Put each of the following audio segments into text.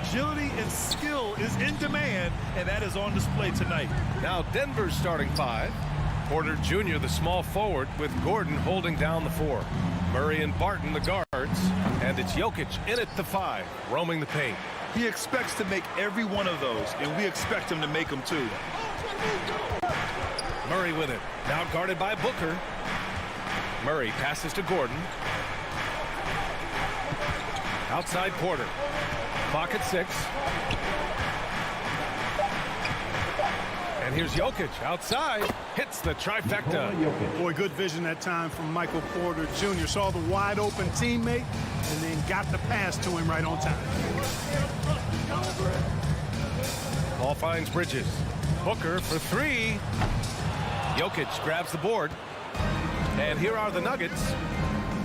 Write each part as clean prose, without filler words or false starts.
agility and skill is in demand, and that is on display tonight. Now Denver's starting five. Porter Jr., the small forward, with Gordon holding down the four. Murray and Barton, the guards. And it's Jokic in at the five, roaming the paint. He expects to make every one of those, and we expect him to make them too. Murray with it. Now guarded by Booker. Murray passes to Gordon. Outside Porter. Clock at 6. And here's Jokic outside. Hits the trifecta. Boy, good vision that time from Michael Porter Jr. Saw the wide open teammate and then got the pass to him right on time. Ball finds Bridges. Booker for 3. Jokic grabs the board. And here are the Nuggets.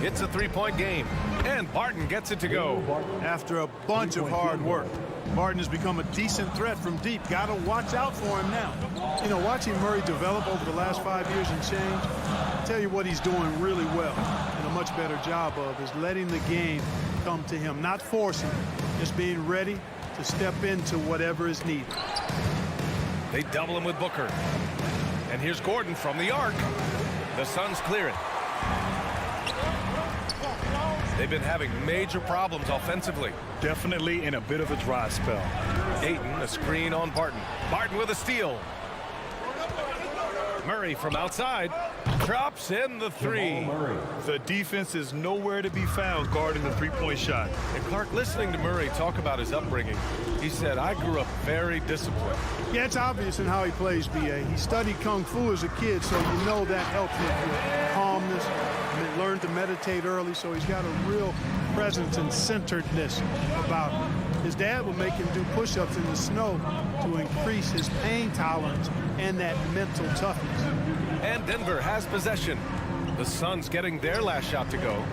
It's a 3-point game. And Barton gets it to go. After a bunch of hard work, Barton has become a decent threat from deep. Got to watch out for him now. You know, watching Murray develop over the last 5 years and change, I'll tell you what he's doing really well and a much better job of is letting the game come to him, not forcing it, just being ready to step into whatever is needed. They double him with Booker. And here's Gordon from the arc. The Suns clear it. They've been having major problems offensively. Definitely in a bit of a dry spell. Ayton, a screen on Barton. Barton with a steal. Murray from outside. Drops in the 3. The defense is nowhere to be found guarding the three-point shot. And Clark, listening to Murray talk about his upbringing, he said, I grew up very disciplined. Yeah, it's obvious in how he plays, B.A. He studied Kung Fu as a kid, so you know that helps with calmness. And learned to meditate early, so he's got a real presence and centeredness about him. His dad would make him do push-ups in the snow to increase his pain tolerance and that mental toughness. And Denver has possession. The Suns getting their last shot to go.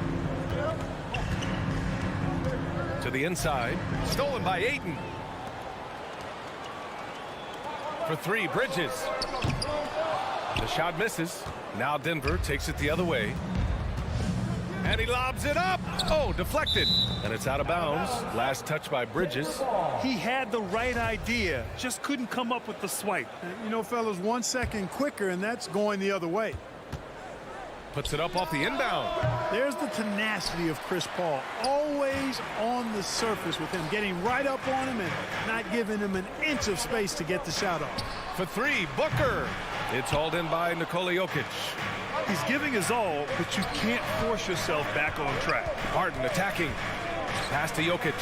To the inside. Stolen by Ayton. For 3, Bridges. The shot misses. Now Denver takes it the other way. And he lobs it up. Oh, deflected. And it's out of bounds. Last touch by Bridges. He had the right idea, just couldn't come up with the swipe. You know, fellas, 1 second quicker, and that's going the other way. Puts it up off the inbound. There's the tenacity of Chris Paul. Always on the surface with him, getting right up on him and not giving him an inch of space to get the shot off. For 3, Booker. It's hauled in by Nikola Jokic. He's giving his all, but you can't force yourself back on track. Barton attacking. Pass to Jokic.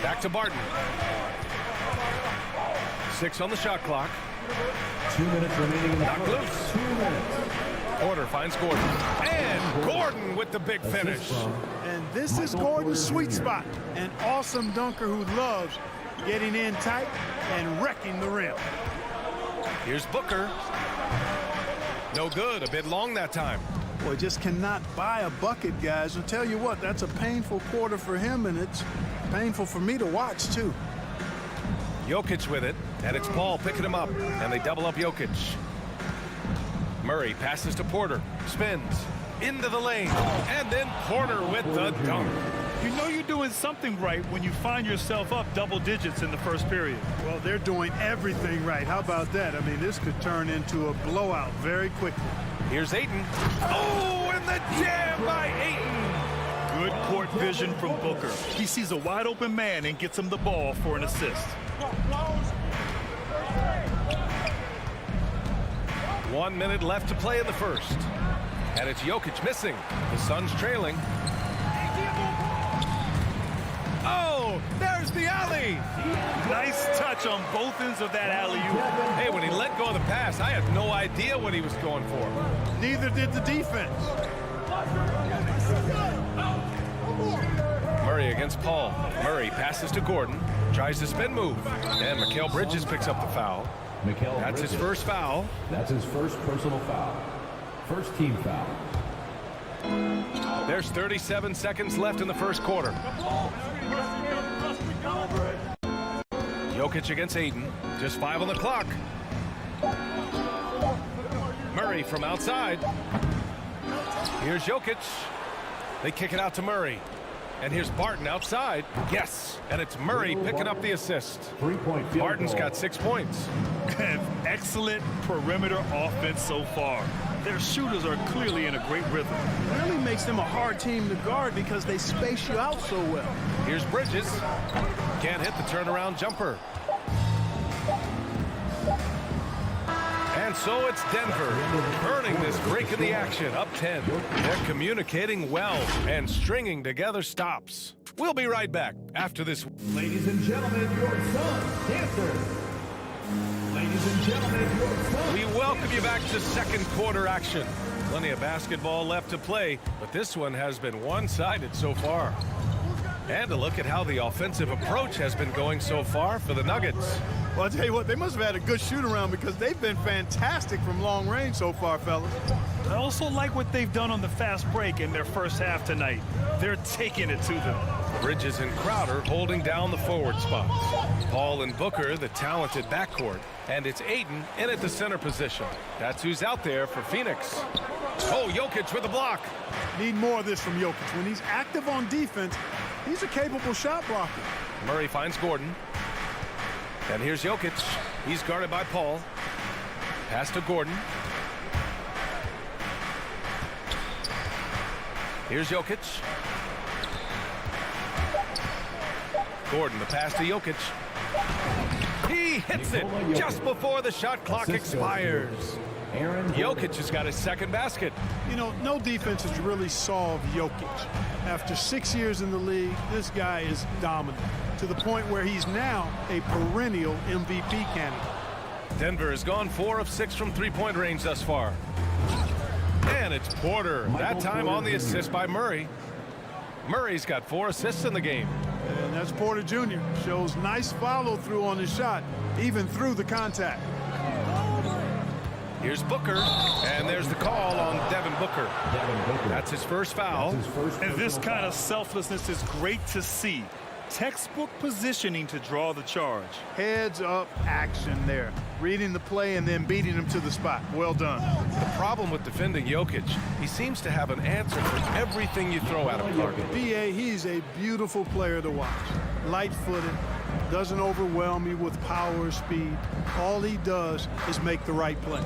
Back to Barton. 6 on the shot clock. 2 minutes remaining in the Knocked loose. 2 minutes. Porter finds Gordon. And Gordon with the big finish. And this is Gordon's sweet spot. An awesome dunker who loves getting in tight and wrecking the rim. Here's Booker. No good. A bit long that time. Boy, just cannot buy a bucket, guys. I'll tell you what, that's a painful quarter for him, and it's painful for me to watch, too. Jokic with it. And it's Paul picking him up. And they double up Jokic. Murray passes to Porter. Spins. Into the lane. And then Porter with the dunk. You know you're doing something right when you find yourself up double digits in the first period. Well, they're doing everything right. How about that? I mean, this could turn into a blowout very quickly. Here's Ayton. Oh, and the jam by Ayton. Good court vision from Booker. He sees a wide open man and gets him the ball for an assist. 1 minute left to play in the first. And it's Jokic missing. The Suns trailing. Oh, there's the alley. Nice touch on both ends of that alley-oop. Hey, when he let go of the pass, I had no idea what he was going for. Neither did the defense. Murray against Paul. Murray passes to Gordon. Tries to spin move. And Mikal Bridges picks up the foul. That's his first foul. That's his first personal foul. First team foul. There's 37 seconds left in the first quarter. Jokic against Ayton. Just 5 on the clock. Murray from outside. Here's Jokic. They kick it out to Murray. And here's Barton outside. Yes, and it's Murray picking up the assist. 3-point field Barton's goal. got 6 points. Excellent perimeter offense so far. Their shooters are clearly in a great rhythm. It really makes them a hard team to guard because they space you out so well. Here's Bridges. Can't hit the turnaround jumper. And so it's Denver earning this break in the action, up 10. They're communicating well and stringing together stops. We'll be right back after this. Ladies and gentlemen, your son, Dancer. Ladies and gentlemen, your son. We welcome you back to second quarter action. Plenty of basketball left to play, but this one has been one-sided so far. And a look at how the offensive approach has been going so far for the Nuggets. Well, I'll tell you what, they must have had a good shoot-around because they've been fantastic from long range so far, fellas. I also like what they've done on the fast break in their first half tonight. They're taking it to them. Bridges and Crowder holding down the forward spots. Paul and Booker, the talented backcourt. And it's Ayton in at the center position. That's who's out there for Phoenix. Oh, Jokic with a block. Need more of this from Jokic. When he's active on defense, he's a capable shot blocker. Murray finds Gordon. And here's Jokic. He's guarded by Paul. Pass to Gordon. Here's Jokic. Gordon, the pass to Jokic. He hits it just before the shot clock expires. Jokic has got his second basket. You know, no defense has really solved Jokic. After 6 years in the league, this guy is dominant to the point where he's now a perennial MVP candidate. Denver has gone 4 of 6 from three-point range thus far. And it's Porter. That time on the assist by Murray. Murray's got 4 assists in the game. And that's Porter Jr. Shows nice follow-through on his shot, even through the contact. Here's Booker, and there's the call on Devin Booker. That's his first foul. And this kind of selflessness is great to see. Textbook positioning to draw the charge. Heads-up action there. Reading the play and then beating him to the spot. Well done. The problem with defending Jokic, he seems to have an answer for everything you throw at him, Clark. B.A., he's a beautiful player to watch. Light-footed, doesn't overwhelm you with power or speed. All he does is make the right play.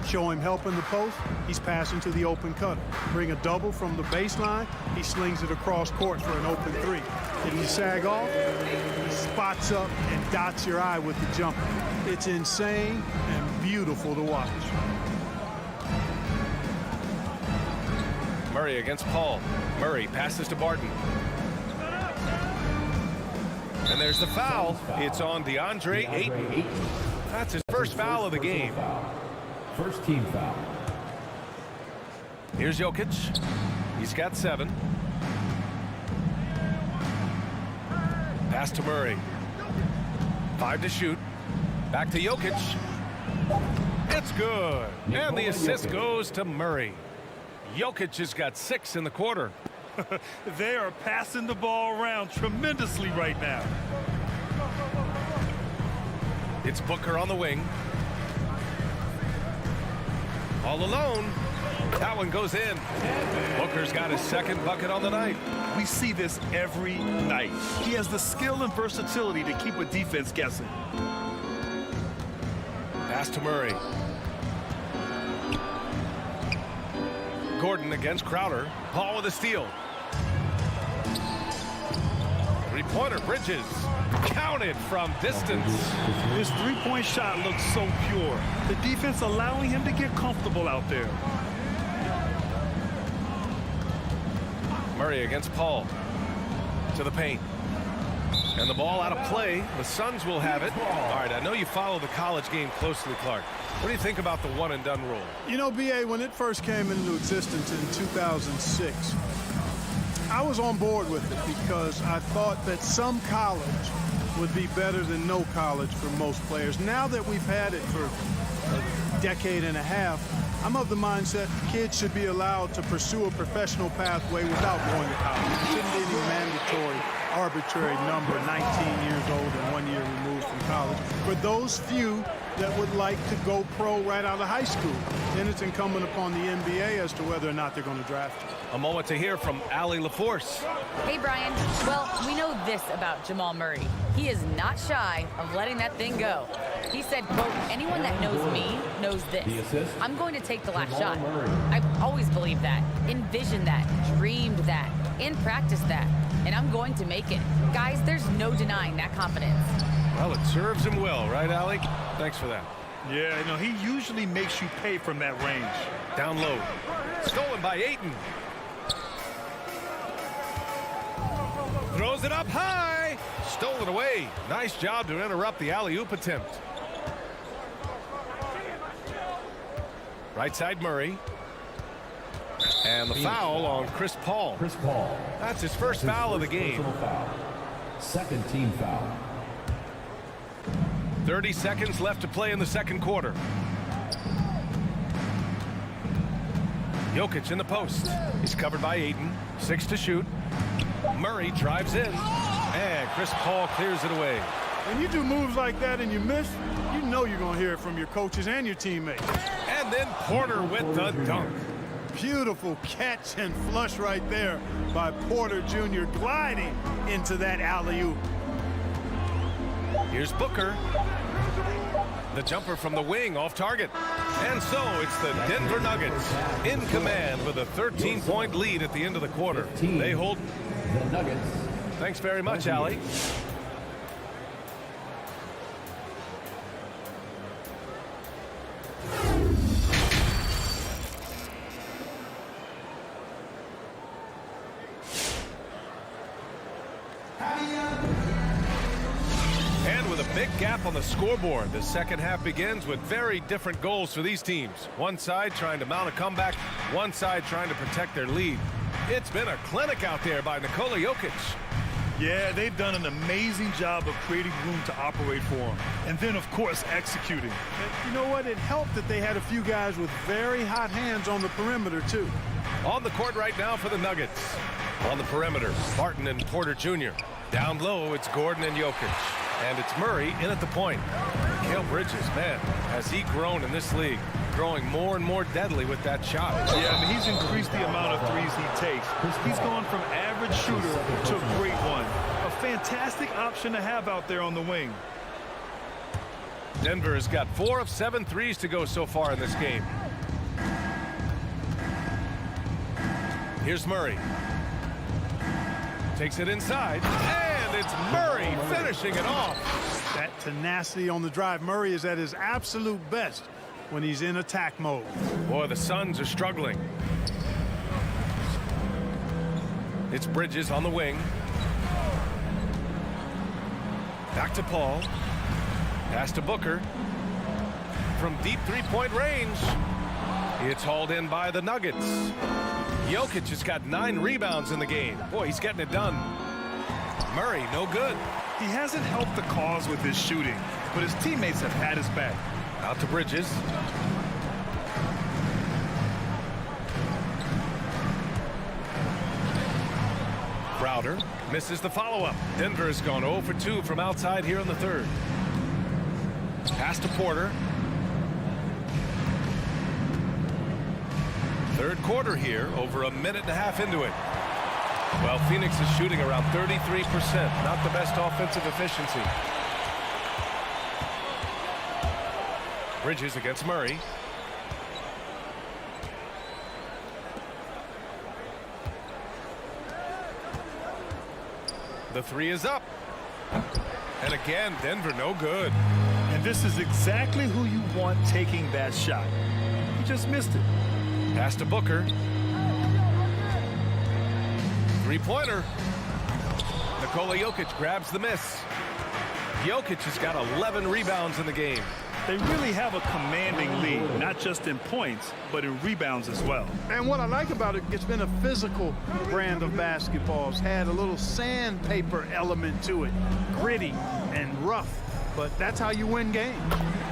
Show him help in the post, he's passing to the open cutter. Bring a double from the baseline, he slings it across court for an open three. If you sag off, he spots up and dots your eye with the jumper. It's insane and beautiful to watch. Murray against Paul. Murray passes to Barton. And there's the foul. It's on DeAndre Ayton. That's his first foul of the game. First team foul. Here's Jokic. He's got 7. Pass to Murray. 5 to shoot. Back to Jokic. It's good. And the assist goes to Murray. Jokic has got 6 in the quarter. They are passing the ball around tremendously right now. It's Booker on the wing. All alone. That one goes in. Booker's got his second bucket on the night. We see this every night. He has the skill and versatility to keep a defense guessing. Pass to Murray. Gordon against Crowder. Paul with a steal. Three-pointer, Bridges. Counted from distance. His three-point shot looks so pure. The defense allowing him to get comfortable out there. Murray against Paul. To the paint. And the ball out of play. The Suns will have it. All right, I know you follow the college game closely, Clark. What do you think about the one-and-done rule? You know, B.A., when it first came into existence in 2006, I was on board with it because I thought that some college would be better than no college for most players. Now that we've had it for a decade and a half, I'm of the mindset kids should be allowed to pursue a professional pathway without going to college. There shouldn't be any mandatory arbitrary number, 19 years old and 1 year removed from college. For those few that would like to go pro right out of high school, then it's incumbent upon the NBA as to whether or not they're going to draft him. A moment to hear from Allie LaForce. Hey, Brian. Well, we know this about Jamal Murray. He is not shy of letting that thing go. He said, quote, anyone that knows me knows this. I'm going to take the last shot. I've always believed that, envisioned that, dreamed that, and practiced that. And I'm going to make it. Guys, there's no denying that confidence. Well, it serves him well, right, Allie? Thanks for that. Yeah, you know, he usually makes you pay from that range. Down low. Stolen by Ayton. Throws it up high. Stolen away. Nice job to interrupt the alley-oop attempt. Right side Murray. And the foul on Chris Paul. Chris Paul. That's his first foul of the game. Foul. Second team foul. 30 seconds left to play in the second quarter. Jokic in the post. He's covered by Ayton. 6 to shoot. Murray drives in. And Chris Paul clears it away. When you do moves like that and you miss, you know you're going to hear it from your coaches and your teammates. And then Porter with the dunk. Beautiful catch and flush right there by Porter Jr. gliding into that alley-oop. Here's Booker. The jumper from the wing off target. And so it's the Denver Nuggets in command with a 13-point lead at the end of the quarter. They hold. The Nuggets. Thanks very much, Allie. And with a big gap on the scoreboard, the second half begins with very different goals for these teams. One side trying to mount a comeback, one side trying to protect their lead. It's been a clinic out there by Nikola Jokic. Yeah, they've done an amazing job of creating room to operate for him. And then, of course, executing. And you know what? It helped that they had a few guys with very hot hands on the perimeter, too. On the court right now for the Nuggets. On the perimeter, Barton and Porter Jr. Down low, it's Gordon and Jokic. And it's Murray in at the point. Mikal Bridges, man, has he grown in this league? Growing more and more deadly with that shot. Yeah, I mean, he's increased the amount of threes he takes. He's gone from average shooter to a great one. A fantastic option to have out there on the wing. Denver has got 4 of 7 threes to go so far in this game. Here's Murray. Takes it inside, and it's Murray finishing it off. That tenacity on the drive. Murray is at his absolute best when he's in attack mode. Boy, the Suns are struggling. It's Bridges on the wing. Back to Paul. Pass to Booker. From deep three-point range. It's hauled in by the Nuggets. Jokic has got 9 rebounds in the game. Boy, he's getting it done. Murray, no good. He hasn't helped the cause with his shooting, but his teammates have had his back. Out to Bridges. Crowder misses the follow-up. Denver has gone 0 for 2 from outside here in the third. Pass to Porter. Third quarter here, over a minute and a half into it. Well, Phoenix is shooting around 33%. Not the best offensive efficiency. Bridges against Murray. The three is up. And again, Denver no good. And this is exactly who you want taking that shot. He just missed it. Pass to Booker. Three-pointer. Nikola Jokic grabs the miss. Jokic has got 11 rebounds in the game. They really have a commanding lead, not just in points, but in rebounds as well. And what I like about it, it's been a physical brand of basketball. It's had a little sandpaper element to it. Gritty and rough, but that's how you win games.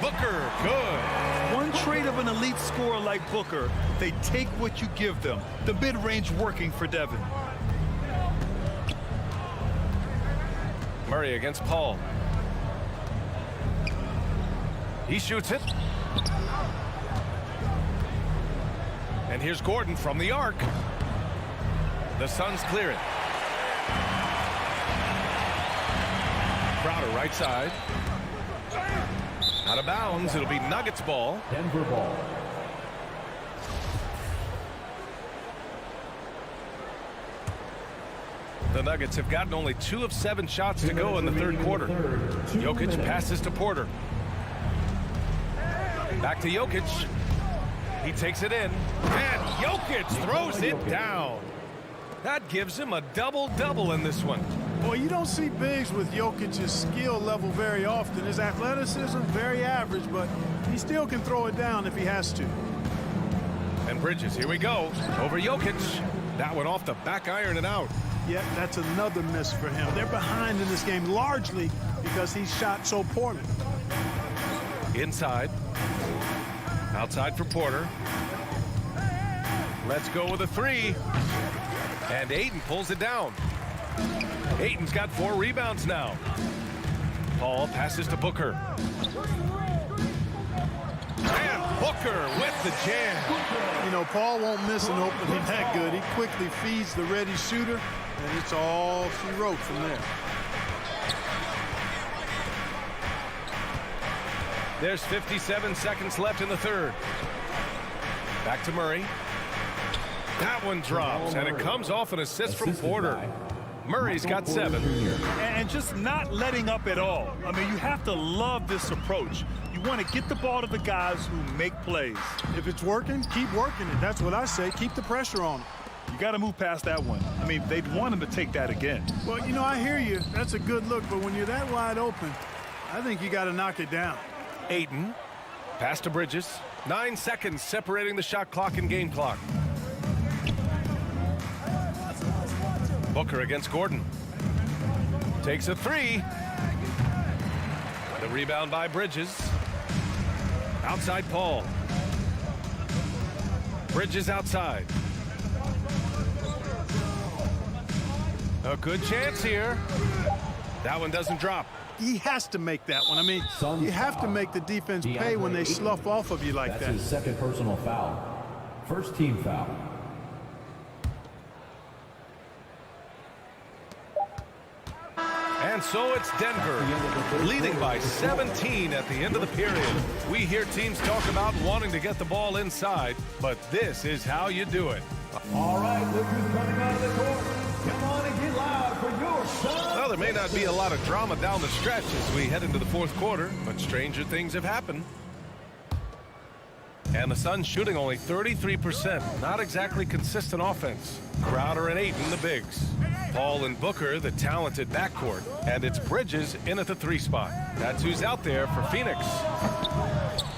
Booker, good. One trait of an elite scorer like Booker, they take what you give them. The mid-range working for Devin. Murray against Paul. He shoots it. And here's Gordon from the arc. The Suns clear it. Crowder right side. Out of bounds. It'll be Nuggets ball. Denver ball. The Nuggets have gotten only 2 of 7 shots to go in the third quarter. Jokic passes to Porter. Back to Jokic. He takes it in. And Jokic throws it down. That gives him a double-double in this one. Well, you don't see bigs with Jokic's skill level very often. His athleticism, very average, but he still can throw it down if he has to. And Bridges, here we go. Over Jokic. That one off the back iron and out. Yet that's another miss for him. They're behind in this game largely because he shot so poorly. Inside. Outside for Porter. Let's go with a 3. And Ayton pulls it down. Ayton's got 4 rebounds now. Paul passes to Booker. And Booker with the jam. You know, Paul won't miss an opening that good. He quickly feeds the ready shooter, and it's all she wrote from there. There's 57 seconds left in the third. Back to Murray. That one drops, and it comes off an assist from Porter. Murray's got 7. And just not letting up at all. I mean, you have to love this approach. You want to get the ball to the guys who make plays. If it's working, keep working it. That's what I say. Keep the pressure on him. You got to move past that one. I mean, they'd want him to take that again. Well, you know, I hear you. That's a good look, but when you're that wide open, I think you got to knock it down. Ayton. Pass to Bridges. 9 seconds separating the shot clock and game clock. Booker against Gordon. Takes a 3. The rebound by Bridges. Outside Paul. Bridges outside. A good chance here. That one doesn't drop. He has to make that one. I mean, you have to make the defense pay when they slough off of you like that. That's his second personal foul. First team foul. And so it's Denver, leading by 17 at the end of the period. We hear teams talk about wanting to get the ball inside, but this is how you do it. All right, look who's coming out of the court. Come on and get loud for your son. Well, there may not be a lot of drama down the stretch as we head into the fourth quarter, but stranger things have happened. And the Suns shooting only 33%. Not exactly consistent offense. Crowder and Ayton, the bigs. Paul and Booker, the talented backcourt. And it's Bridges in at the 3 spot. That's who's out there for Phoenix.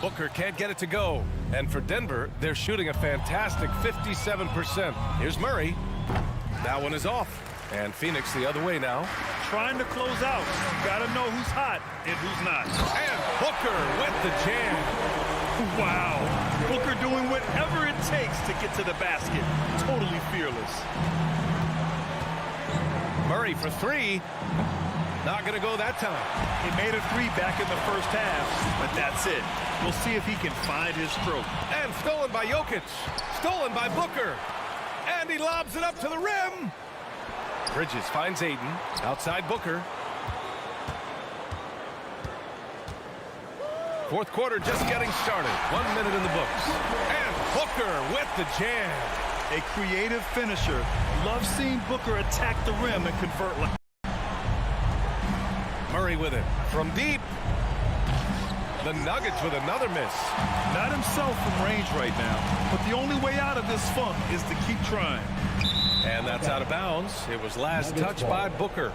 Booker can't get it to go. And for Denver, they're shooting a fantastic 57%. Here's Murray. That one is off. And Phoenix the other way now. Trying to close out. You got to know who's hot and who's not. And Booker with the jam. Wow. Booker doing whatever it takes to get to the basket. Totally fearless. Murray for 3. Not going to go that time. He made a 3 back in the first half, but that's it. We'll see if he can find his stroke. And stolen by Jokic. Stolen by Booker. And he lobs it up to the rim. Bridges finds Ayton. Outside Booker. Fourth quarter just getting started. 1 minute in the books. And Booker with the jam. A creative finisher. Love seeing Booker attack the rim and convert. Murray with it. From deep. The Nuggets with another miss. Not himself from range right now, but the only way out of this funk is to keep trying. And that's out of bounds. It was last touched by Booker.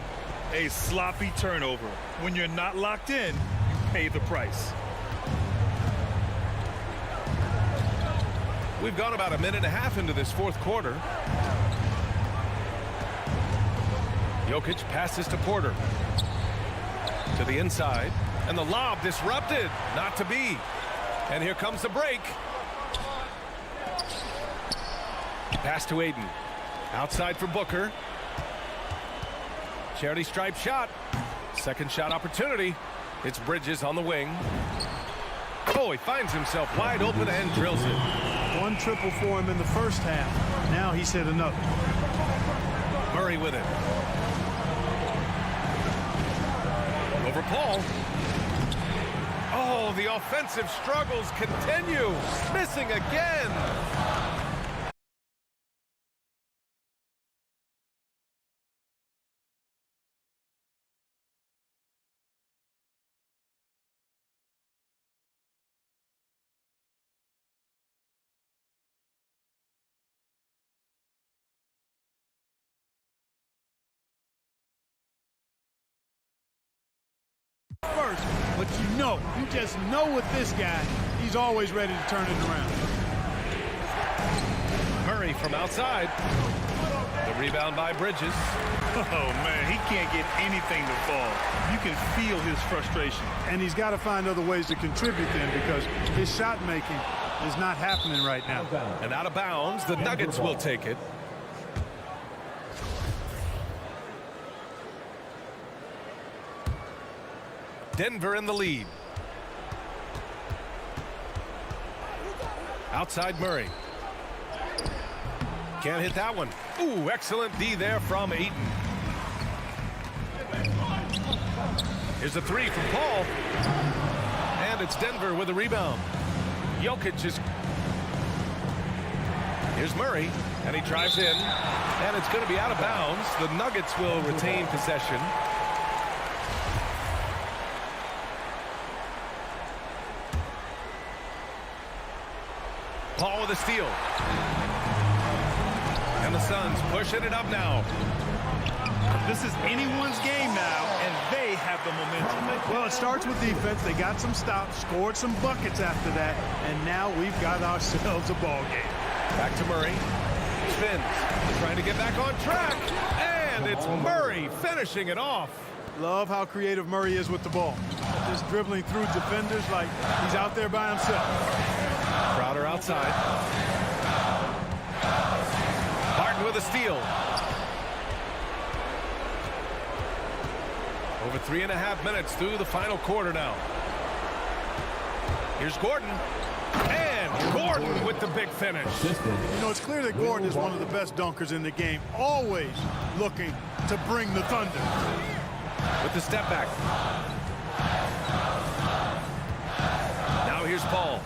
A sloppy turnover. When you're not locked in, you pay the price. We've gone about a minute and a half into this fourth quarter. Jokic passes to Porter. To the inside. And the lob disrupted. Not to be. And here comes the break. Pass to Ayton. Outside for Booker. Charity stripe shot. Second shot opportunity. It's Bridges on the wing. Oh, he finds himself wide open and drills it. One triple for him in the first half. Now he's hit another. Murray with it. Over Paul. Oh, the offensive struggles continue. Missing again. First, but you just know with this guy, he's always ready to turn it around. Murray from outside. The rebound by Bridges. Oh, man, he can't get anything to fall. You can feel his frustration. And he's got to find other ways to contribute then because his shot making is not happening right now. And out of bounds, the Nuggets will take it. Denver in the lead. Outside Murray. Can't hit that one. Ooh, excellent D there from Ayton. Here's a three from Paul. And it's Denver with a rebound. Jokic is... Here's Murray, and he drives in. And it's going to be out of bounds. The Nuggets will retain possession. Paul with a steal. And the Suns pushing it up now. This is anyone's game now, and they have the momentum. Well, it starts with defense. They got some stops, scored some buckets after that, and now we've got ourselves a ball game. Back to Murray. Spins. Trying to get back on track. And it's Murray finishing it off. Love how creative Murray is with the ball. Just dribbling through defenders like he's out there by himself. Crowder outside. Barton with a steal. Over 3.5 minutes through the final quarter now. Here's Gordon. And Gordon with the big finish. You know, it's clear that Gordon is one of the best dunkers in the game, always looking to bring the thunder. With the step back. Now here's Paul.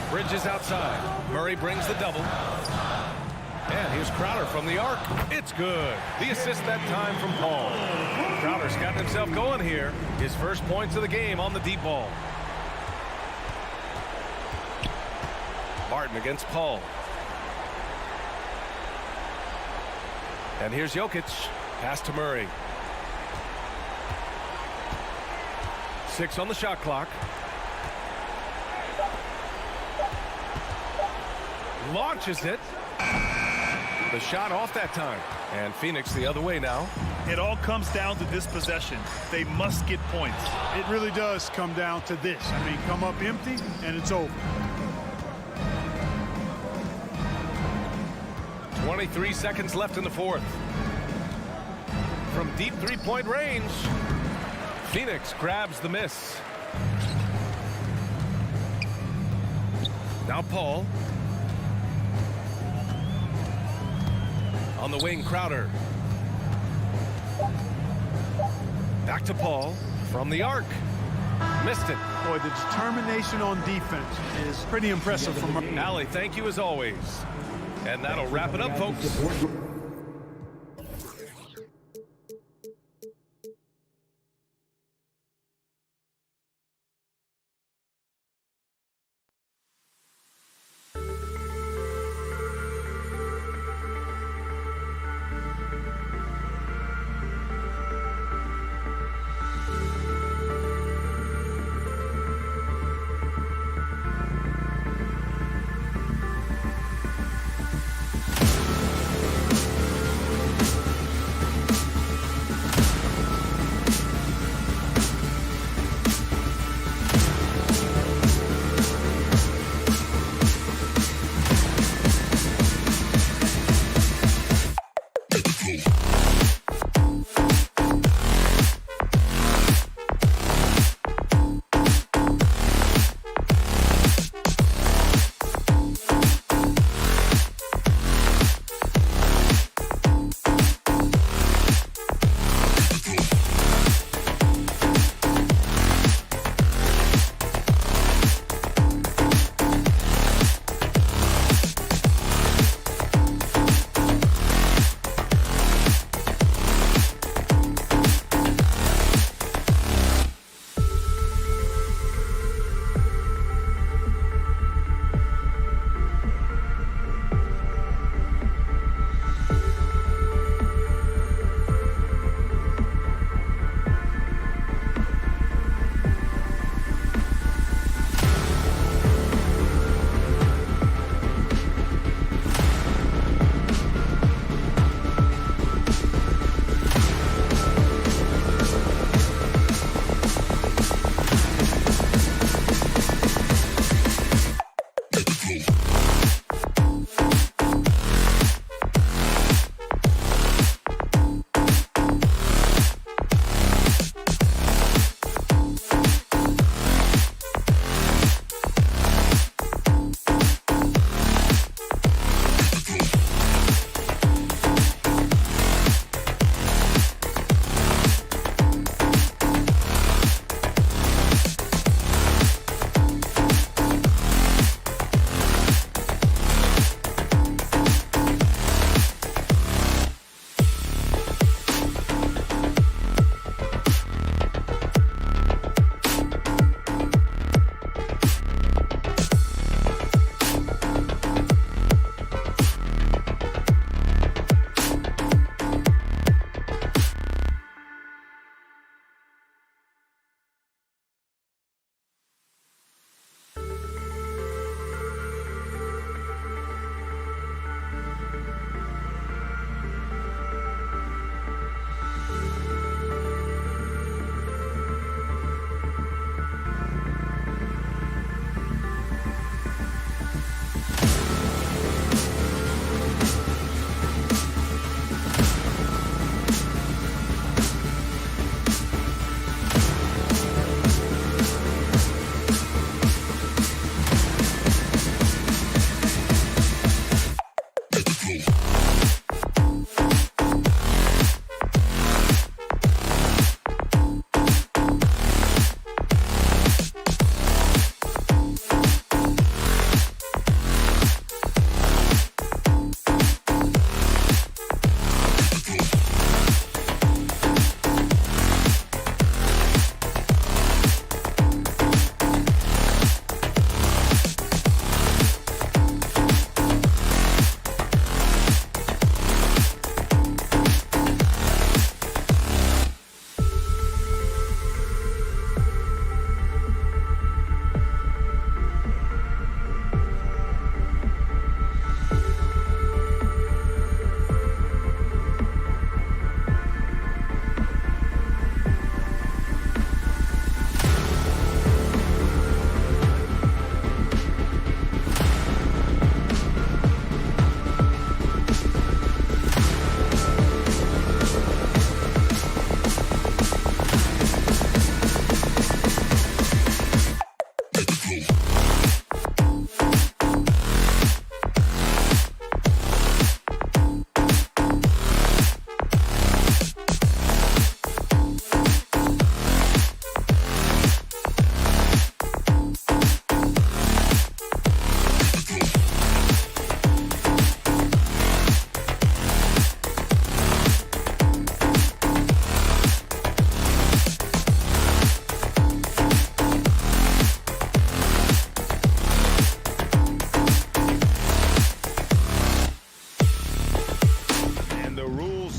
Bridges outside. Murray brings the double. And here's Crowder from the arc. It's good. The assist that time from Paul. Crowder's gotten himself going here. His first points of the game on the deep ball. Martin against Paul. And here's Jokic. Pass to Murray. 6 on the shot clock. Launches it. The shot off that time. And Phoenix the other way now. It all comes down to this possession. They must get points. It really does come down to this. I mean, come up empty, and it's over. 23 seconds left in the fourth. From deep three-point range, Phoenix grabs the miss. Now Paul. On the wing, Crowder. Back to Paul from the arc. Missed it. Boy, the determination on defense is pretty impressive from Murray. Allie, thank you as always. And that'll wrap it up, folks.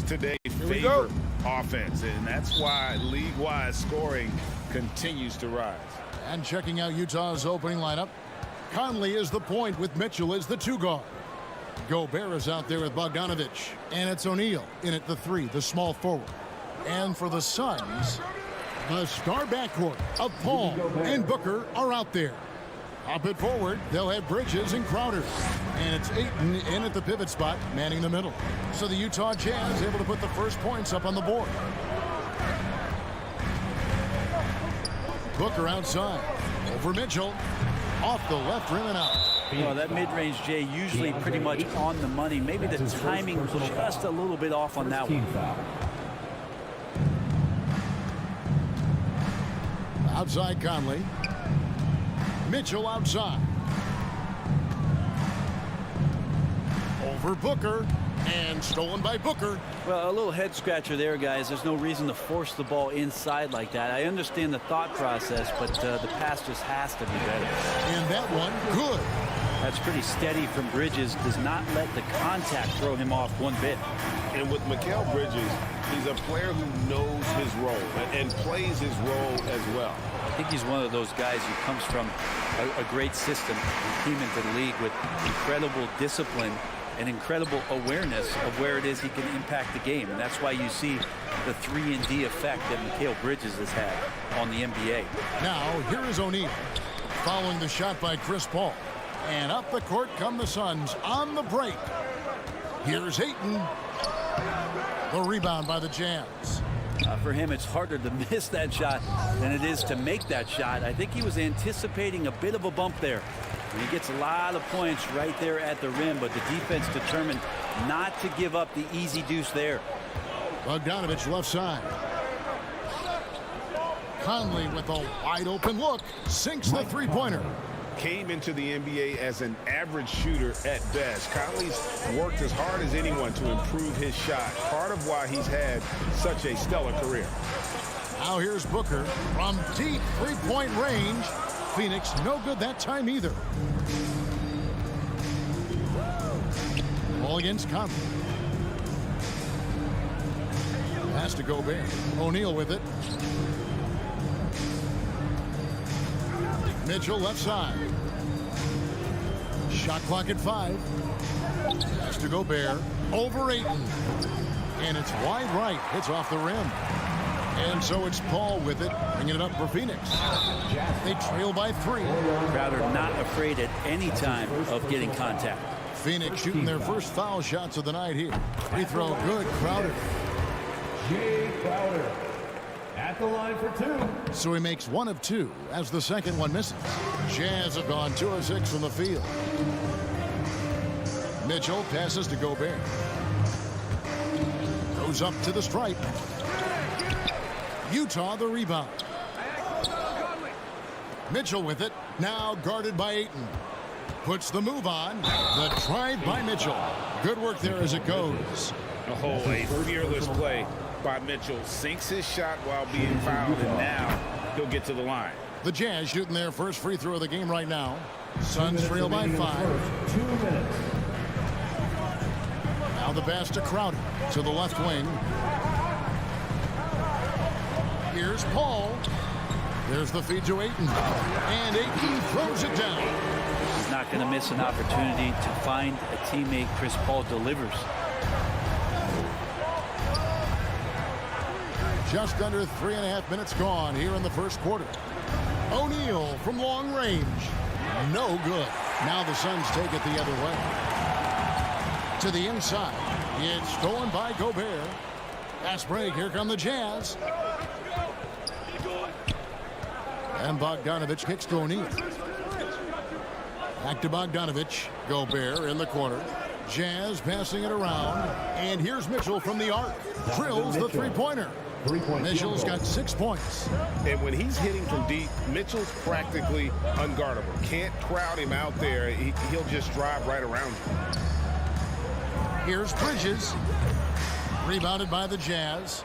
today favor offense, and that's why league-wide scoring continues to rise. And checking out Utah's opening lineup, Conley is the point with Mitchell as the 2 guard. Gobert is out there with Bogdanovic, and it's O'Neal in at the 3, the small forward. And for the Suns, the star backcourt of Paul and Booker are out there. Up at forward, they'll have Bridges and Crowder. And it's Ayton in at the pivot spot, manning the middle. So the Utah Jazz able to put the first points up on the board. Booker outside. Over Mitchell. Off the left rim and out. Well, that mid-range, Jay, usually pretty much on the money. Maybe the timing just a little bit off on that one. Outside Conley. Mitchell outside. Over Booker. And stolen by Booker. Well, a little head scratcher there, guys. There's no reason to force the ball inside like that. I understand the thought process, but the pass just has to be better. And that one, good. That's pretty steady from Bridges. Does not let the contact throw him off one bit. And with Mikal Bridges, he's a player who knows his role and plays his role as well. I think he's one of those guys who comes from a great system and came into the league with incredible discipline and incredible awareness of where it is he can impact the game. And that's why you see the 3-and-D effect that Mikal Bridges has had on the NBA. Now, here is O'Neal following the shot by Chris Paul. And up the court come the Suns on the break. Here's Ayton. The rebound by the Jazz. For him, it's harder to miss that shot than it is to make that shot. I think he was anticipating a bit of a bump there. And he gets a lot of points right there at the rim, but the defense determined not to give up the easy deuce there. Bogdanovic left side. Conley with a wide open look. Sinks the three-pointer. Came into the NBA as an average shooter at best. Conley's worked as hard as anyone to improve his shot. Part of why he's had such a stellar career. Now here's Booker from deep three-point range. Phoenix no good that time either. Ball against Conley. Pass to Gobert. O'Neal with it. Mitchell left side. Shot clock at 5. Pass to Gobert. Over Ayton. And it's wide right. Hits off the rim. And so it's Paul with it, bringing it up for Phoenix. They trail by 3. Crowder not afraid at any time of getting contact. Phoenix shooting their first foul shots of the night here. Free throw good. Crowder. Jay Crowder at the line for 2. So he makes 1 of 2 as the second one misses. Jazz have gone 2 of 6 from the field. Mitchell passes to Gobert. Goes up to the stripe. Utah the rebound. Mitchell with it. Now guarded by Ayton. Puts the move on. The drive by Mitchell. Good work there as it goes. Oh, a fearless play by Mitchell. Sinks his shot while being fouled, and now he'll get to the line. The Jazz shooting their first free throw of the game right now. Suns trail by 5. 2 minutes. Now the pass to Crowder to the left wing. Here's Paul. There's the feed to Ayton. And Ayton throws it down. He's not going to miss an opportunity to find a teammate. Chris Paul delivers. Just under 3.5 minutes gone here in the first quarter. O'Neal from long range. No good. Now the Suns take it the other way. To the inside. It's stolen by Gobert. Fast break. Here come the Jazz. And Bogdanovic kicks to O'Neal. Back to Bogdanovic. Gobert in the corner. Jazz passing it around. And here's Mitchell from the arc. Drills the three-pointer. Mitchell's got 6 points. And when he's hitting from deep, Mitchell's practically unguardable. Can't crowd him out there. He'll just drive right around you. Here's Bridges. Rebounded by the Jazz.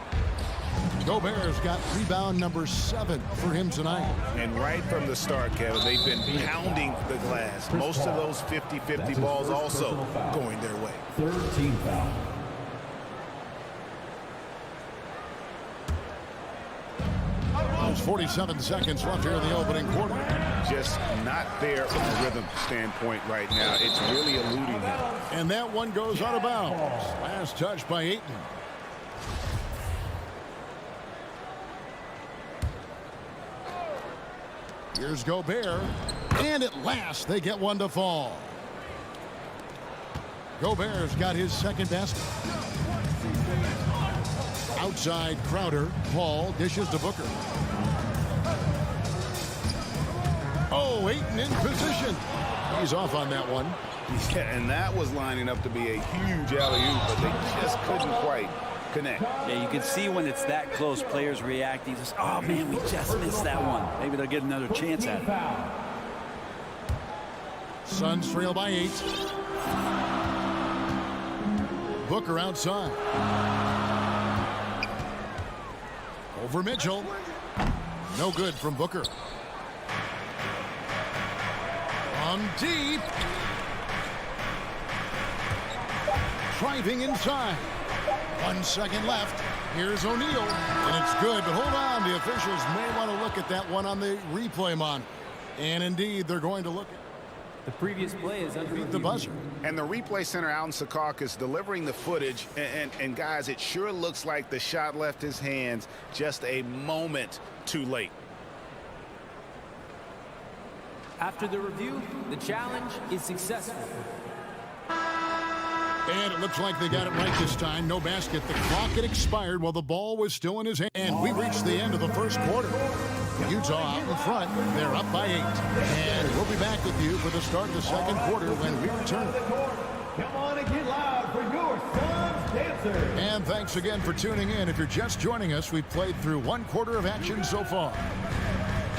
Gobert's got rebound number 7 for him tonight. And right from the start, Kevin, they've been pounding the glass. Most of those 50-50 balls also going their way. 13 foul. Almost 47 seconds left here in the opening quarter. Just not there from a rhythm standpoint right now. It's really eluding him. And that one goes out of bounds. Last touch by Ayton. Here's Gobert. And at last, they get one to fall. Gobert's got his second basket. Outside Crowder. Paul dishes to Booker. Oh, Ayton in position. He's off on that one. Yeah, and that was lining up to be a huge alley-oop, but they just couldn't quite connect. Yeah, you can see when it's that close, players reacting. Just, oh, man, we just missed that one. Maybe they'll get another chance at it. Suns trail by 8. Booker outside. Over Mitchell. No good from Booker. On deep. Driving inside. 1 second left. Here's O'Neal. And it's good, but hold on. The officials may want to look at that one on the replay monitor. And indeed, they're going to look at the previous play is underneath the buzzer. And the replay center out in Secaucus delivering the footage. And guys, it sure looks like the shot left his hands just a moment too late. After the review, the challenge is successful. And it looks like they got it right this time. No basket. The clock had expired while the ball was still in his hand. And we reached the end of the first quarter. Utah out in front. They're up by 8. And we'll be back with you for the start of the second quarter when we return. Come on and get loud for your Suns Dancers. And thanks again for tuning in. If you're just joining us, we've played through 1 quarter of action so far.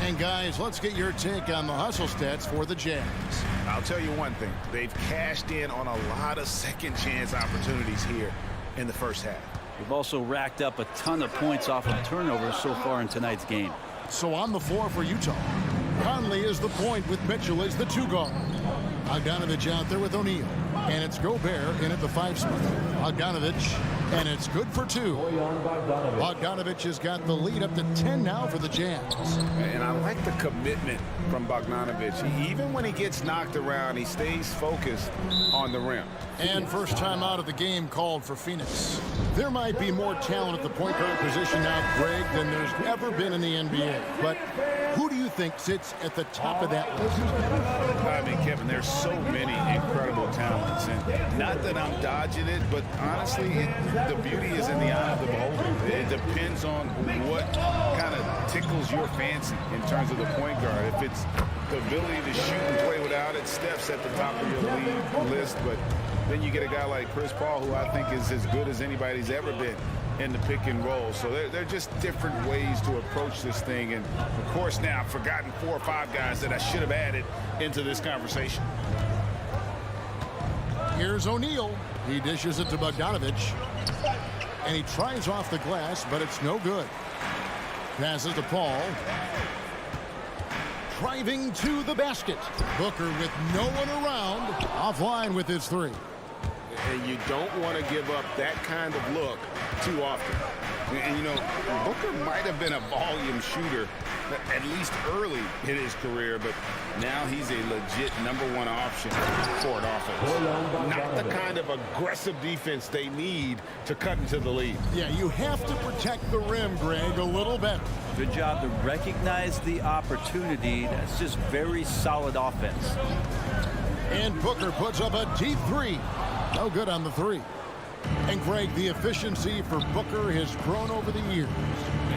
And guys, let's get your take on the hustle stats for the Jazz. I'll tell you one thing. They've cashed in on a lot of second chance opportunities here in the first half. We've also racked up a ton of points off of turnovers so far in tonight's game. So on the floor for Utah, Conley is the point with Mitchell as the 2 guard. Bogdanovich out there with O'Neal. And it's Gobert in at the 5 spot. Bogdanovich, and it's good for 2. Bogdanovich has got the lead up to 10 now for the Jazz. And I like the commitment from Bogdanovich. Even when he gets knocked around, he stays focused on the rim. And first time out of the game called for Phoenix. There might be more talent at the point guard position now, Greg, than there's ever been in the NBA. But who do you think sits at the top of that list? I mean, Kevin, there's so many incredible talents. And not that I'm dodging it, but honestly, the beauty is in the eye of the beholder. It depends on what kind of tickles your fancy in terms of the point guard. If it's the ability to shoot and play without it, Steph's at the top of your league list. But then you get a guy like Chris Paul, who I think is as good as anybody's ever been in the pick and roll. So they're just different ways to approach this thing. And, of course, now I've forgotten 4 or 5 guys that I should have added into this conversation. Here's O'Neal. He dishes it to Bogdanovich. And he tries off the glass, but it's no good. Passes to Paul. Driving to the basket. Booker with no one around. Offline with his 3. And you don't want to give up that kind of look too often. And, you know, Booker might have been a volume shooter, at least early in his career, but now he's a legit #1 option for an offense. Not the kind of aggressive defense they need to cut into the lead. Yeah, you have to protect the rim, Greg, a little better. Good job to recognize the opportunity. That's just very solid offense. And Booker puts up a deep 3. No good on the 3. And Greg, the efficiency for Booker has grown over the years.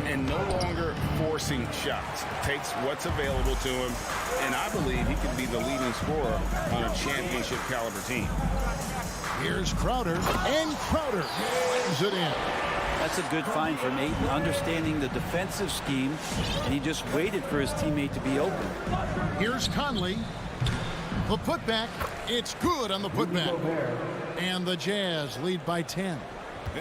And no longer forcing shots. Takes what's available to him, and I believe he could be the leading scorer on a championship caliber team. Here's Crowder, and Crowder brings it in. That's a good find from Ayton, understanding the defensive scheme, and he just waited for his teammate to be open. Here's Conley. The putback, it's good on the putback. And the Jazz lead by 10.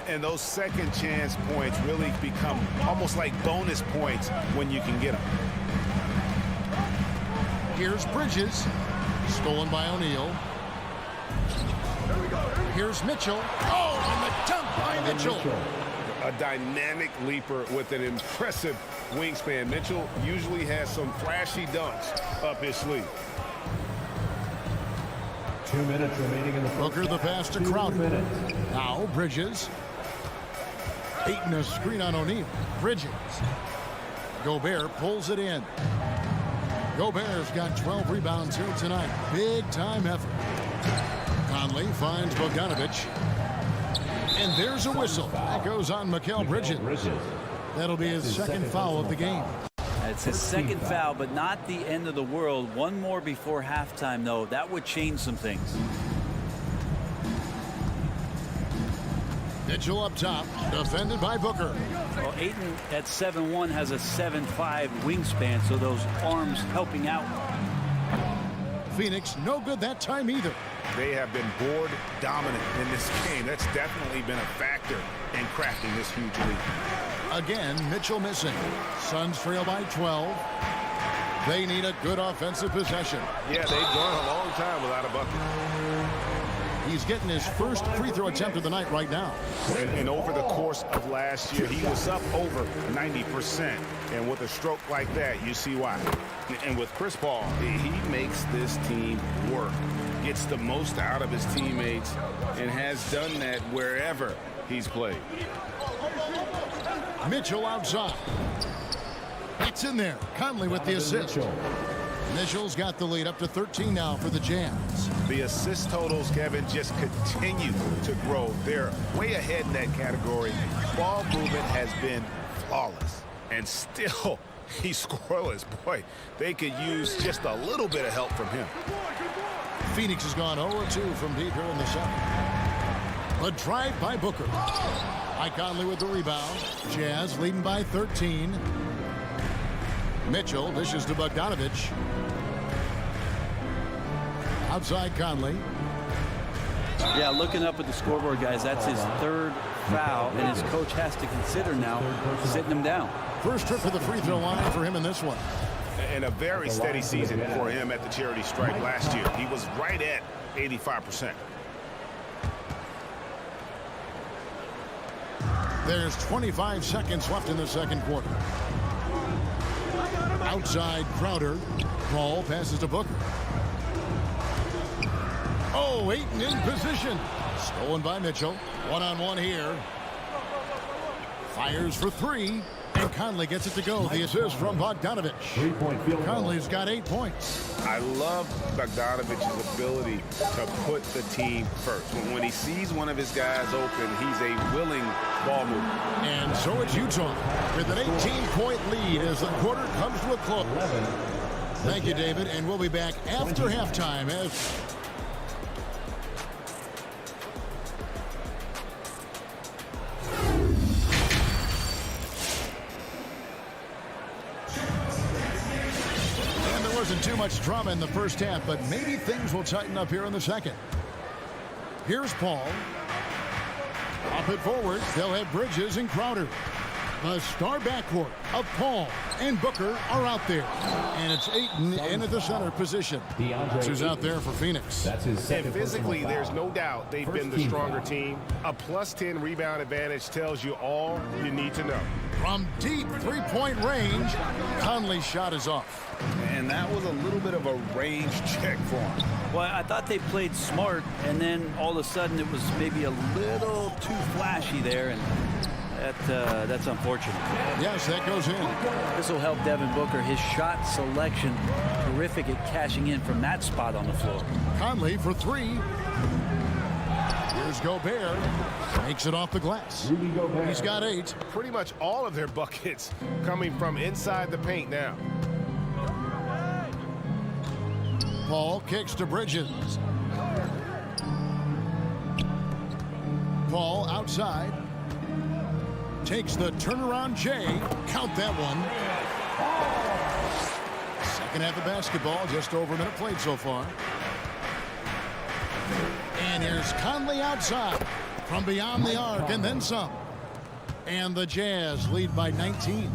And those second chance points really become almost like bonus points when you can get them. Here's Bridges. Stolen by O'Neal. Here's Mitchell. Oh, and the dunk by Mitchell. A dynamic leaper with an impressive wingspan. Mitchell usually has some flashy dunks up his sleeve. 2 minutes remaining in the first. Booker the pass to Crowder. Now Bridges. Ayton a screen on O'Neal. Bridges. Gobert pulls it in. Gobert's got 12 rebounds here tonight. Big time effort. Conley finds Bogdanovich. And there's a whistle. That goes on Mikal Bridges. That'll be his second foul of the game. It's his second foul, but not the end of the world. One more before halftime, though. That would change some things. Mitchell up top, defended by Booker. Well, Ayton at 7'1" has a 7'5" wingspan, so those arms helping out. Phoenix no good that time either. They have been board dominant in this game. That's definitely been a factor in crafting this huge lead. Again, Mitchell missing. Suns trail by 12. They need a good offensive possession. Yeah, they've gone a long time without a bucket. He's getting his first free throw attempt of the night right now. And over the course of last year, he was up over 90%. And with a stroke like that, you see why. And with Chris Paul, he makes this team work, gets the most out of his teammates, and has done that wherever he's played. Mitchell outside. It's in there. Conley with the assist. Mitchell's got the lead up to 13 now for the Jazz. The assist totals, Kevin, just continue to grow. They're way ahead in that category. Ball movement has been flawless. And still, he's scoreless. Boy, they could use just a little bit of help from him. Phoenix has gone 0-2 from deep here in the second. A drive by Booker. Conley with the rebound. Jazz leading by 13. Mitchell dishes to Bogdanovich. Outside Conley. Yeah, looking up at the scoreboard, guys, that's his third foul, and his coach has to consider now sitting him down. First trip to the free throw line for him in this one. And a very steady season for him at the charity stripe last year. He was right at 85%. There's 25 seconds left in the second quarter. Outside Crowder. Ball passes to Booker. Oh, Ayton in position. Stolen by Mitchell. One-on-one here. Fires for three. And Conley gets it to go. The assist from Bogdanovich. 3-point field goal. Conley's got 8 points. I love Bogdanovich's ability to put the team first. When he sees one of his guys open, he's a willing ball mover. And so it's Utah with an 18-point lead as the quarter comes to a close. Thank you, David. And we'll be back after halftime as... Wasn't too much drama in the first half, but maybe things will tighten up here in the second. Here's Paul. Up it forward. They'll have Bridges and Crowder. The star backcourt of Paul and Booker are out there. And it's Ayton in at the center position. Who's out there for Phoenix. That's his second. And physically, there's no doubt they've been the stronger team. A +10 rebound advantage tells you all you need to know. From deep three-point range, Conley's shot is off. And that was a little bit of a range check for him. Well, I thought they played smart, and then all of a sudden it was maybe a little too flashy there, and that's unfortunate. Yes, that goes in. This will help Devin Booker. His shot selection, terrific at cashing in from that spot on the floor. Conley for three. Here's Gobert. Makes it off the glass. He's got 8. Pretty much all of their buckets coming from inside the paint now. Paul kicks to Bridges. Paul outside. Takes the turnaround J. Count that one. Second half of basketball, just over a minute played so far. And here's Conley outside from beyond the arc and then some. And the Jazz lead by 19.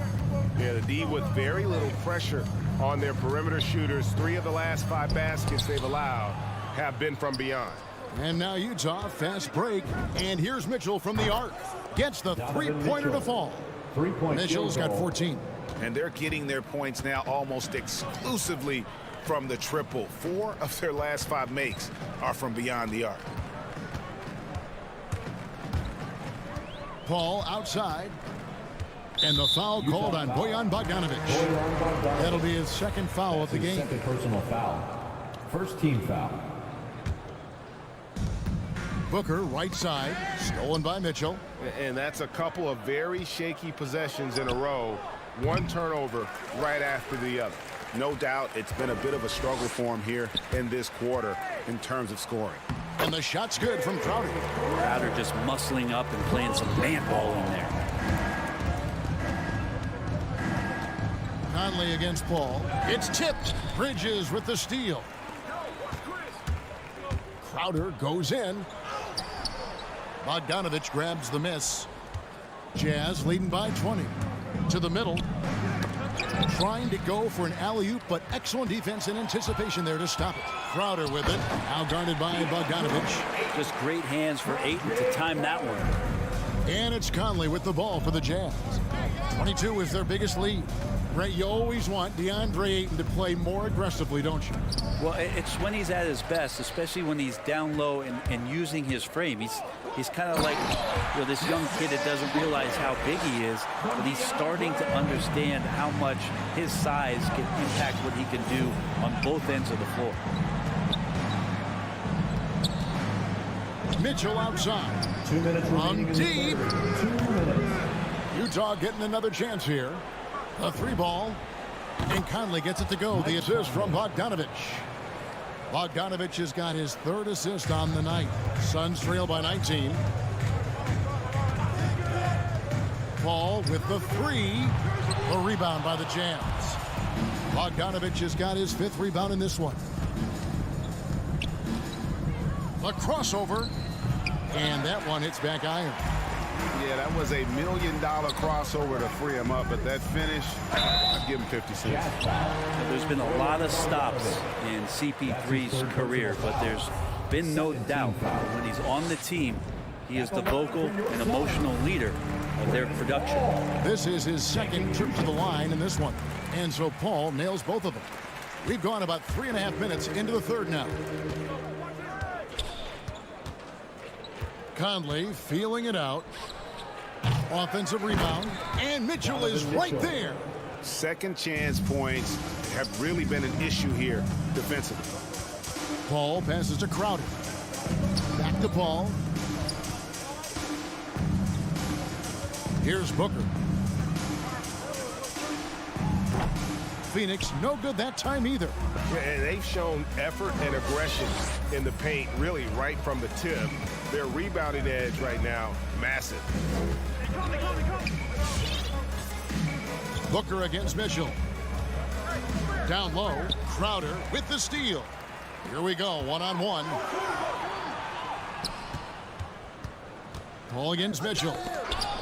Yeah, the D with very little pressure on their perimeter shooters. 3 of the last 5 baskets they've allowed have been from beyond. And now Utah, fast break. And here's Mitchell from the arc. Gets the three-pointer to fall. Mitchell's got 14. And they're getting their points now almost exclusively from the triple. 4 of their last 5 makes are from beyond the arc. Paul outside. And the foul called on Bojan Bogdanovic. That'll be his second foul of the game. Second personal foul. First team foul. Booker right side, stolen by Mitchell. And that's a couple of very shaky possessions in a row. One turnover right after the other. No doubt it's been a bit of a struggle for him here in this quarter in terms of scoring. And the shot's good from Crowder. Crowder just muscling up and playing some man ball in there. Conley against Paul. It's tipped. Bridges with the steal. Crowder goes in. Bogdanovic grabs the miss. Jazz leading by 20. To the middle. Trying to go for an alley-oop, but excellent defense and anticipation there to stop it. Crowder with it. Now guarded by Bogdanovic. Just great hands for Ayton to time that one. And it's Conley with the ball for the Jazz. 22 is their biggest lead. Ray, you always want DeAndre Ayton to play more aggressively, don't you? Well, it's when he's at his best, especially when he's down low and using his frame. He's kind of like, this young kid that doesn't realize how big he is, but he's starting to understand how much his size can impact what he can do on both ends of the floor. Mitchell outside. 2 minutes remaining in the deep. third. 2 minutes. Utah getting another chance here. A 3 ball. And Conley gets it to go. The assist from Bogdanovic. Bogdanovic has got his 3rd assist on the night. Suns trail by 19. Paul with the 3. A rebound by the Jazz. Bogdanovic has got his 5th rebound in this one. The crossover. And that one hits back iron. Yeah, that was $1 million crossover to free him up, but that finish, I'd give him 50 cents. There's been a lot of stops in CP3's career, but there's been no doubt that when he's on the team, he is the vocal and emotional leader of their production. This is his 2nd trip to the line in this one. And so Paul nails both of them. We've gone about 3.5 minutes into the 3rd now. Conley feeling it out. Offensive rebound. And Mitchell is right there. Second chance points have really been an issue here defensively. Paul passes to Crowder. Back to Paul. Here's Booker. Phoenix no good that time either. Yeah, and they've shown effort and aggression in the paint really right from the tip. Their rebounding edge right now, massive. Booker against Mitchell. Down low, Crowder with the steal. Here we go, 1-on-1. Paul against Mitchell.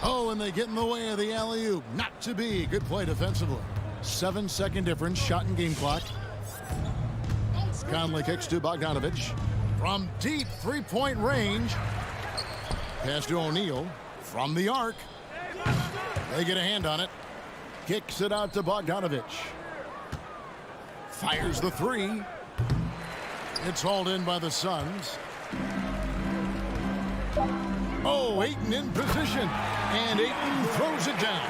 Oh, and they get in the way of the alley-oop. Not to be. Good play defensively. 7-second difference, shot and game clock. Conley kicks to Bogdanovic. From deep 3-point range. Pass to O'Neal. From the arc. They get a hand on it. Kicks it out to Bogdanovic. Fires the 3. It's hauled in by the Suns. Oh, Ayton in position. And Ayton throws it down.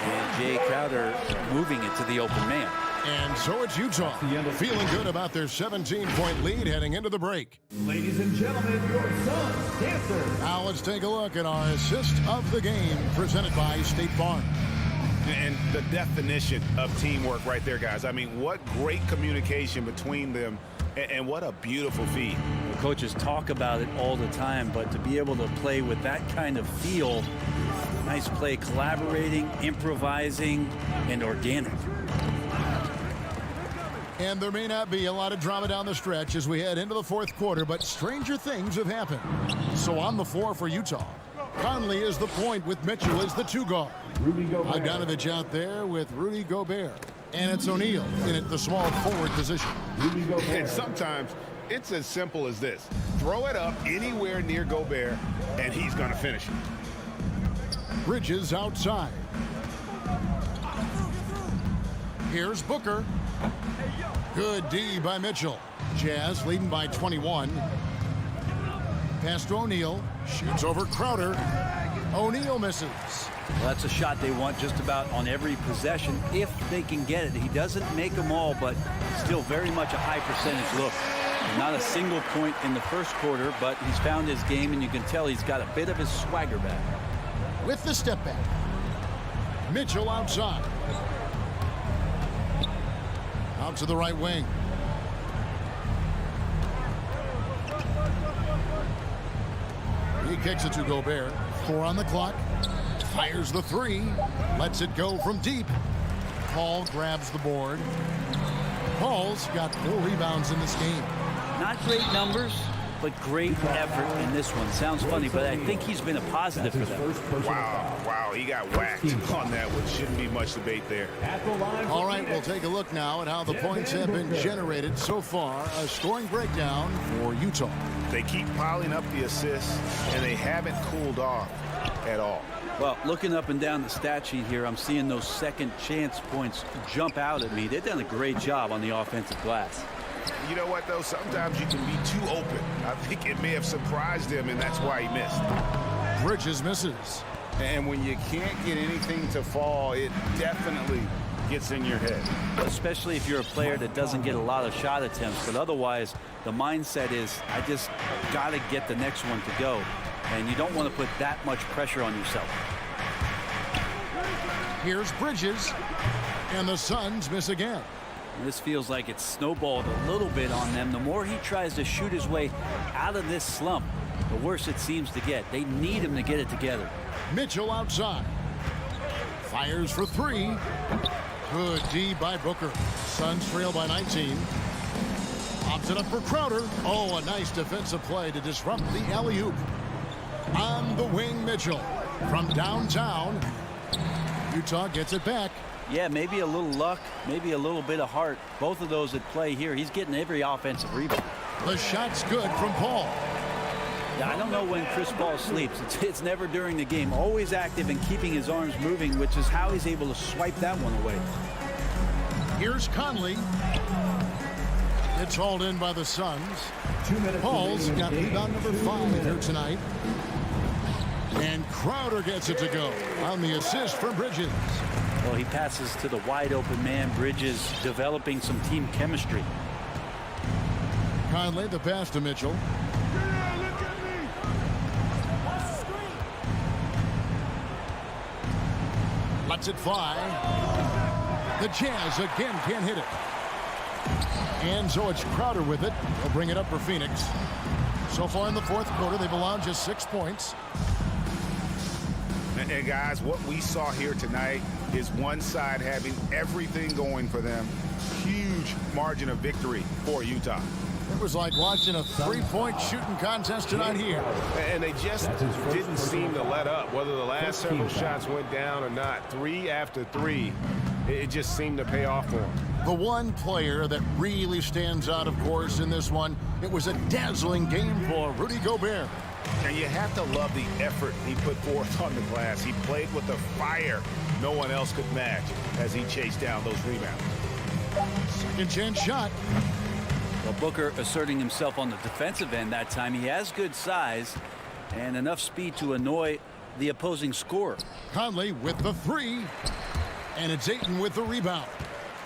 And Jay Crowder moving it to the open man. And so it's Utah feeling good about their 17-point lead heading into the break. Ladies and gentlemen, your Suns Dancers. Now let's take a look at our assist of the game presented by State Farm. And the definition of teamwork right there, guys. I mean, what great communication between them, and what a beautiful feed. The coaches talk about it all the time, but to be able to play with that kind of feel, nice play, collaborating, improvising, and organic. And there may not be a lot of drama down the stretch as we head into the 4th quarter, but stranger things have happened. So on the floor for Utah, Conley is the point with Mitchell as the 2 guard. Bogdanovic out there with Rudy Gobert. And it's O'Neal in at the small forward position. And sometimes it's as simple as this. Throw it up anywhere near Gobert, and he's going to finish it. Bridges outside. Here's Booker. Good D by Mitchell. Jazz leading by 21. Pass to O'Neal. Shoots over Crowder. O'Neal misses. Well, that's a shot they want just about on every possession if they can get it. He doesn't make them all, but still very much a high percentage look. Not a single point in the first quarter, but he's found his game, and you can tell he's got a bit of his swagger back. With the step back. Mitchell outside. Out to the right wing. He kicks it to Gobert. 4 on the clock. Fires the 3. Lets it go from deep. Paul grabs the board. Paul's got 4 rebounds in this game. Not great numbers, but great effort in this one. Sounds funny, but I think he's been a positive for them. Wow, he got whacked on that one. Shouldn't be much debate there. All right, we'll take a look now at how the points have been generated so far. A scoring breakdown for Utah. They keep piling up the assists, and they haven't cooled off at all. Well, looking up and down the stat sheet here, I'm seeing those second chance points jump out at me. They've done a great job on the offensive glass. You know what, though? Sometimes you can be too open. I think it may have surprised him, and that's why he missed. Bridges misses. And when you can't get anything to fall, it definitely gets in your head. Especially if you're a player that doesn't get a lot of shot attempts. But otherwise, the mindset is, I just got to get the next one to go. And you don't want to put that much pressure on yourself. Here's Bridges. And the Suns miss again. This feels like it's snowballed a little bit on them. The more he tries to shoot his way out of this slump, the worse it seems to get. They need him to get it together. Mitchell outside. Fires for 3. Good D by Booker. Suns trail by 19. Pops it up for Crowder. Oh, a nice defensive play to disrupt the alley-oop. On the wing, Mitchell. From downtown, Utah gets it back. Yeah, maybe a little luck, maybe a little bit of heart. Both of those at play here. He's getting every offensive rebound. The shot's good from Paul. Yeah, I don't know when Chris Paul sleeps. It's never during the game. Always active and keeping his arms moving, which is how he's able to swipe that one away. Here's Conley. It's hauled in by the Suns. Paul's got rebound number 5 here tonight. And Crowder gets it to go on the assist from Bridges. Well, he passes to the wide open man. Bridges developing some team chemistry. Conley, the pass to Mitchell. Lets it fly. The Jazz again can't hit it. And so it's Crowder with it. They'll bring it up for Phoenix. So far in the fourth quarter, they've allowed just 6 points. And guys, what we saw here tonight is one side having everything going for them. Huge margin of victory for Utah. It was like watching a 3-point shooting contest tonight here. And they just didn't seem to let up, whether the last several shots went down or not. 3 after 3, it just seemed to pay off for them. The one player that really stands out, of course, in this one, it was a dazzling game for Rudy Gobert. And you have to love the effort he put forth on the glass. He played with a fire no one else could match as he chased down those rebounds. Second chance shot. Well, Booker asserting himself on the defensive end that time. He has good size and enough speed to annoy the opposing scorer. Conley with the 3. And it's Ayton with the rebound.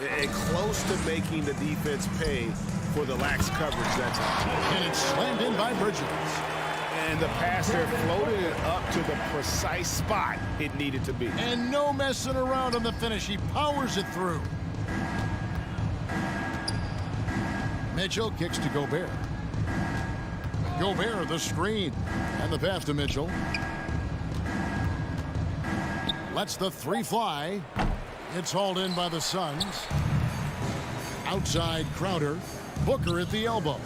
And close to making the defense pay for the lax coverage that time. And it's slammed in by Bridges. And the pass there floated it up to the precise spot it needed to be. And no messing around on the finish. He powers it through. Mitchell kicks to Gobert. Gobert, the screen. And the pass to Mitchell. Lets the 3 fly. It's hauled in by the Suns. Outside Crowder. Booker at the elbow.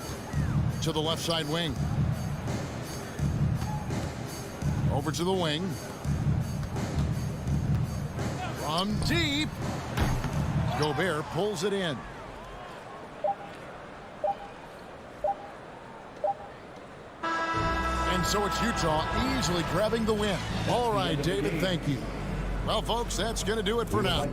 To the left side wing. Over to the wing. From deep. Gobert pulls it in. And And so it's Utah easily grabbing the win. All right, David, thank you. Well, folks, that's going to do it for now.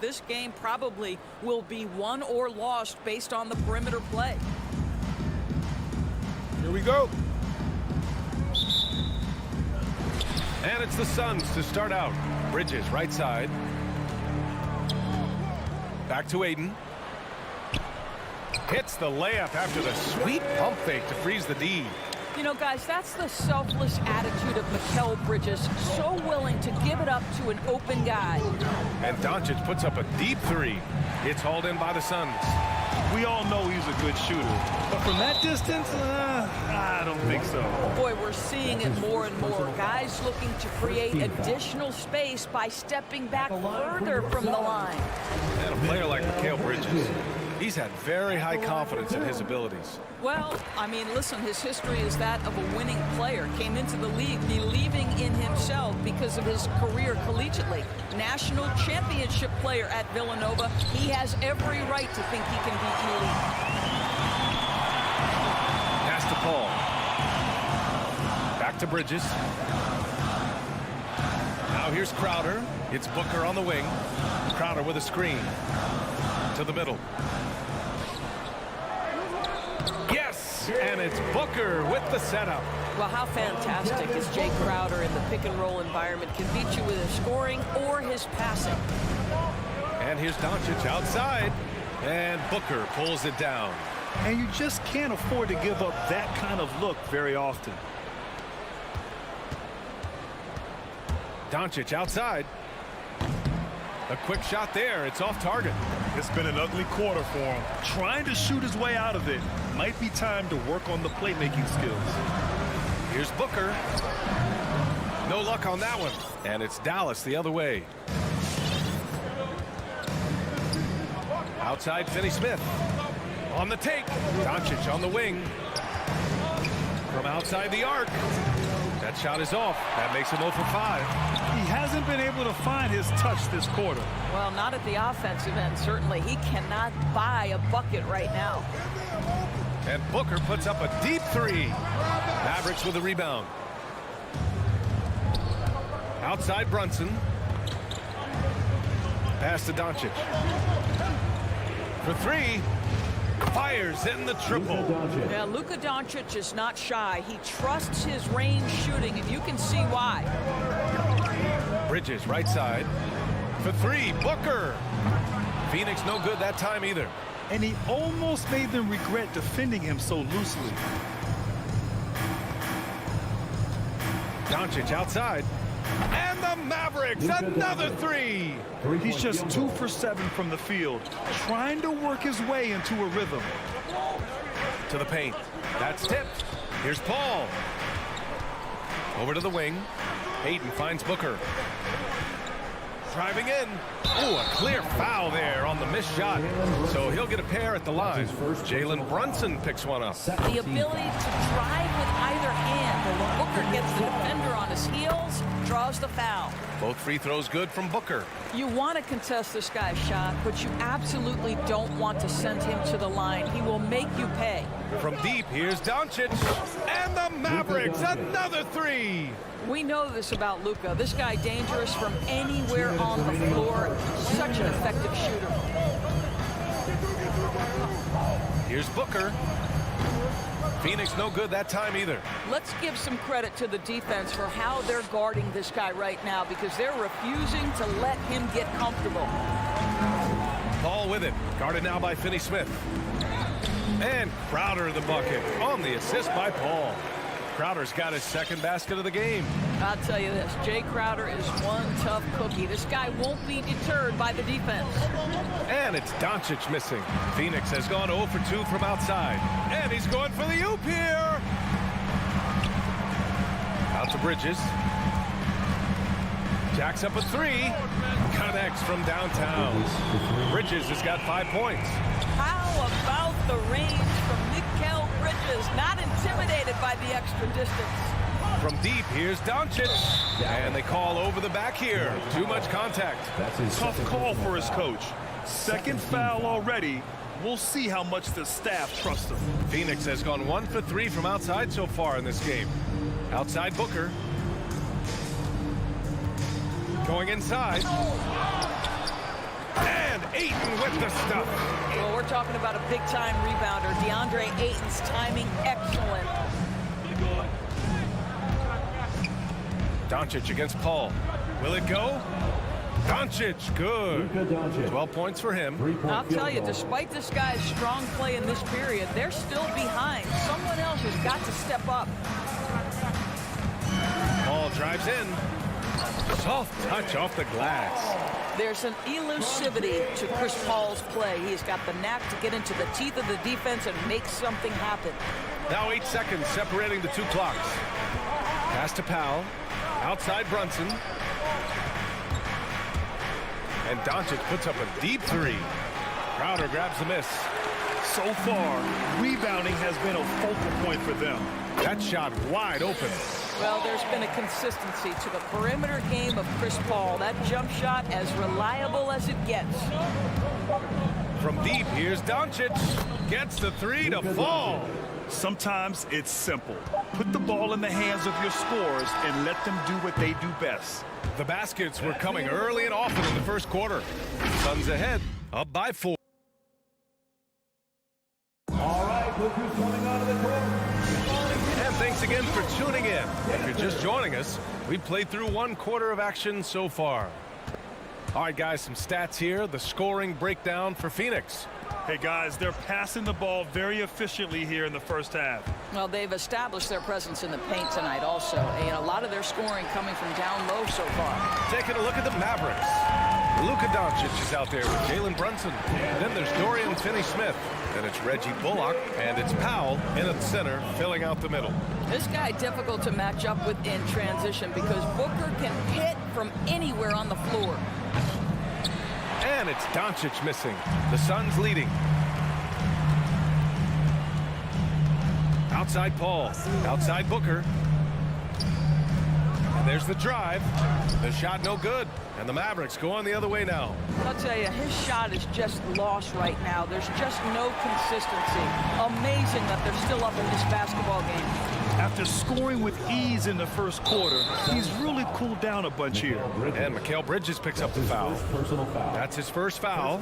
this game probably will be won or lost based on the perimeter play. Here we go. And it's the Suns to start out. Bridges, right side. Back to Aiden. Hits the layup after the sweet pump fake to freeze the D. You know, guys, that's the selfless attitude of Mikal Bridges. So willing to give it up to an open guy. And Doncic puts up a deep three. It's hauled in by the Suns. We all know he's a good shooter. But from that distance, I don't think so. Boy, we're seeing it more and more. Guys looking to create additional space by stepping back further from the line. And a player like Mikal Bridges, he's had very high confidence in his abilities. Well, I mean, listen, his history is that of a winning player. Came into the league believing in himself because of his career collegiately. National championship player at Villanova. He has every right to think he can beat elite. Pass to Paul. Back to Bridges. Now here's Crowder. It's Booker on the wing. Crowder with a screen. To the middle. Yes! And it's Booker with the setup. Well, how fantastic is Jay Crowder in the pick-and-roll environment? Can beat you with his scoring or his passing. And here's Doncic outside. And Booker pulls it down. And you just can't afford to give up that kind of look very often. Doncic outside. A quick shot there. It's off target. It's been an ugly quarter for him. Trying to shoot his way out of it. Might be time to work on the playmaking skills. Here's Booker. No luck on that one. And it's Dallas the other way. Outside Finney-Smith. On the take. Doncic on the wing. From outside the arc. That shot is off. That makes him 0 for 5. He hasn't been able to find his touch this quarter. Well, not at the offensive end, certainly. He cannot buy a bucket right now. And Booker puts up a deep three. Mavericks with a rebound. Outside Brunson. Pass to Doncic. For three. Fires in the triple. Yeah, Luka Doncic is not shy. He trusts his range shooting, and you can see why. Bridges, right side. For three, Booker. Phoenix no good that time either. And he almost made them regret defending him so loosely. Doncic outside. And the Mavericks, another three. He's just 2 for 7 from the field, trying to work his way into a rhythm. To the paint. That's tipped. Here's Paul. Over to the wing. Hayden finds Booker. Driving in. Oh, a clear foul there on the missed shot. So he'll get a pair at the line. Jalen Brunson picks one up. The ability to drive with either hand. Booker gets the defender on his heels, draws the foul. Both free throws good from Booker. You want to contest this guy's shot, but you absolutely don't want to send him to the line. He will make you pay. From deep, here's Doncic. And the Mavericks, another three. We know this about Luka. This guy dangerous from anywhere on the floor. Such an effective shooter. Here's Booker. Phoenix no good that time either. Let's give some credit to the defense for how they're guarding this guy right now, because they're refusing to let him get comfortable. Paul with it. Guarded now by Finney-Smith. And Crowder the bucket on the assist by Paul. Crowder's got his second basket of the game. I'll tell you this, Jay Crowder is one tough cookie. This guy won't be deterred by the defense. And it's Doncic missing. Phoenix has gone 0 for 2 from outside. And he's going for the oop here. Out to Bridges. Jacks up a three. Connects from downtown. Bridges has got 5 points. How about the range from Mikal Bridges? Not intimidated by the extra distance. From deep, here's Doncic. And they call over the back here. Too much contact. Tough call for his coach. Second foul already. We'll see how much the staff trusts him. Phoenix has gone 1 for 3 from outside so far in this game. Outside Booker. Going inside. Ayton with the stuff. Well, we're talking about a big-time rebounder. DeAndre Ayton's timing excellent. Doncic against Paul. Will it go? Doncic, good. 12 points for him. I'll tell you, despite this guy's strong play in this period, they're still behind. Someone else has got to step up. Paul drives in. Soft touch off the glass. There's an elusivity to Chris Paul's play. He's got the knack to get into the teeth of the defense and make something happen. Now 8 seconds separating the two clocks. Pass to Powell. Outside Brunson. And Doncic puts up a deep three. Crowder grabs the miss. So far, rebounding has been a focal point for them. That shot wide open. Well, there's been a consistency to the perimeter game of Chris Paul. That jump shot as reliable as it gets. From deep, here's Doncic. Gets the three to fall. Sometimes it's simple. Put the ball in the hands of your scorers and let them do what they do best. The baskets were coming early and often in the first quarter. Suns ahead, up by 4. All right, look who's coming out of the court. And thanks again for tuning in. If you're just joining us, we've played through 1 quarter of action so far. All right, guys, some stats here. The scoring breakdown for Phoenix. Hey, guys, they're passing the ball very efficiently here in the first half. Well, they've established their presence in the paint tonight also, and a lot of their scoring coming from down low so far. Taking a look at the Mavericks. Luka Doncic is out there with Jalen Brunson. And then there's Dorian Finney-Smith. Then it's Reggie Bullock, and it's Powell in at center, filling out the middle. This guy difficult to match up with in transition because Booker can hit from anywhere on the floor. And it's Doncic missing. The Suns leading. Outside Paul. Outside Booker. And there's the drive. The shot no good. And the Mavericks go on the other way now. I'll tell you, his shot is just lost right now. There's just no consistency. Amazing that they're still up in this basketball game. After scoring with ease in the first quarter, he's really cooled down a bunch here. And Mikal Bridges picks up the foul. That's his first foul.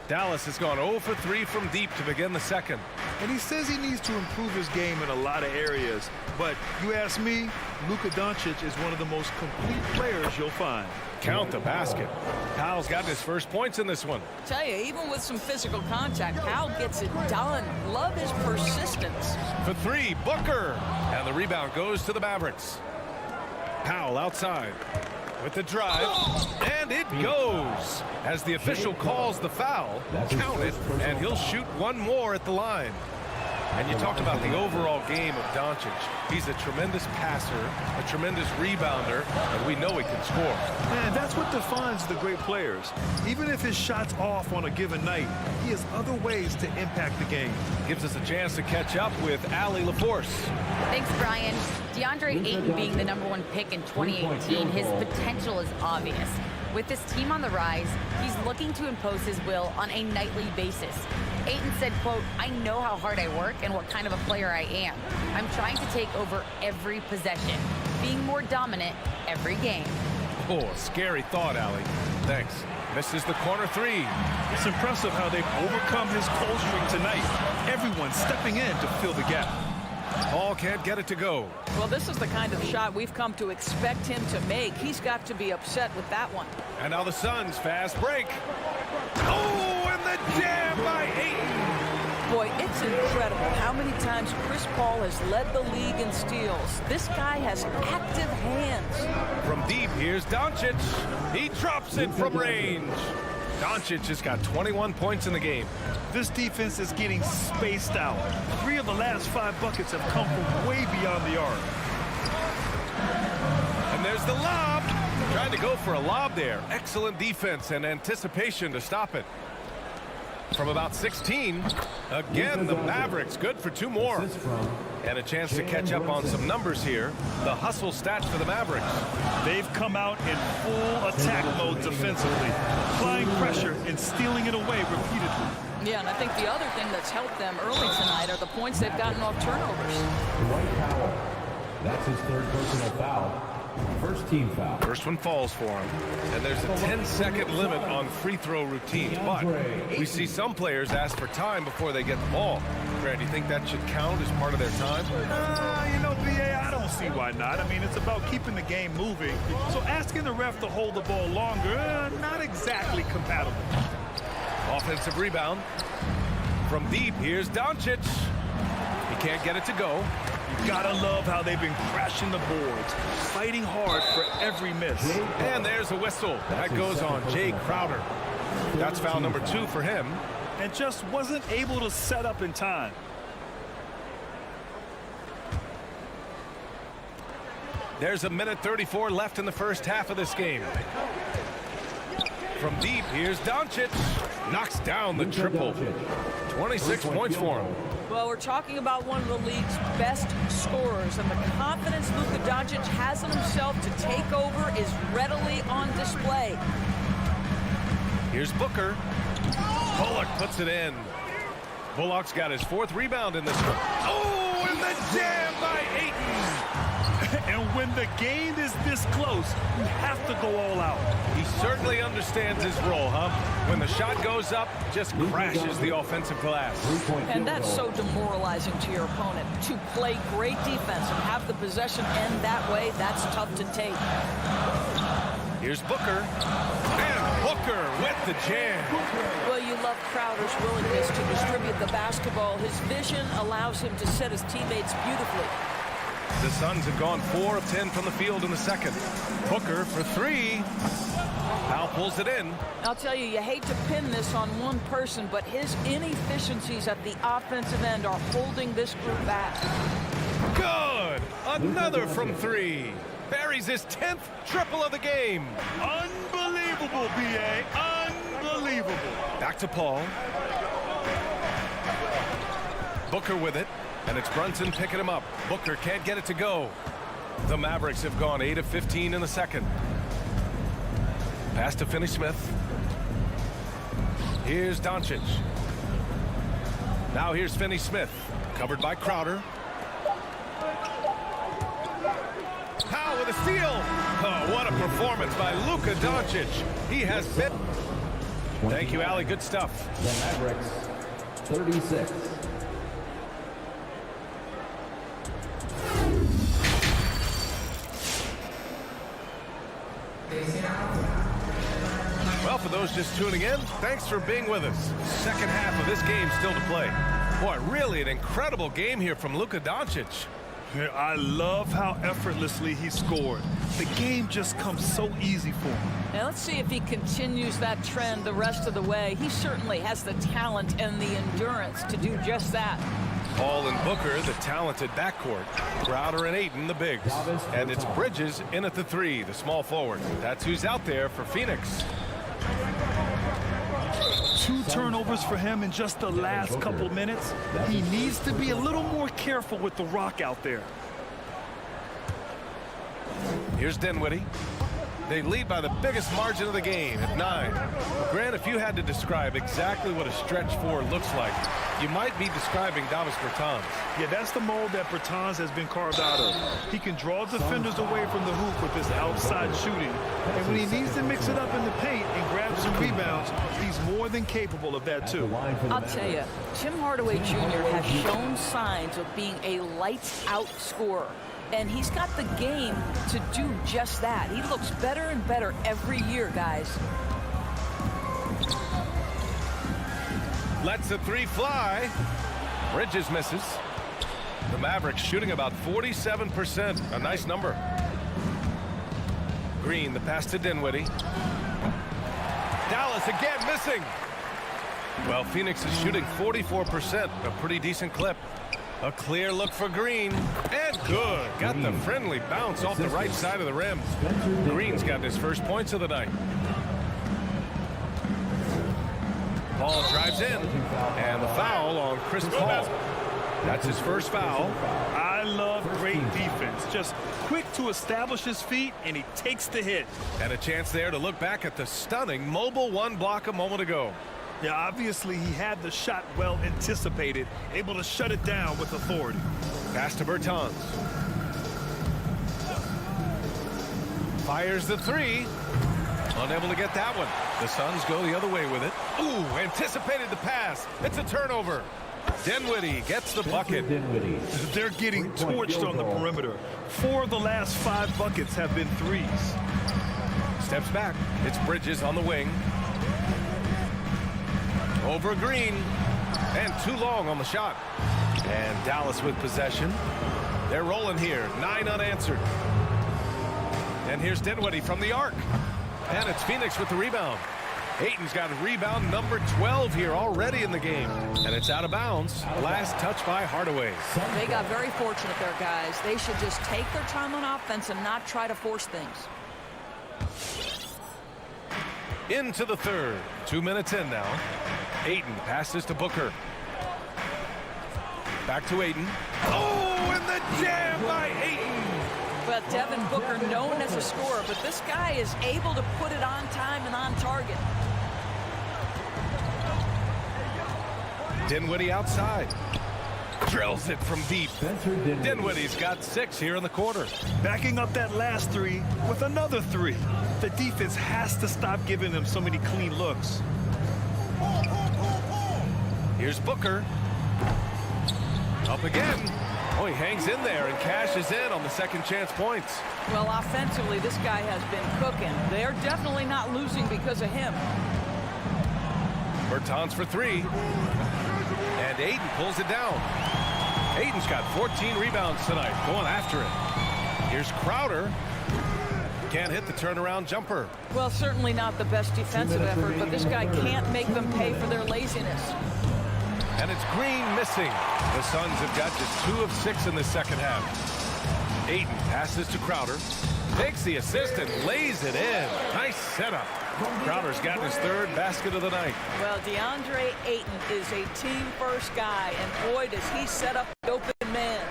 Dallas has gone 0 for 3 from deep to begin the second. And he says he needs to improve his game in a lot of areas. But you ask me, Luka Doncic is one of the most complete players you'll find. Count the basket. Powell's got his first points in this one. Tell you, even with some physical contact, Powell gets it done. Love his persistence. For 3, Booker. And the rebound goes to the Mavericks. Powell outside with the drive. And it goes. As the official calls the foul, count it, and he'll shoot one more at the line. And you talked about the overall game of Doncic. He's a tremendous passer, a tremendous rebounder, and we know he can score. And that's what defines the great players. Even if his shot's off on a given night, he has other ways to impact the game. Gives us a chance to catch up with Allie LaForce. Thanks, Brian. DeAndre Ayton being the #1 pick in 2018, his potential is obvious. With this team on the rise, he's looking to impose his will on a nightly basis. Ayton said, quote, "I know how hard I work and what kind of a player I am. I'm trying to take over every possession, being more dominant every game." Oh, a scary thought, Allie. Thanks. Misses the corner 3. It's impressive how they've overcome his cold streak tonight. Everyone stepping in to fill the gap. Paul can't get it to go. Well, this is the kind of shot we've come to expect him to make. He's got to be upset with that one. And now the Suns fast break. Oh, and the jam by Ayton. Boy, it's incredible how many times Chris Paul has led the league in steals. This guy has active hands. From deep, here's Doncic. He drops it from range. Doncic has got 21 points in the game. This defense is getting spaced out. 3 of the last 5 buckets have come from way beyond the arc. And there's the lob. Trying to go for a lob there. Excellent defense and anticipation to stop it. From about 16, again, the Mavericks good for 2 more. And a chance to catch up on some numbers here. The hustle stats for the Mavericks. They've come out in full attack mode defensively, applying pressure and stealing it away repeatedly. Yeah, and I think the other thing that's helped them early tonight are the points they've gotten off turnovers. Dwight Powell. That's his 3rd personal foul. First team foul. First one falls for him. And there's a 10-second limit on free throw routines. But we see some players ask for time before they get the ball. Brad, do you think that should count as part of their time? You know, BA, I don't see why not. I mean, it's about keeping the game moving. So asking the ref to hold the ball longer, not exactly compatible. Offensive rebound. From deep, here's Doncic. He can't get it to go. You gotta love how they've been crashing the boards, fighting hard for every miss. And there's a whistle. That goes on Jay Crowder. That's foul number 2 for him. And just wasn't able to set up in time. There's a minute 34 left in the first half of this game. From deep, here's Doncic. Knocks down the triple. 26 points for him. Well, we're talking about one of the league's best scorers, and the confidence Luka Doncic has in himself to take over is readily on display. Here's Booker. Bullock puts it in. Bullock's got his 4th rebound in this one. Oh, and the jam by Ayton. And when the game is this close, you have to go all out. He certainly understands his role, huh? When the shot goes up, just crashes the offensive glass. And that's so demoralizing to your opponent. To play great defense and have the possession end that way, that's tough to take. Here's Booker. And Booker with the jam. Well, you love Crowder's willingness to distribute the basketball. His vision allows him to set his teammates beautifully. The Suns have gone 4 of 10 from the field in the second. Booker for 3. Powell pulls it in. I'll tell you, you hate to pin this on one person, but his inefficiencies at the offensive end are holding this group back. Good. Another from 3. Buries his 10th triple of the game. Unbelievable, BA. Unbelievable. Back to Paul. Booker with it. And it's Brunson picking him up. Booker can't get it to go. The Mavericks have gone 8 of 15 in the second. Pass to Finney-Smith. Here's Doncic. Now here's Finney-Smith. Covered by Crowder. Powell with a steal. Oh, what a performance by Luka Doncic. He has been. Thank you, Allie. Good stuff. The Mavericks, 36. Well, for those just tuning in, thanks for being with us. Second half of this game still to play. Boy, really an incredible game here from Luka Doncic. Yeah, I love how effortlessly he scored. The game just comes so easy for him. Now let's see if he continues that trend the rest of the way. He certainly has the talent and the endurance to do just that. Paul and Booker, the talented backcourt. Crowder and Ayton, the bigs. And it's Bridges in at the 3, the small forward. That's who's out there for Phoenix. 2 turnovers for him in just the last couple minutes. He needs to be a little more careful with the rock out there. Here's Dinwiddie. They lead by the biggest margin of the game at 9. Grant, if you had to describe exactly what a stretch 4 looks like, you might be describing Davis Bertans. Yeah, that's the mold that Bertans has been carved out of. He can draw defenders away from the hoop with his outside shooting. And when he needs to mix it up in the paint and grab some rebounds, he's more than capable of that too. I'll tell you, Tim Hardaway Jr. has shown signs of being a lights-out scorer. And he's got the game to do just that. He looks better and better every year, guys. Lets the 3 fly. Bridges misses. The Mavericks shooting about 47%. A nice number. Green, the pass to Dinwiddie. Dallas again missing. Well, Phoenix is shooting 44%. A pretty decent clip. A clear look for Green. And good. Got the friendly bounce off the right side of the rim. Green's got his first points of the night. Paul drives in. And the foul on Chris Paul. That's his first foul. I love great defense. Just quick to establish his feet, and he takes the hit. And a chance there to look back at the stunning mobile 1 block a moment ago. Yeah, obviously he had the shot well anticipated, able to shut it down with authority. Pass to Bertans. Fires the three. Unable to get that one. The Suns go the other way with it. Ooh, anticipated the pass. It's a turnover. Dinwiddie gets the bucket. They're getting torched on the perimeter. 4 of the last 5 buckets have been threes. Steps back. It's Bridges on the wing. Over Green. And too long on the shot. And Dallas with possession. They're rolling here. 9 unanswered. And here's Dinwiddie from the arc. And it's Phoenix with the rebound. Ayton's got rebound number 12 here already in the game. And it's out of bounds. Last touch by Hardaway. They got very fortunate there, guys. They should just take their time on offense and not try to force things. Into the third. 2 minutes in now. Ayton passes to Booker. Back to Ayton. Oh, and the jam by Ayton. But Devin Booker, known as a scorer, but this guy is able to put it on time and on target. Dinwiddie outside. Drills it from deep. Dinwiddie's got 6 here in the quarter. Backing up that last 3 with another 3. The defense has to stop giving them so many clean looks. Here's Booker. Up again. Oh, he hangs in there and cashes in on the second chance points. Well, offensively, this guy has been cooking. They're definitely not losing because of him. Bertans for 3. And Ayton pulls it down. Ayton's got 14 rebounds tonight, going after it. Here's Crowder. Can't hit the turnaround jumper. Well, certainly not the best defensive effort, but this guy can't make them pay for their laziness. And it's Green missing. The Suns have got just 2 of 6 in the second half. Ayton passes to Crowder. Takes the assist and lays it in. Nice setup. Crowder's gotten his 3rd basket of the night. Well, DeAndre Ayton is a team-first guy, and boy, does he set up the open man.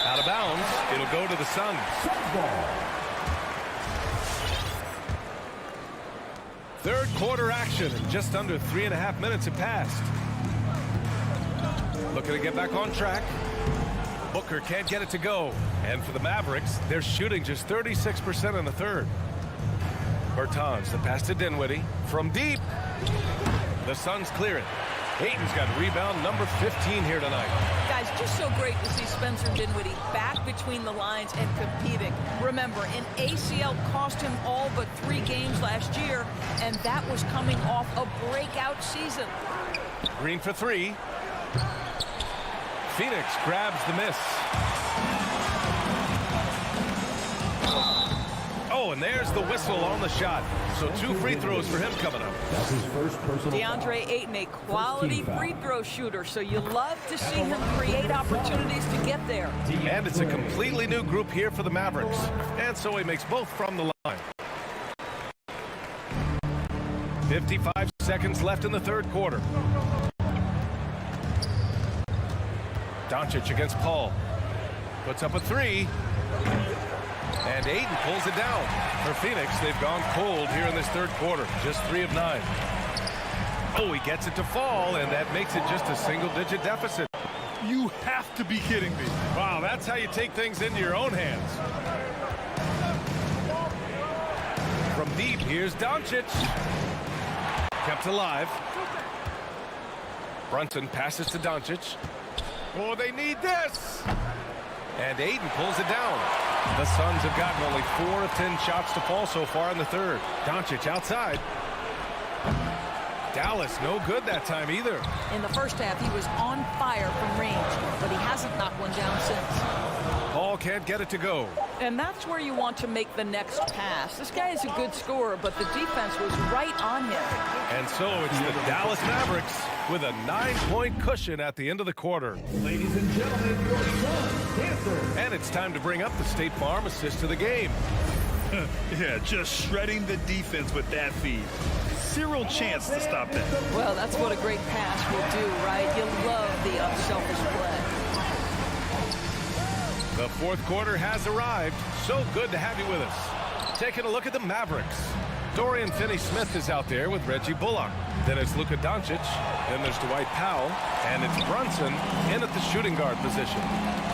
Out of bounds. It'll go to the Suns. Third quarter action. Just under 3.5 minutes have passed. Looking to get back on track. Booker can't get it to go. And for the Mavericks, they're shooting just 36% in the third. Bertans, the pass to Dinwiddie. From deep. The Suns clear it. Ayton's got rebound number 15 here tonight. Guys, just so great to see Spencer Dinwiddie back between the lines and competing. Remember, an ACL cost him all but 3 games last year, and that was coming off a breakout season. Green for 3. Phoenix grabs the miss. Oh, and there's the whistle on the shot. So 2 free throws for him coming up. That's his first personal DeAndre Ayton, a quality free throw shooter, so you love to see him create opportunities to get there. And it's a completely new group here for the Mavericks. And so he makes both from the line. 55 seconds left in the third quarter. Doncic against Paul. Puts up a 3. And Ayton pulls it down. For Phoenix, they've gone cold here in this third quarter. Just 3 of 9. Oh, he gets it to fall, and that makes it just a single-digit deficit. You have to be kidding me. Wow, that's how you take things into your own hands. From deep, here's Doncic. Kept alive. Brunson passes to Doncic. Oh, they need this. And Ayton pulls it down. The Suns have gotten only 4 of 10 shots to fall so far in the third. Doncic outside. Dallas no good that time either. In the first half, he was on fire from range, but he hasn't knocked one down since. Paul can't get it to go. And that's where you want to make the next pass. This guy is a good scorer, but the defense was right on him. And so it's the Dallas Mavericks with a 9-point cushion at the end of the quarter. Ladies and gentlemen, your Suns Panther. And it's time to bring up the State Farm assist to the game. Yeah, just shredding the defense with that feed. Zero chance to stop that. Well, that's what a great pass will do, right? You love the unselfish play. The fourth quarter has arrived. So good to have you with us. Taking a look at the Mavericks. Dorian Finney-Smith is out there with Reggie Bullock. Then it's Luka Doncic. Then there's Dwight Powell. And it's Brunson in at the shooting guard position.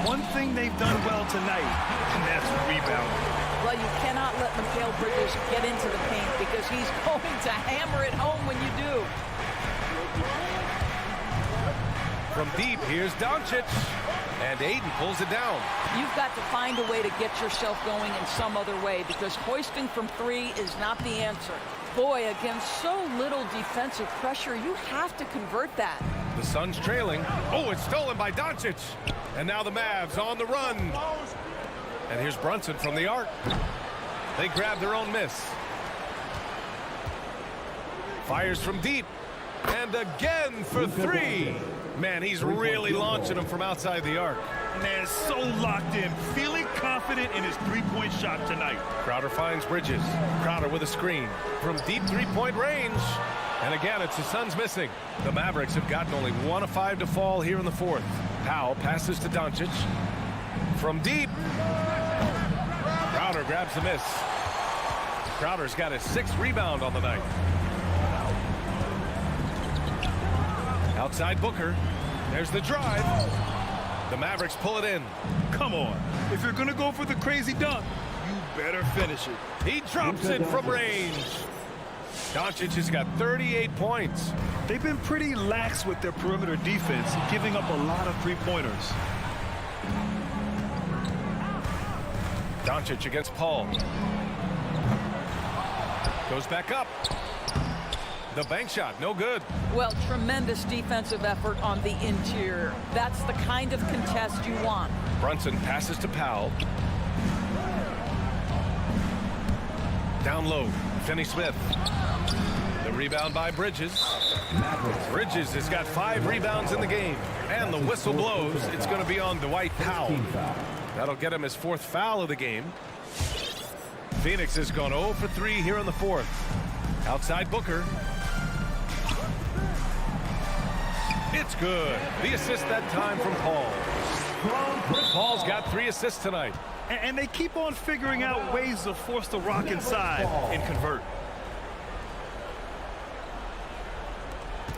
One thing they've done well tonight, and that's rebounding. Well, you cannot let Mikal Bridges get into the paint because he's going to hammer it home when you do. From deep, here's Doncic. And Ayton pulls it down. You've got to find a way to get yourself going in some other way because hoisting from three is not the answer. Boy, against so little defensive pressure, you have to convert that. The Suns trailing. Oh, it's stolen by Doncic. And now the Mavs on the run. And here's Brunson from the arc. They grab their own miss. Fires from deep. And again for three. Man, he's really launching them from outside the arc. Man, so locked in, feeling confident in his three-point shot tonight. Crowder finds Bridges. Crowder with a screen from deep three-point range. And again, it's the Suns missing. The Mavericks have gotten only 1 of 5 to fall here in the fourth. Powell passes to Doncic. From deep. Crowder grabs the miss. Crowder's got his 6th rebound on the night. Outside Booker. There's the drive. The Mavericks pull it in. Come on. If you're going to go for the crazy dunk, you better finish it. He drops it from range. Doncic has got 38 points. They've been pretty lax with their perimeter defense, giving up a lot of three-pointers. Doncic against Paul. Goes back up. The bank shot, no good. Well, tremendous defensive effort on the interior. That's the kind of contest you want. Brunson passes to Powell. Down low, Finney-Smith. The rebound by Bridges. Bridges has got 5 rebounds in the game. And the whistle blows. It's going to be on Dwight Powell. That'll get him his 4th foul of the game. Phoenix has gone 0 for 3 here in the 4th. Outside Booker. It's good. The assist that time from Paul. Paul's got 3 assists tonight. And they keep on figuring out ways to force the rock inside and convert.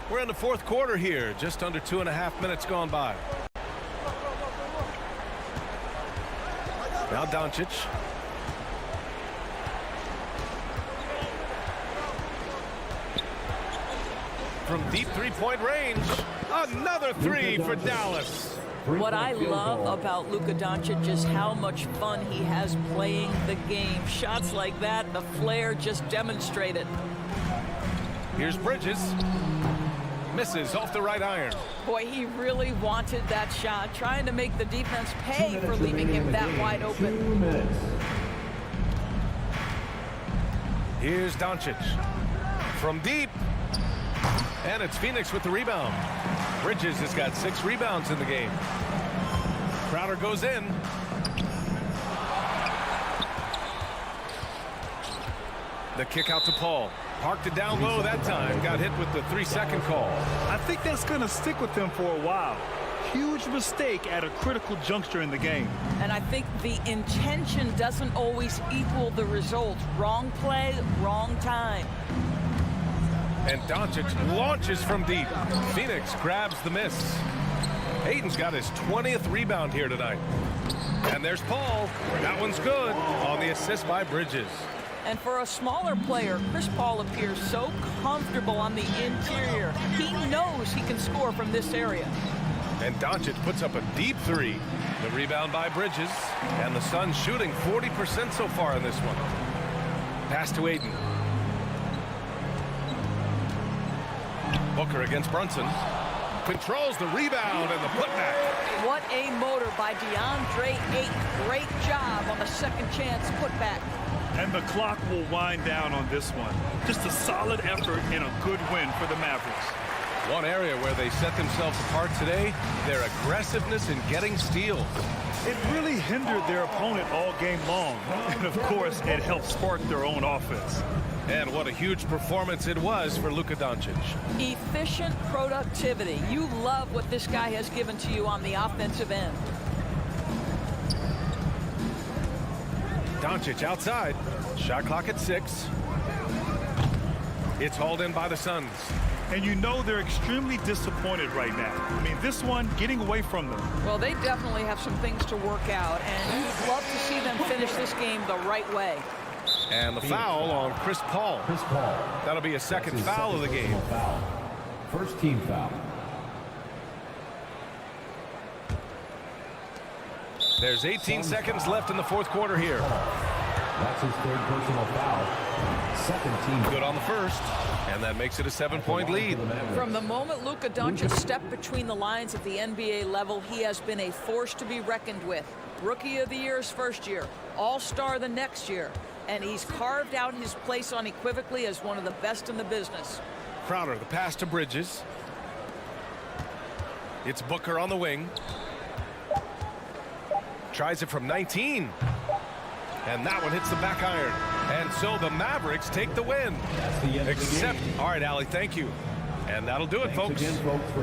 We're in the 4th quarter here. Just under 2.5 minutes gone by. Now Doncic. From deep three-point range. Another 3 for Dallas. What I love about Luka Doncic is how much fun he has playing the game. Shots like that, the flair just demonstrated. Here's Bridges. Misses off the right iron. Boy, he really wanted that shot, trying to make the defense pay for leaving him that wide open. Here's Doncic. From deep. And it's Phoenix with the rebound. Bridges has got 6 rebounds in the game. Crowder goes in. The kick out to Paul. Parked it down low that time. Got hit with the 3-second call. I think that's going to stick with them for a while. Huge mistake at a critical juncture in the game. And I think the intention doesn't always equal the result. Wrong play, wrong time. And Doncic launches from deep. Phoenix grabs the miss. Ayton's got his 20th rebound here tonight. And there's Paul. That one's good on the assist by Bridges. And for a smaller player, Chris Paul appears so comfortable on the interior. He knows he can score from this area. And Doncic puts up a deep 3. The rebound by Bridges. And the Suns shooting 40% so far in this one. Pass to Ayton. Booker against Brunson. Controls the rebound and the putback. What a motor by DeAndre Ayton. Great job on the second chance putback. And the clock will wind down on this one. Just a solid effort and a good win for the Mavericks. One area where they set themselves apart today, their aggressiveness in getting steals. It really hindered their opponent all game long. And of course, it helped spark their own offense. And what a huge performance it was for Luka Doncic. Efficient productivity. You love what this guy has given to you on the offensive end. Doncic outside. Shot clock at 6. It's hauled in by the Suns. And you know they're extremely disappointed right now. I mean, this one getting away from them. Well, they definitely have some things to work out, and you'd love to see them finish this game the right way. And the foul on Chris Paul. That'll be a second foul of the game. First team foul. There's 18 seconds left in the fourth quarter here. That's his third personal foul. Second team. Good on the first, and that makes it a 7-point lead. From the moment Luka Doncic stepped between the lines at the NBA level, he has been a force to be reckoned with. Rookie of the Year his first year, All-Star the next year, and he's carved out his place unequivocally as one of the best in the business. Crowder, the pass to Bridges. It's Booker on the wing. Tries it from 19. And that one hits the back iron. And so the Mavericks take the win. Except, all right, Allie, thank you. And that'll do it, folks. Again, folks, For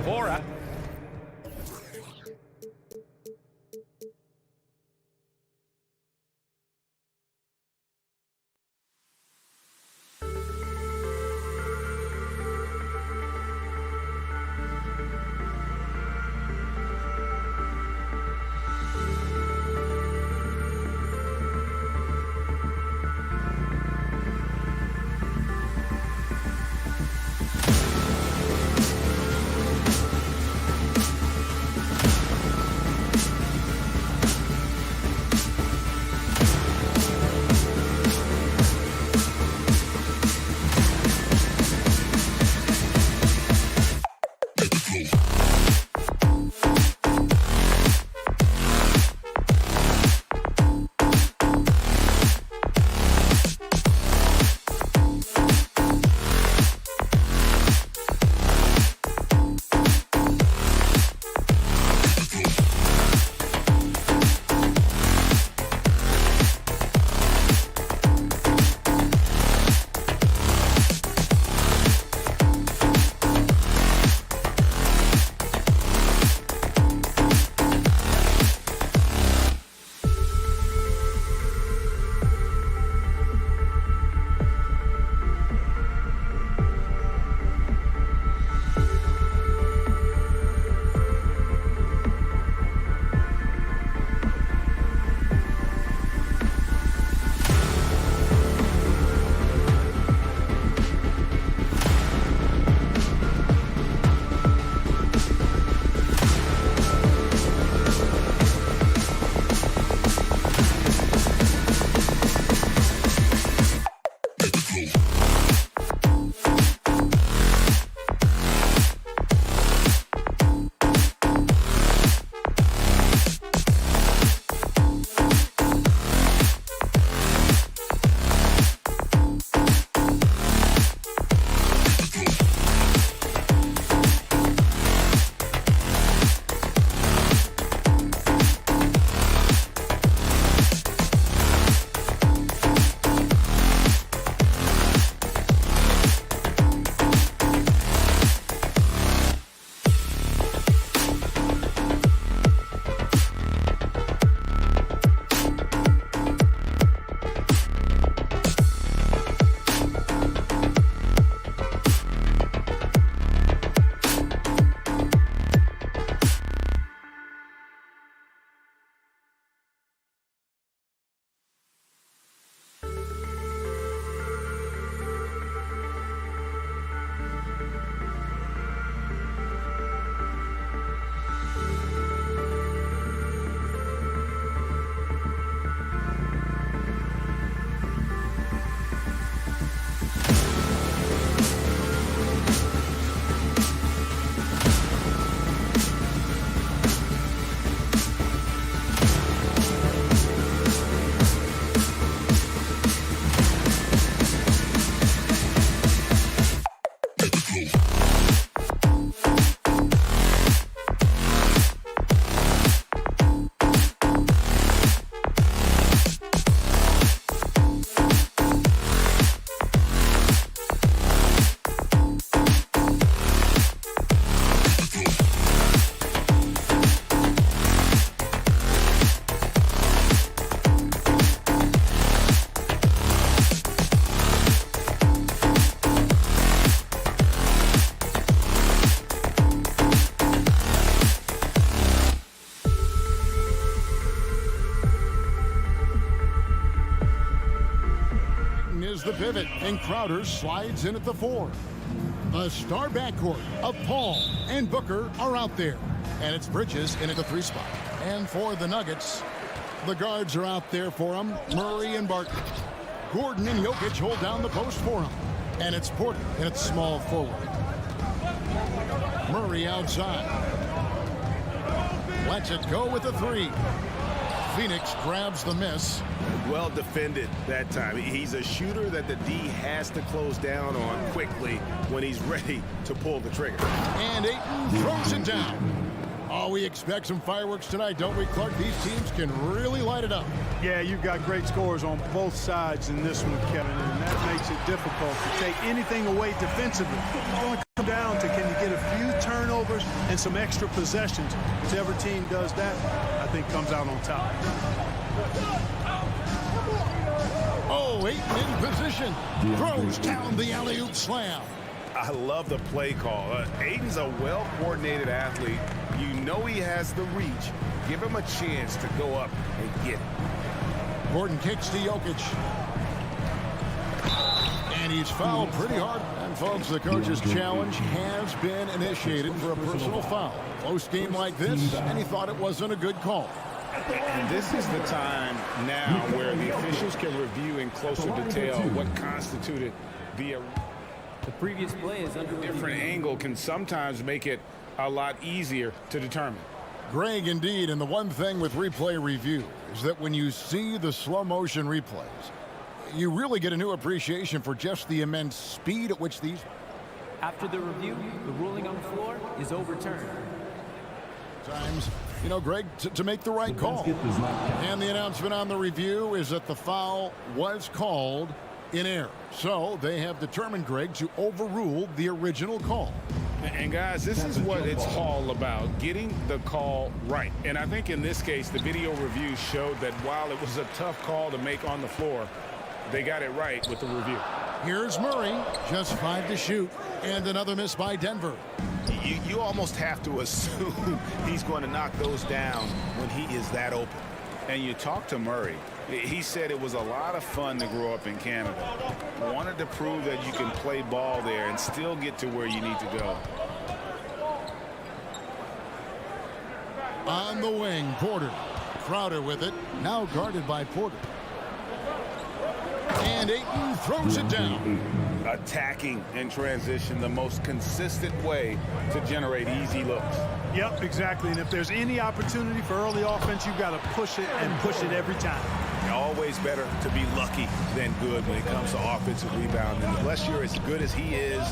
runs the pivot, and Crowder slides in at the 4. The star backcourt of Paul and Booker are out there. And it's Bridges in at the 3 spot. And for the Nuggets, the guards are out there for him, Murray and Barton. Gordon and Jokic hold down the post for him. And it's Porter in at small forward. Murray outside. Lets it go with the 3. Phoenix grabs the miss. Well defended that time. He's a shooter that the D has to close down on quickly when he's ready to pull the trigger. And Ayton throws it down. Oh, we expect some fireworks tonight, don't we, Clark? These teams can really light it up. Yeah, you've got great scores on both sides in this one, Kevin, and that makes it difficult to take anything away defensively. It's going to come down to can you get a few turnovers and some extra possessions. Whichever team does that, I think comes out on top. Oh, Ayton in position. Throws down the alley-oop slam. I love the play call. Ayton's a well-coordinated athlete. You know he has the reach. Give him a chance to go up and get it. Gordon kicks to Jokic. And he's fouled pretty hard. And, folks, the coach's challenge has been initiated for a personal foul. Close game like this, and he thought it wasn't a good call. And this is the time now where the officials can review in closer detail what constituted the previous play is under different angle can sometimes make it a lot easier to determine. Greg, indeed, and the one thing with replay review is that when you see the slow motion replays, you really get a new appreciation for just the immense speed at which these. After the review, the ruling on the floor is overturned. Times, you know, Greg, to make the right call. And the announcement on the review is that the foul was called in error. So they have determined, Greg, to overrule the original call. And guys, this is what it's all about, getting the call right. And I think in this case, the video review showed that while it was a tough call to make on the floor, they got it right with the review. Here's Murray, just 5 to shoot, and another miss by Denver. You almost have to assume he's going to knock those down when he is that open. And you talk to Murray. He said it was a lot of fun to grow up in Canada. Wanted to prove that you can play ball there and still get to where you need to go. On the wing, Porter. Crowder with it, now guarded by Porter. And Ayton throws it down. Attacking in transition, the most consistent way to generate easy looks. Yep, exactly. And if there's any opportunity for early offense, you've got to push it and push it every time. Always better to be lucky than good when it comes to offensive rebound. And unless you're as good as he is,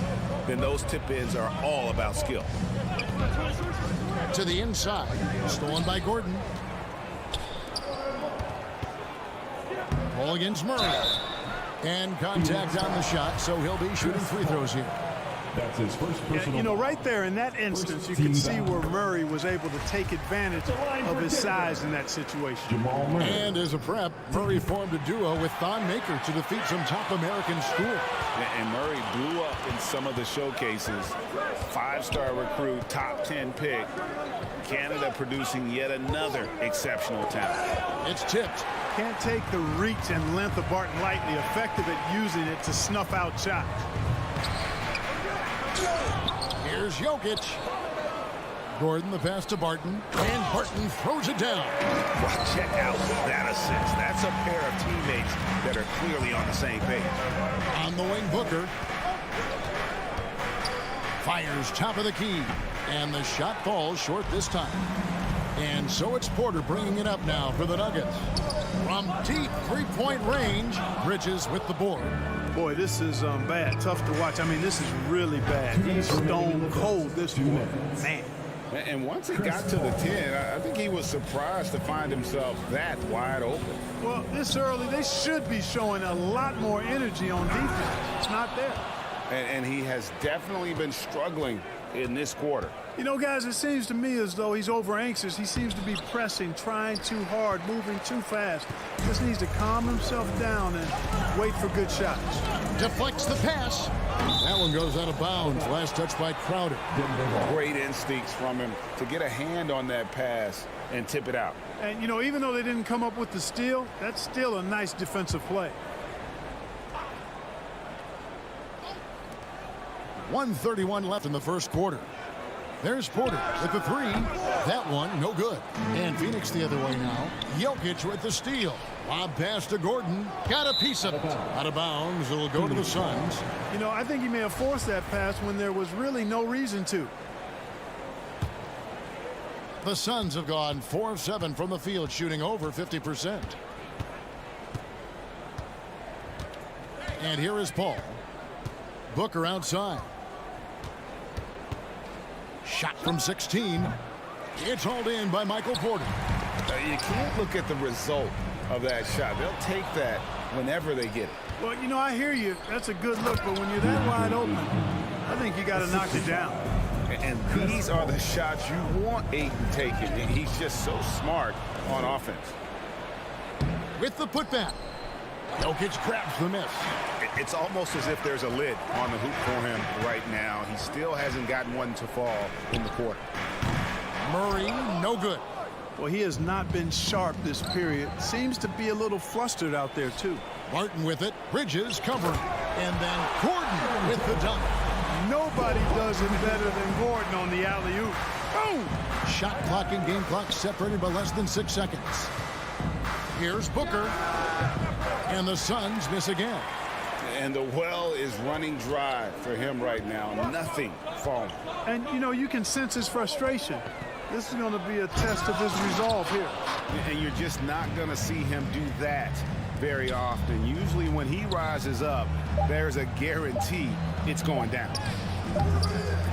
then those tip-ins are all about skill. To the inside, stolen by Gordon. Ball against Murray. And contact on the shot, so he'll be shooting free throws here. That's his first personal. You know, right there in that instance, you can see where Murray was able to take advantage of his size in that situation. And as a prep, Murray formed a duo with Thon Maker to defeat some top American schools. And Murray blew up in some of the showcases. 5-star recruit, top 10 pick. Canada producing yet another exceptional talent. It's tipped. Can't take the reach and length of Barton lightly. Effective at using it to snuff out shots. Here's Jokic. Gordon the pass to Barton. And Barton throws it down. Well, check out that assist. That's a pair of teammates that are clearly on the same page. On the wing, Booker. Fires top of the key. And the shot falls short this time. And so it's Porter bringing it up now for the Nuggets. From deep three-point range, Bridges with the board. Boy, this is bad. Tough to watch. I mean, this is really bad. He's stone cold this one. Man. And once it got to the 10, I think he was surprised to find himself that wide open. Well, this early, they should be showing a lot more energy on defense. It's not there. And he has definitely been struggling in this quarter. You know, guys, it seems to me as though he's over anxious. He seems to be pressing, trying too hard, moving too fast. Just needs to calm himself down and wait for good shots. Deflects the pass. That one goes out of bounds. Last touch by Crowder. Great instincts from him to get a hand on that pass and tip it out. And, you know, even though they didn't come up with the steal, that's still a nice defensive play. 1:31 left in the first quarter. There's Porter with the three. That one, no good. And Phoenix the other way now. Jokic with the steal. Lob pass to Gordon. Got a piece of it. Out of bounds. It'll go to the Suns. You know, I think he may have forced that pass when there was really no reason to. The Suns have gone 4 of 7 from the field, shooting over 50%. And here is Paul. Booker outside. Shot from 16. It's hauled in by Michael Porter. You can't look at the result of that shot. They'll take that whenever they get it. Well, you know, I hear you. That's a good look, but when you're that wide open, I think you got to knock it down. And these are the shots you want Ayton taking. He's just so smart on offense. With the putback. Jokic grabs the miss. It's almost as if there's a lid on the hoop for him right now. He still hasn't gotten one to fall in the quarter. Murray, no good. Well, he has not been sharp this period. Seems to be a little flustered out there, too. Martin with it. Bridges covering. And then Gordon with the dunk. Nobody does it better than Gordon on the alley-oop. Boom! Shot clock and game clock separated by less than 6 seconds. Here's Booker. And the Suns miss again. And the well is running dry for him right now. Nothing falling. And, you know, you can sense his frustration. This is going to be a test of his resolve here. And you're just not going to see him do that very often. Usually when he rises up, there's a guarantee it's going down.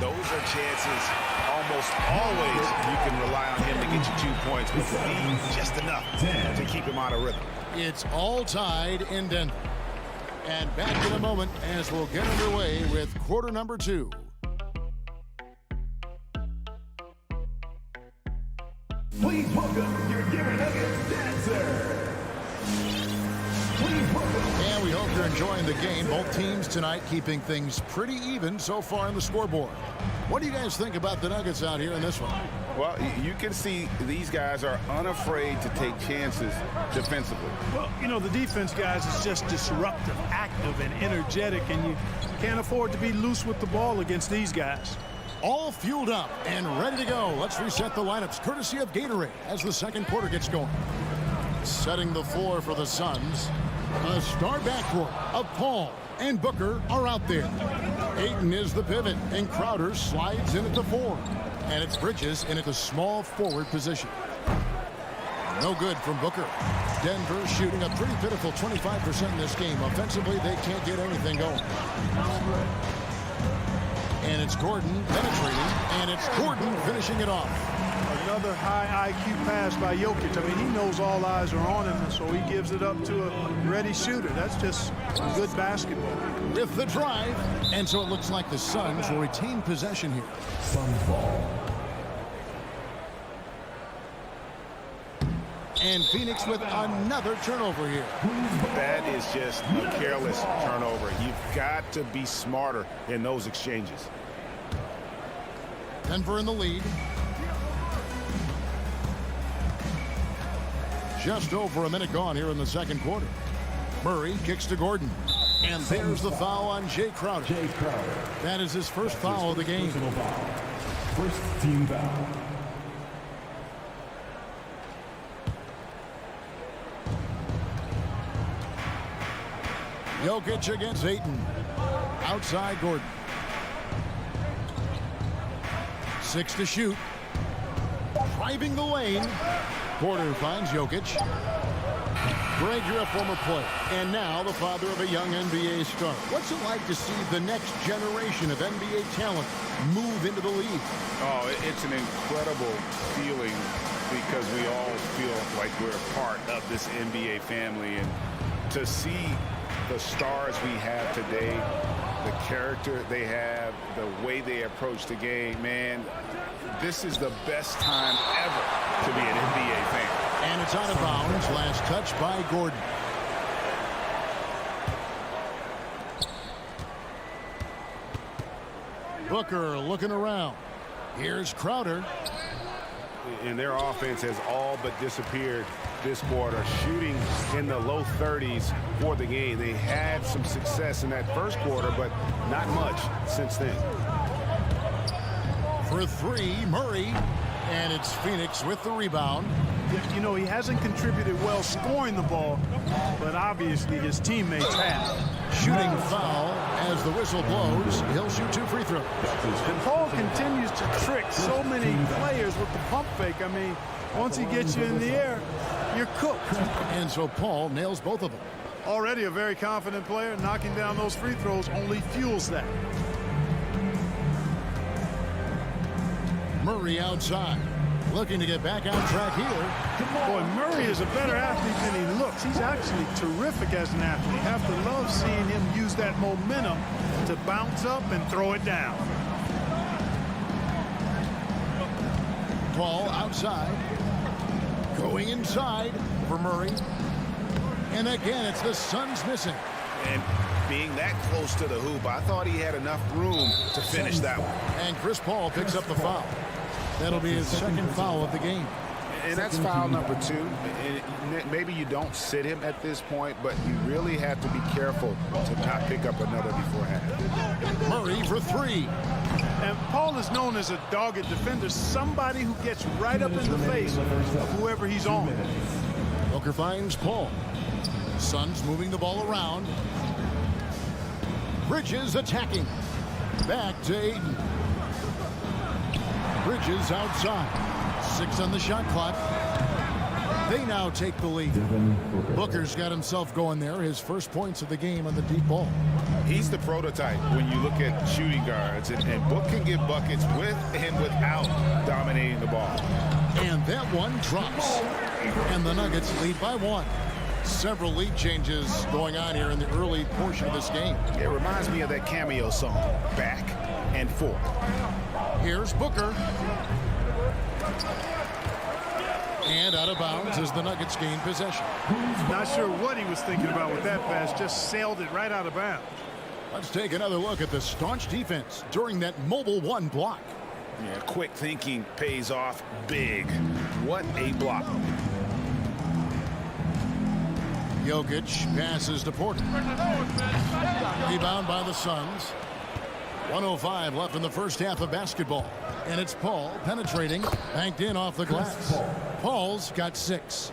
Those are chances almost always you can rely on him to get you 2 points, but need just enough to keep him out of rhythm. It's all tied in Denver. And back in a moment as we'll get underway with quarter number 2. Please welcome your Denver Nuggets dancer. Please welcome. And we hope you're enjoying the game. Both teams tonight keeping things pretty even so far on the scoreboard. What do you guys think about the Nuggets out here in this one? Well, you can see these guys are unafraid to take chances defensively. Well, you know, the defense, guys, is just disruptive, active, and energetic, and you can't afford to be loose with the ball against these guys. All fueled up and ready to go. Let's reset the lineups courtesy of Gatorade as the second quarter gets going. Setting the floor for the Suns. A star backcourt of Paul and Booker are out there. Ayton is the pivot, and Crowder slides in at the 4. And it's Bridges in at the small forward position. No good from Booker. Denver shooting a pretty pitiful 25% in this game. Offensively, they can't get anything going. And it's Gordon penetrating, and it's Gordon finishing it off. Another high IQ pass by Jokic. I mean, he knows all eyes are on him, so he gives it up to a ready shooter. That's just good basketball. With the drive, and so it looks like the Suns will retain possession here. Suns ball. And Phoenix with another turnover here. That is just a careless turnover. You've got to be smarter in those exchanges. Denver in the lead. Just over a minute gone here in the second quarter. Murray kicks to Gordon. And there's the foul on Jay Crowder. That is his first foul of the game. First team foul. Jokic against Ayton. Outside Gordon. 6 to shoot. Driving the lane. Porter finds Jokic. Greg, you're a former player, and now the father of a young NBA star. What's it like to see the next generation of NBA talent move into the league? Oh, it's an incredible feeling because we all feel like we're a part of this NBA family. And to see the stars we have today, the character they have, the way they approach the game, man, this is the best time ever to be an NBA fan. And it's out of bounds. Last touch by Gordon. Booker looking around. Here's Crowder. and their offense has all but disappeared this quarter, shooting in the low 30s for the game. They had some success in that first quarter, but not much since then. For three, Murray, and it's Phoenix with the rebound. You know, he hasn't contributed well scoring the ball, but obviously his teammates have. Shooting foul as the whistle blows. He'll shoot 2 free throws. And Paul continues to trick so many players with the pump fake. I mean, once he gets you in the air, you're cooked. And so Paul nails both of them. Already a very confident player. Knocking down those free throws only fuels that. Murray outside, looking to get back on track here. Boy, Murray is a better athlete than he looks. He's actually terrific as an athlete. You have to love seeing him use that momentum to bounce up and throw it down. Paul outside, going inside for Murray. And again, it's the Suns missing. And being that close to the hoop, I thought he had enough room to finish that one. And Chris Paul picks up the foul. That'll be his second foul of the game. And that's foul number 2. And maybe you don't sit him at this point, but you really have to be careful to not pick up another beforehand. Murray for 3. And Paul is known as a dogged defender, somebody who gets right up in the face of whoever he's on. Booker finds Paul. Suns moving the ball around. Bridges attacking. Back to Ayton. Bridges outside. 6 on the shot clock. They now take the lead. Booker's got himself going there. His first points of the game on the deep ball. He's the prototype when you look at shooting guards. And Book can get buckets with and without dominating the ball. And that one drops. And the Nuggets lead by 1. Several lead changes going on here in the early portion of this game. It reminds me of that Cameo song, Back and Forth. Here's Booker. And out of bounds as the Nuggets gain possession. Not sure what he was thinking about with that pass. Just sailed it right out of bounds. Let's take another look at the staunch defense during that mobile 1 block. Yeah, quick thinking pays off big. What a block. Jokic passes to Porter. Rebound by the Suns. 1:05 left in the first half of basketball. And it's Paul penetrating, banked in off the glass. Paul's got 6.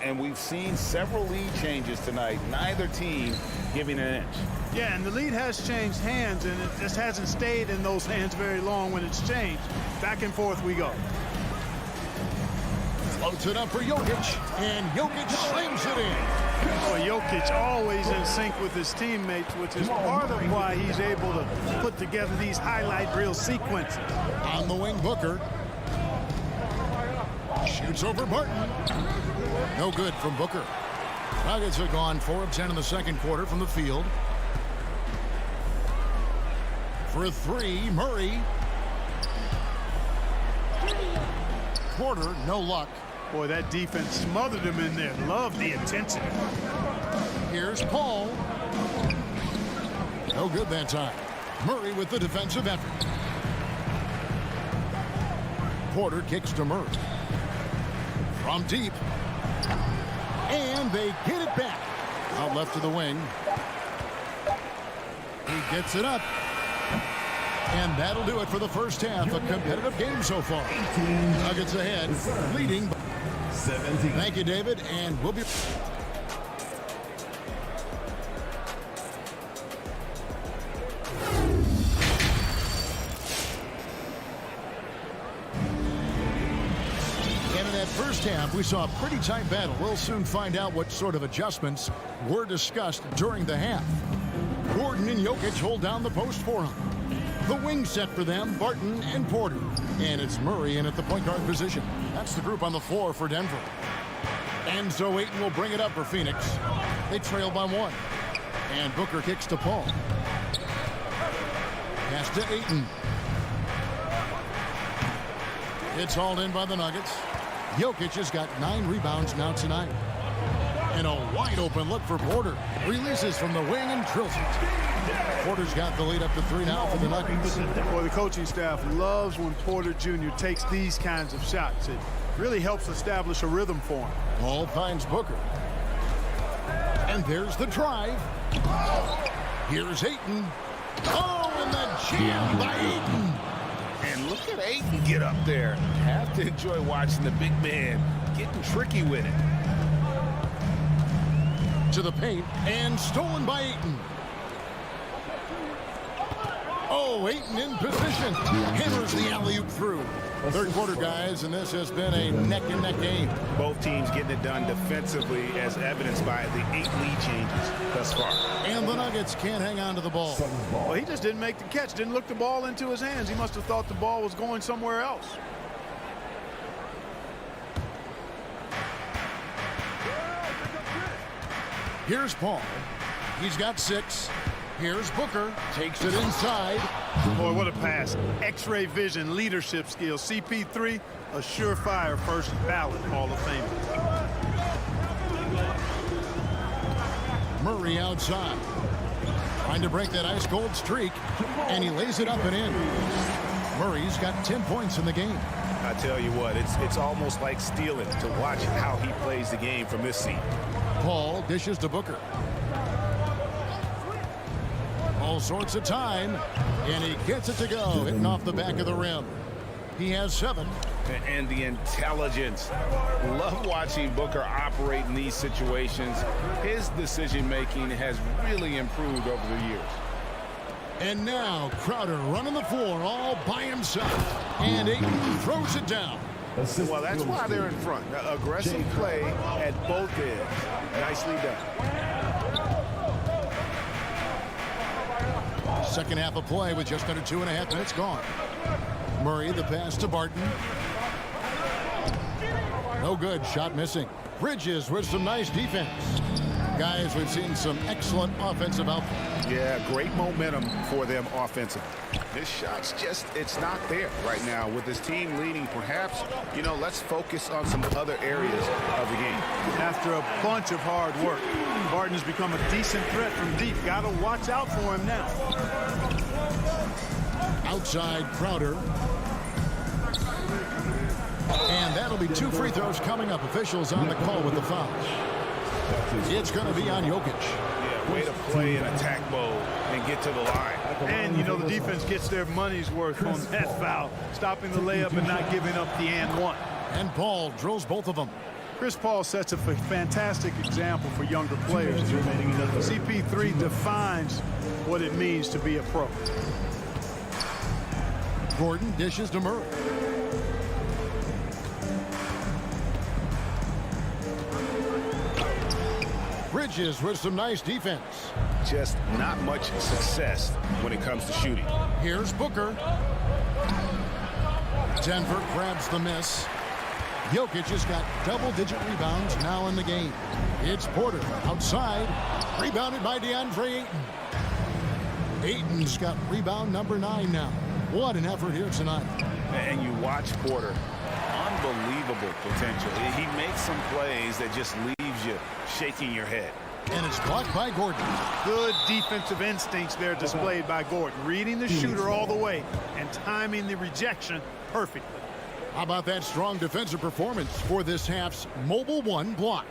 And we've seen several lead changes tonight. Neither team giving an inch. Yeah, and the lead has changed hands, and it just hasn't stayed in those hands very long when it's changed. Back and forth we go. Floats it up for Jokic, and Jokic slings it in. Well, Jokic always in sync with his teammates, which is part of why he's able to put together these highlight reel sequences. On the wing, Booker. Shoots over Barton. No good from Booker. Nuggets have gone 4 of 10 in the second quarter from the field. For 3, Murray. Porter, no luck. Boy, that defense smothered him in there. Love the intensity. Here's Paul. No good that time. Murray with the defensive effort. Porter kicks to Murray. From deep. And they get it back. Out left to the wing. He gets it up. And that'll do it for the first half. A competitive game so far. Nuggets ahead, leading. 17. Thank you, David, and we'll be... And in that first half, we saw a pretty tight battle. We'll soon find out what sort of adjustments were discussed during the half. Gordon and Jokic hold down the post for him. The wing set for them, Barton and Porter. And it's Murray in at the point guard position. That's the group on the floor for Denver. And so Ayton will bring it up for Phoenix. They trail by 1. And Booker kicks to Paul. Pass to Ayton. It's hauled in by the Nuggets. Jokic has got 9 rebounds now tonight. And a wide open look for Porter. Releases from the wing and drills it. Porter's got the lead up to 3 now for the Nuggets. Well, the coaching staff loves when Porter Jr. takes these kinds of shots. It really helps establish a rhythm for him. Paul finds Booker. And there's the drive. Here's Ayton. Oh, and the jam by Ayton. And look at Ayton get up there. Have to enjoy watching the big man getting tricky with it. To the paint, and stolen by Ayton. Oh, Ayton in position. Hammers the alley-oop through. Third quarter, guys, and this has been a neck-and-neck game. Both teams getting it done defensively, as evidenced by the 8 lead changes thus far. And the Nuggets can't hang on to the ball. Well, he just didn't make the catch, didn't look the ball into his hands. He must have thought the ball was going somewhere else. Here's Paul. He's got 6. Here's Booker. Takes it inside. Boy, what a pass. X-ray vision, leadership skills. CP3, a surefire first ballot Hall of Famer. Murray outside. Trying to break that ice-cold streak. And he lays it up and in. Murray's got 10 points in the game. I tell you what, it's almost like stealing to watch how he plays the game from this seat. Paul dishes to Booker. All sorts of time, and he gets it to go, hitting off the back of the rim. He has 7. And the intelligence. Love watching Booker operate in these situations. His decision-making has really improved over the years. And now Crowder running the floor all by himself. And Ayton throws it down. Well, that's why they're in front. Aggressive play at both ends. Nicely done. Second half of play with just under 2.5 minutes gone. Murray, the pass to Barton. No good. Shot missing. Bridges with some nice defense. Guys, we've seen some excellent offensive output. Yeah, great momentum for them offensively. This shot's just, it's not there right now. With this team leading, perhaps, let's focus on some other areas of the game. After a bunch of hard work, Barton has become a decent threat from deep. Got to watch out for him now. Outside Crowder. And that'll be 2 free throws coming up. Officials on the call with the foul. It's going to be on Jokic. Yeah, way to play in attack mode and get to the line. And, the defense gets their money's worth on that foul, stopping the layup and not giving up the and one. And Paul drills both of them. Chris Paul sets a fantastic example for younger players. CP3 defines what it means to be a pro. Gordon dishes to Murray. Bridges with some nice defense. Just not much success when it comes to shooting. Here's Booker. Denver grabs the miss. Jokic has got double-digit rebounds now in the game. It's Porter outside. Rebounded by DeAndre Ayton. Ayton's got rebound number 9 now. What an effort here tonight. And you watch Porter. Unbelievable potential. He makes some plays that just leaves you shaking your head. And it's blocked by Gordon. Good defensive instincts there displayed by Gordon. Reading the shooter all the way and timing the rejection perfectly. How about that strong defensive performance for this half's Mobile One block?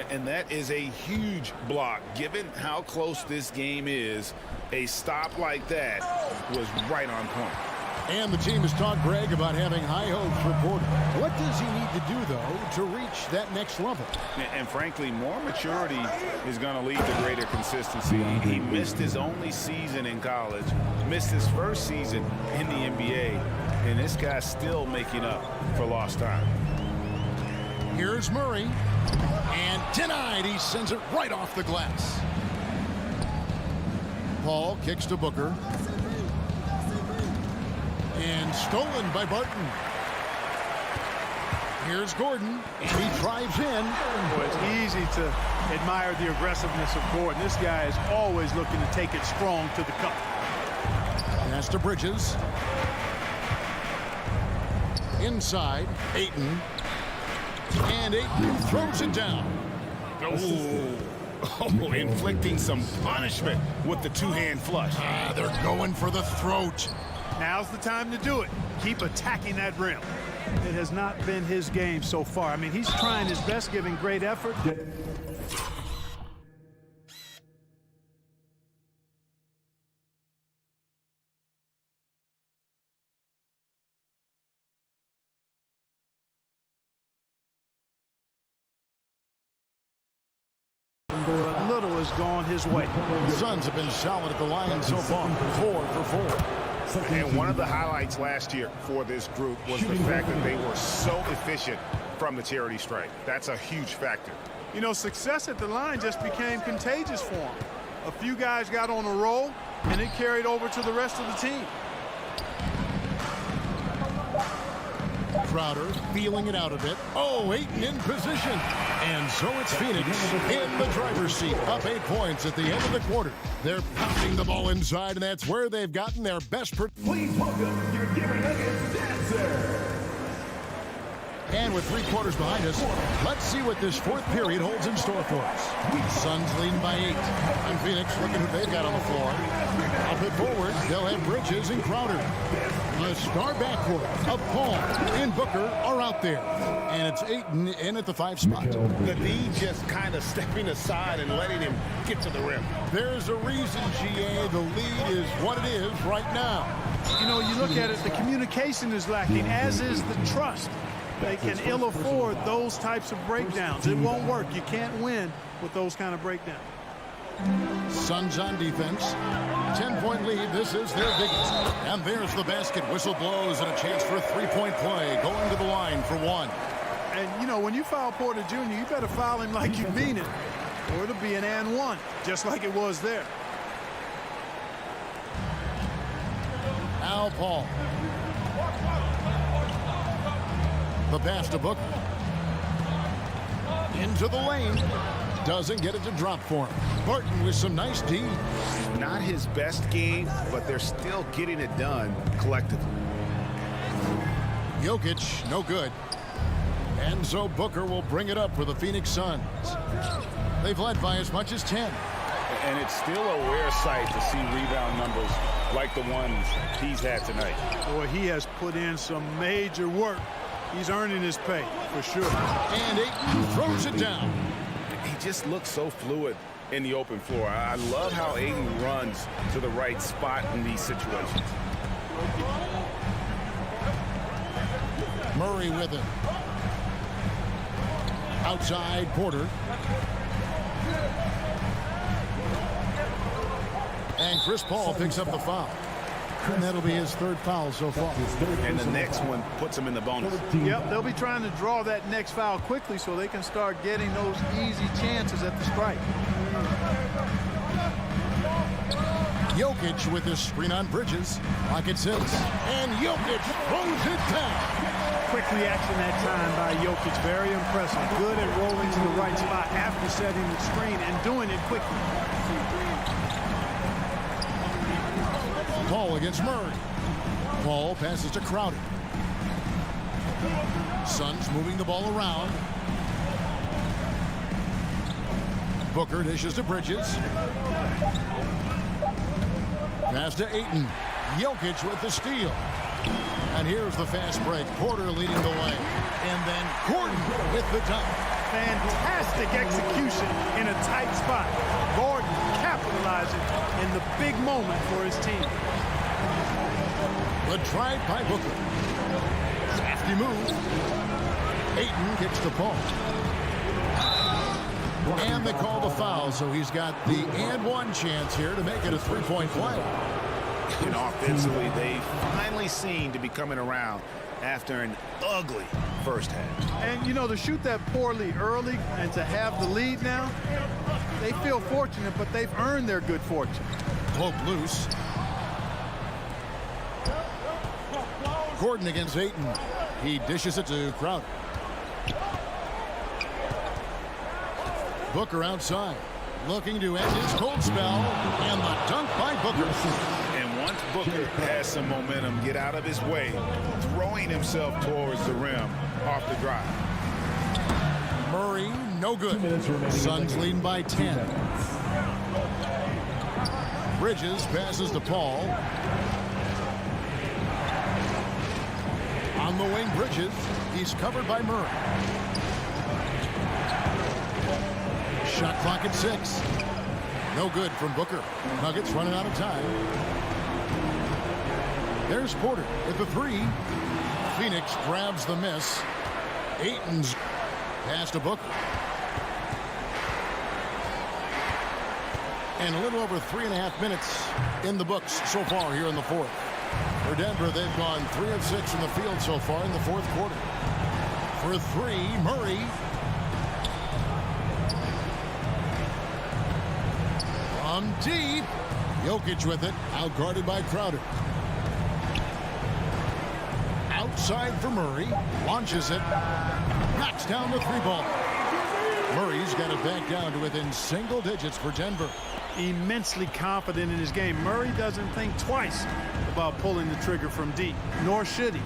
And that is a huge block. Given how close this game is, a stop like that was right on point. And the team has talked, Greg, about having high hopes for Porter. What does he need to do, though, to reach that next level? And frankly, more maturity is going to lead to greater consistency. He missed his only season in college, missed his first season in the NBA, and this guy's still making up for lost time. Here's Murray. And denied. He sends it right off the glass. Paul kicks to Booker. And stolen by Barton. Here's Gordon, and he drives in. Boy, it's easy to admire the aggressiveness of Gordon. This guy is always looking to take it strong to the cup. Pass to Bridges. Inside, Ayton. And Ayton throws it down. Ooh. Oh, inflicting some punishment with the two-hand flush. They're going for the throat. Now's the time to do it. Keep attacking that rim. It has not been his game so far. I mean, he's trying his best, giving great effort. Little has gone his way. The Suns have been solid at the line so far. 4 for 4. And one of the highlights last year for this group was the fact that they were so efficient from the charity stripe. That's a huge factor. You know, success at the line just became contagious for him. A few guys got on a roll, and it carried over to the rest of the team. Crowder feeling it out a bit. Oh, Ayton in position. And so it's Phoenix in the driver's seat. Up 8 points at the end of the quarter. They're pounding the ball inside, and that's where they've gotten their best. Please welcome your Denver Nuggets dancer. And with 3 quarters behind us, let's see what this fourth period holds in store for us. Suns leading by 8. And Phoenix looking who they've got on the floor. Up it forward, they'll have Bridges and Crowder. The star backcourt of Paul and Booker are out there. And it's Ayton in at the 5 spot. The D just kind of stepping aside and letting him get to the rim. There's a reason, GA, the lead is what it is right now. You know, you look at it, the communication is lacking, as is the trust. They can ill afford those types of breakdowns. It won't work. You can't win with those kind of breakdowns. Suns on defense. 10-point lead. This is their biggest. And there's the basket. Whistle blows and a chance for a 3-point play. Going to the line for 1. And, you know, when you foul Porter Jr., you better foul him like you mean it, or it'll be an and 1, just like it was there. Al Paul. The pass to Booker. Into the lane. Doesn't get it to drop for him. Barton with some nice D. Not his best game, but they're still getting it done collectively. Jokic, no good. And so Booker will bring it up for the Phoenix Suns. They've led by as much as 10. And it's still a rare sight to see rebound numbers like the ones he's had tonight. Boy, he has put in some major work. He's earning his pay, for sure. And Ayton throws it down. He just looks so fluid in the open floor. I love how Ayton runs to the right spot in these situations. Murray with him. Outside, Porter. And Chris Paul picks up the foul. And that'll be his 3rd foul so far. And the next one puts him in the bonus. Yep, they'll be trying to draw that next foul quickly so they can start getting those easy chances at the stripe. Jokic with his screen on Bridges. Rockets hits. And Jokic throws it down. Quick reaction that time by Jokic. Very impressive. Good at rolling to the right spot after setting the screen and doing it quickly. Paul against Murray. Paul passes to Crowder. Suns moving the ball around. Booker dishes to Bridges. Pass to Ayton. Jokic with the steal. And here's the fast break. Porter leading the way. And then Gordon with the dunk. Fantastic execution in a tight spot. Gordon capitalizing in the big moment for his team. The drive by Booker. Crafty move. Ayton kicks the ball. And they call the foul, so he's got the and 1 chance here to make it a 3-point play. And offensively, they finally seem to be coming around after an ugly first half. And, you know, to shoot that poorly early and to have the lead now, they feel fortunate, but they've earned their good fortune. Poke loose. Gordon against Ayton. He dishes it to Crowder. Booker outside. Looking to end his cold spell. And the dunk by Booker. And once Booker has some momentum, get out of his way, throwing himself towards the rim off the drive. Murray, no good. Suns leading by 10. Bridges passes to Paul. On the wing, Bridges. He's covered by Murray. Shot clock at 6. No good from Booker. Nuggets running out of time. There's Porter at the 3. Phoenix grabs the miss. Ayton's pass to Booker. And a little over 3.5 minutes in the books so far here in the fourth. For Denver, they've gone 3 of 6 in the field so far in the fourth quarter. For 3, Murray. From deep. Jokic with it. Outguarded by Crowder. Outside for Murray. Launches it. Knocks down the 3-ball. Murray's got it back down to within single digits for Denver. Immensely confident in his game. Murray doesn't think twice about pulling the trigger from deep, nor should he.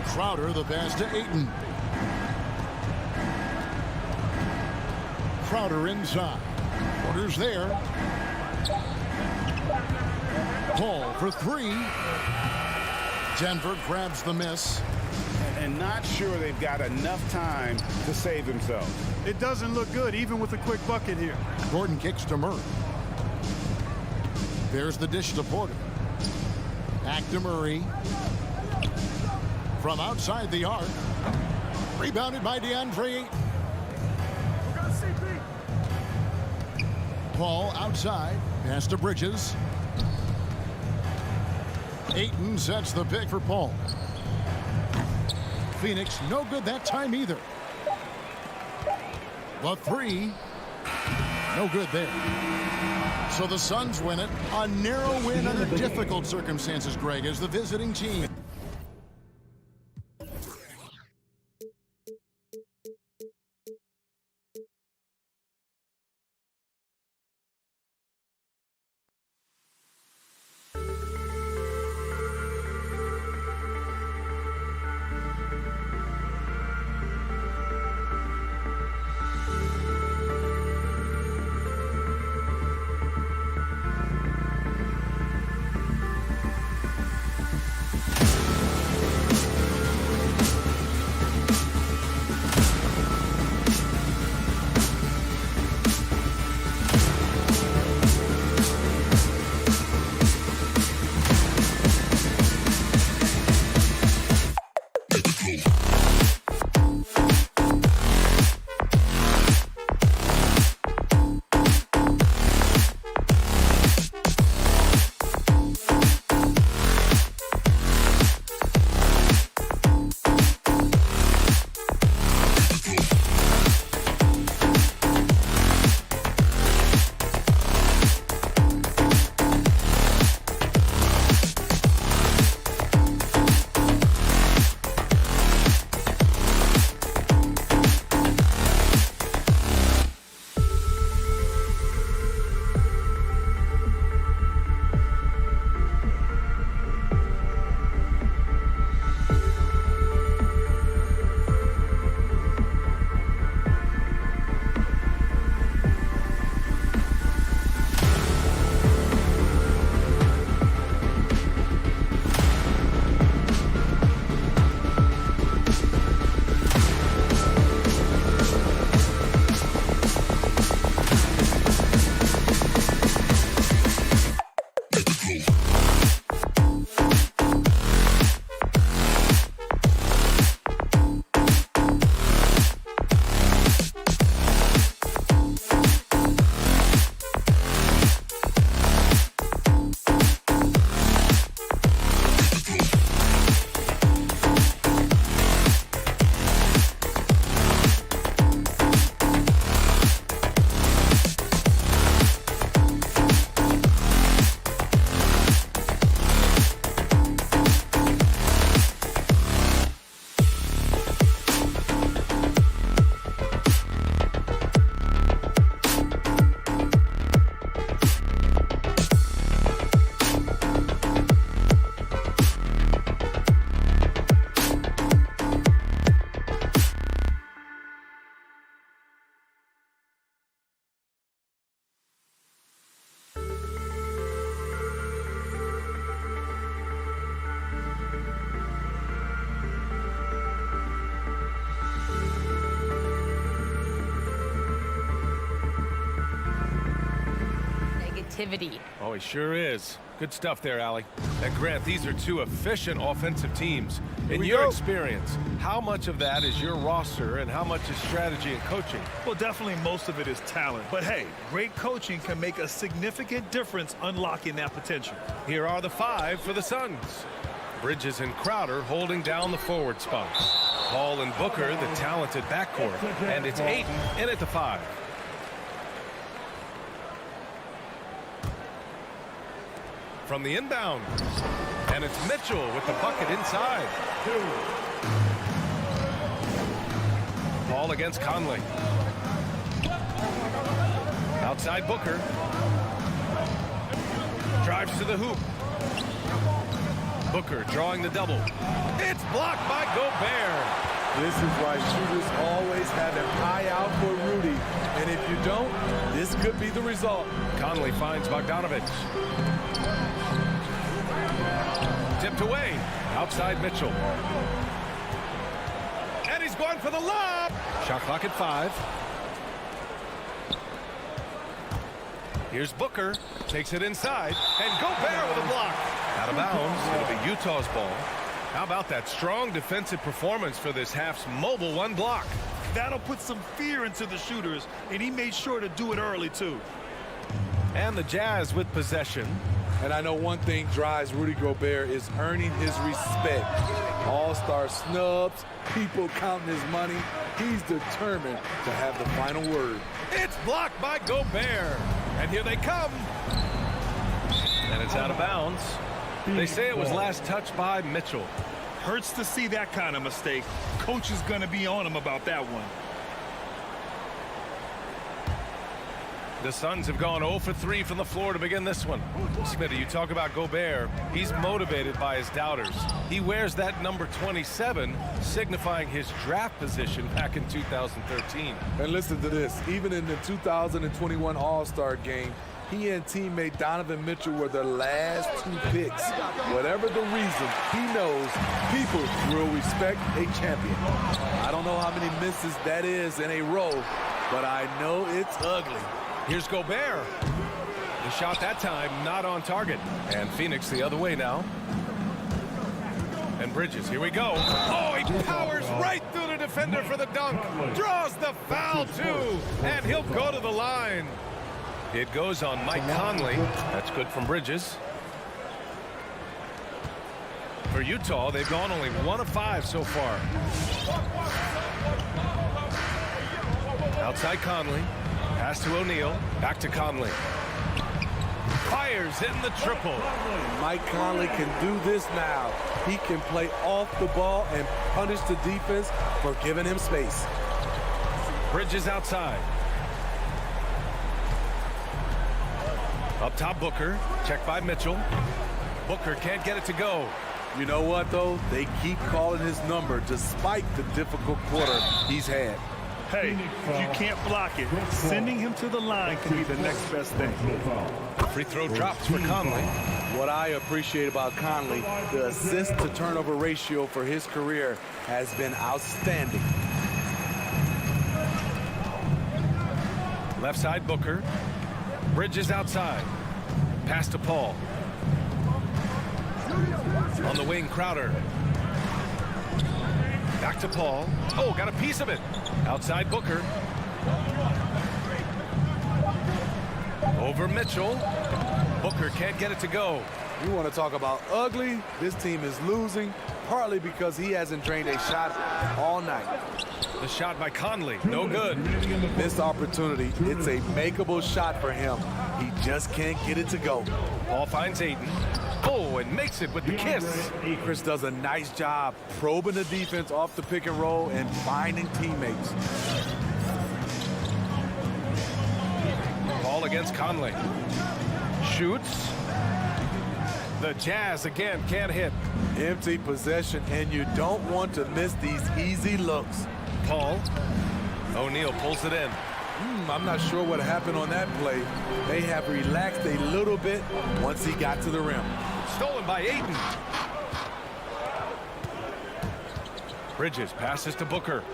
Crowder, the pass to Ayton. Crowder inside. Porter's there. Paul for 3. Denver grabs the miss. And not sure they've got enough time to save themselves. It doesn't look good, even with a quick bucket here. Gordon kicks to Murray. There's the dish to Porter. Back to Murray. From outside the arc. Rebounded by DeAndre Ayton. Paul outside. Pass to Bridges. Ayton sets the pick for Paul. Phoenix no good that time either. The 3. No good there. So the Suns win it. A narrow win under difficult circumstances, Greg, as the visiting team. creativity. Oh, he sure is. Good stuff there, Allie. And Grant, these are two efficient offensive teams. In your experience, how much of that is your roster and how much is strategy and coaching? Well, definitely most of it is talent. But hey, great coaching can make a significant difference unlocking that potential. Here are the 5 for the Suns. Bridges and Crowder holding down the forward spots. Paul and Booker, the talented backcourt. And it's Ayton in at the 5. From the inbound. And it's Mitchell with the bucket inside. Ball against Conley. Outside Booker. Drives to the hoop. Booker drawing the double. It's blocked by Gobert. This is why shooters always have an eye out for Rudy. And if you don't, this could be the result. Conley finds Bogdanovic. Tipped away. Outside Mitchell. And he's going for the lob. Shot clock at 5. Here's Booker. Takes it inside. And Gobert with a block. Out of bounds. It'll be Utah's ball. How about that strong defensive performance for this half's mobile 1 block? That'll put some fear into the shooters, and he made sure to do it early, too. And the Jazz with possession. And I know one thing drives Rudy Gobert is earning his respect. All-star snubs, people counting his money. He's determined to have the final word. It's blocked by Gobert. And here they come. And it's out of bounds. They say it was last touched by Mitchell. Hurts to see that kind of mistake. Coach is going to be on him about that one. The Suns have gone 0 for 3 from the floor to begin this one. Smitty, you talk about Gobert. He's motivated by his doubters. He wears that number 27, signifying his draft position back in 2013. And listen to this. Even in the 2021 All-Star game, he and teammate Donovan Mitchell were the last 2 picks. Whatever the reason, he knows people will respect a champion. I don't know how many misses that is in a row, but I know it's ugly. Here's Gobert. The shot that time not on target. And Phoenix the other way now. And Bridges, here we go. Oh, he powers right through the defender for the dunk. Draws the foul, too. And he'll go to the line. It goes on Mike Conley. That's good from Bridges. For Utah, they've gone only 1 of 5 so far. Outside Conley. Pass to O'Neal. Back to Conley. Fires in the triple. Mike Conley can do this now. He can play off the ball and punish the defense for giving him space. Bridges outside. Up top, Booker. Checked by Mitchell. Booker can't get it to go. You know what, though? They keep calling his number despite the difficult quarter he's had. Hey, if you can't block it, sending him to the line can be the next best thing. Free throw drops for Conley. What I appreciate about Conley, the assist-to-turnover ratio for his career has been outstanding. Left side, Booker. Bridges outside. Pass to Paul. On the wing, Crowder. Back to Paul. Oh, got a piece of it. Outside Booker. Over Mitchell. Booker can't get it to go. You want to talk about ugly? This team is losing, partly because he hasn't drained a shot all night. The shot by Conley, no good. Missed opportunity. It's a makeable shot for him. He just can't get it to go. Paul finds Ayton. Oh, and makes it with the kiss. Chris does a nice job probing the defense off the pick and roll and finding teammates. Ball against Conley. Shoots. The Jazz again can't hit. Empty possession, and you don't want to miss these easy looks. Paul. O'Neal pulls it in. I'm not sure what happened on that play. They have relaxed a little bit once he got to the rim. Stolen by Ayton. Bridges passes to Booker.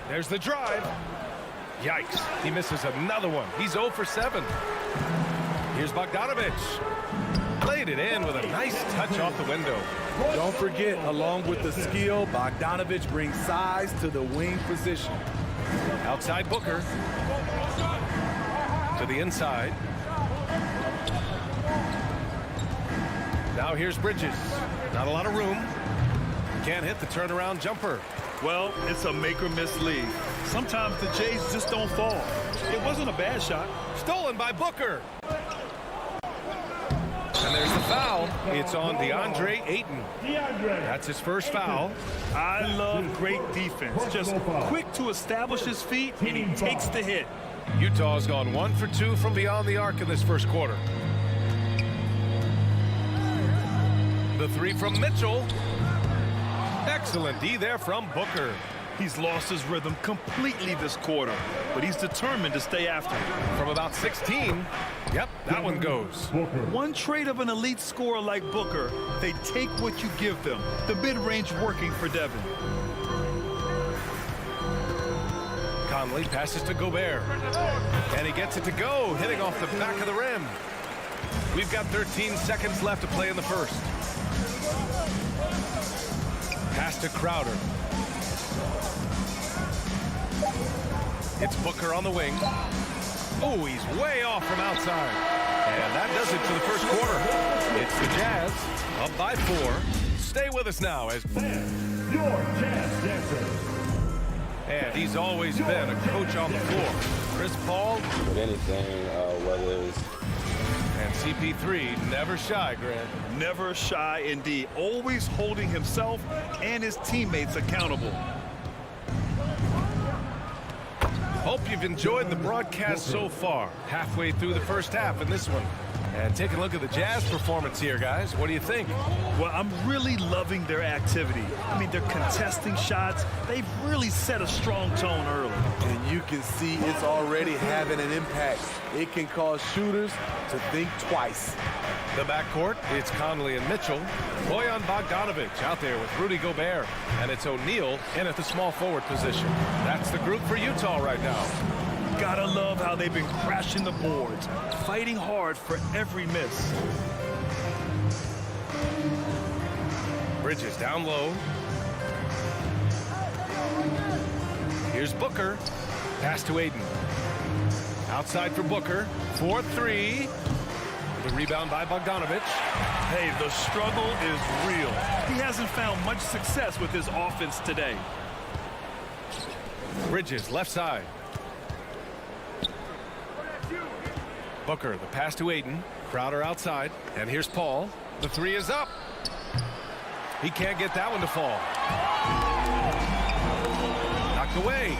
There's the drive. Yikes. He misses another one. He's 0 for 7. Here's Bogdanovich. Played it in with a nice touch off the window. Don't forget, along with the skill, Bogdanovich brings size to the wing position. Outside Booker. To the inside. Now here's Bridges. Not a lot of room. Can't hit the turnaround jumper. Well, it's a make-or-miss league. Sometimes the Jays just don't fall. It wasn't a bad shot. Stolen by Booker. And there's the foul. It's on DeAndre Ayton. That's his first foul. I love great defense. Just quick to establish his feet, and he takes the hit. Utah's gone 1 for 2 from beyond the arc in this first quarter. The three from Mitchell. Excellent D there from Booker. He's lost his rhythm completely this quarter, but he's determined to stay after it. From about 16, yep, that one goes. One trait of an elite scorer like Booker, they take what you give them. The mid-range working for Devin. Conley passes to Gobert. And he gets it to go, hitting off the back of the rim. We've got 13 seconds left to play in the first. Pass to Crowder. It's Booker on the wing. Oh, he's way off from outside. And that does it for the first quarter. It's the Jazz up by 4. Stay with us now as Your Jazz Dancer. and he's always been a coach on the floor. Chris Paul. With anything, whether it's and CP3, never shy, Grant. Never shy indeed. Always holding himself and his teammates accountable. Hope you've enjoyed the broadcast so far. Halfway through the first half in this one. And take a look at the Jazz performance here, guys. What do you think? Well, I'm really loving their activity. I mean, they're contesting shots. They've really set a strong tone early. And you can see it's already having an impact. It can cause shooters to think twice. The backcourt, it's Conley and Mitchell. Bojan Bogdanovich out there with Rudy Gobert. And it's O'Neal in at the small forward position. That's the group for Utah right now. Gotta love how they've been crashing the boards, fighting hard for every miss. Bridges down low. Here's Booker. Pass to Ayton. Outside for Booker. 4-3. The rebound by Bogdanovich. Hey, the struggle is real. He hasn't found much success with his offense today. Bridges left side. Booker, the pass to Ayton. Crowder outside. And here's Paul. The three is up. He can't get that one to fall. Knocked away.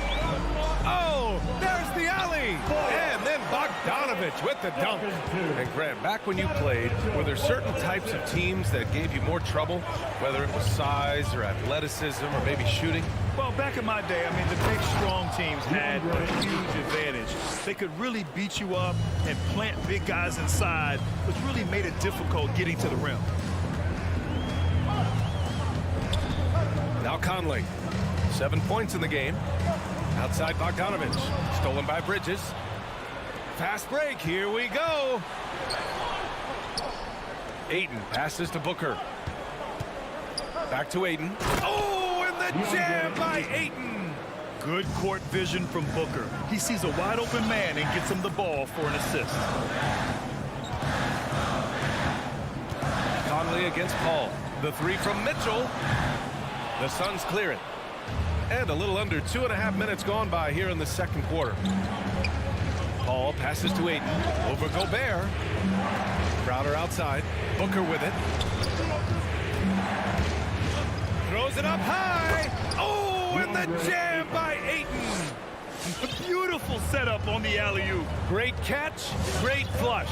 Oh, there's the alley. And then Bogdanovich with the dunk. And Grant, back when you played, were there certain types of teams that gave you more trouble? Whether it was size or athleticism or maybe shooting? Well, back in my day, I mean, the big, strong teams had a huge advantage. They could really beat you up and plant big guys inside, which really made it difficult getting to the rim. Now Conley. 7 points in the game. Outside Bogdanovich. Stolen by Bridges. Fast break. Here we go. Ayton passes to Booker. Back to Ayton. Oh, and the jam by Ayton. Good court vision from Booker. He sees a wide open man and gets him the ball for an assist. Conley against Paul. The three from Mitchell. The Suns clear it. And a little under 2.5 minutes gone by here in the second quarter. Paul passes to Ayton. Over Gobert. Crowder outside. Booker with it. Throws it up high. Oh, and the jam by Ayton. A beautiful setup on the alley-oop. Great catch, great flush.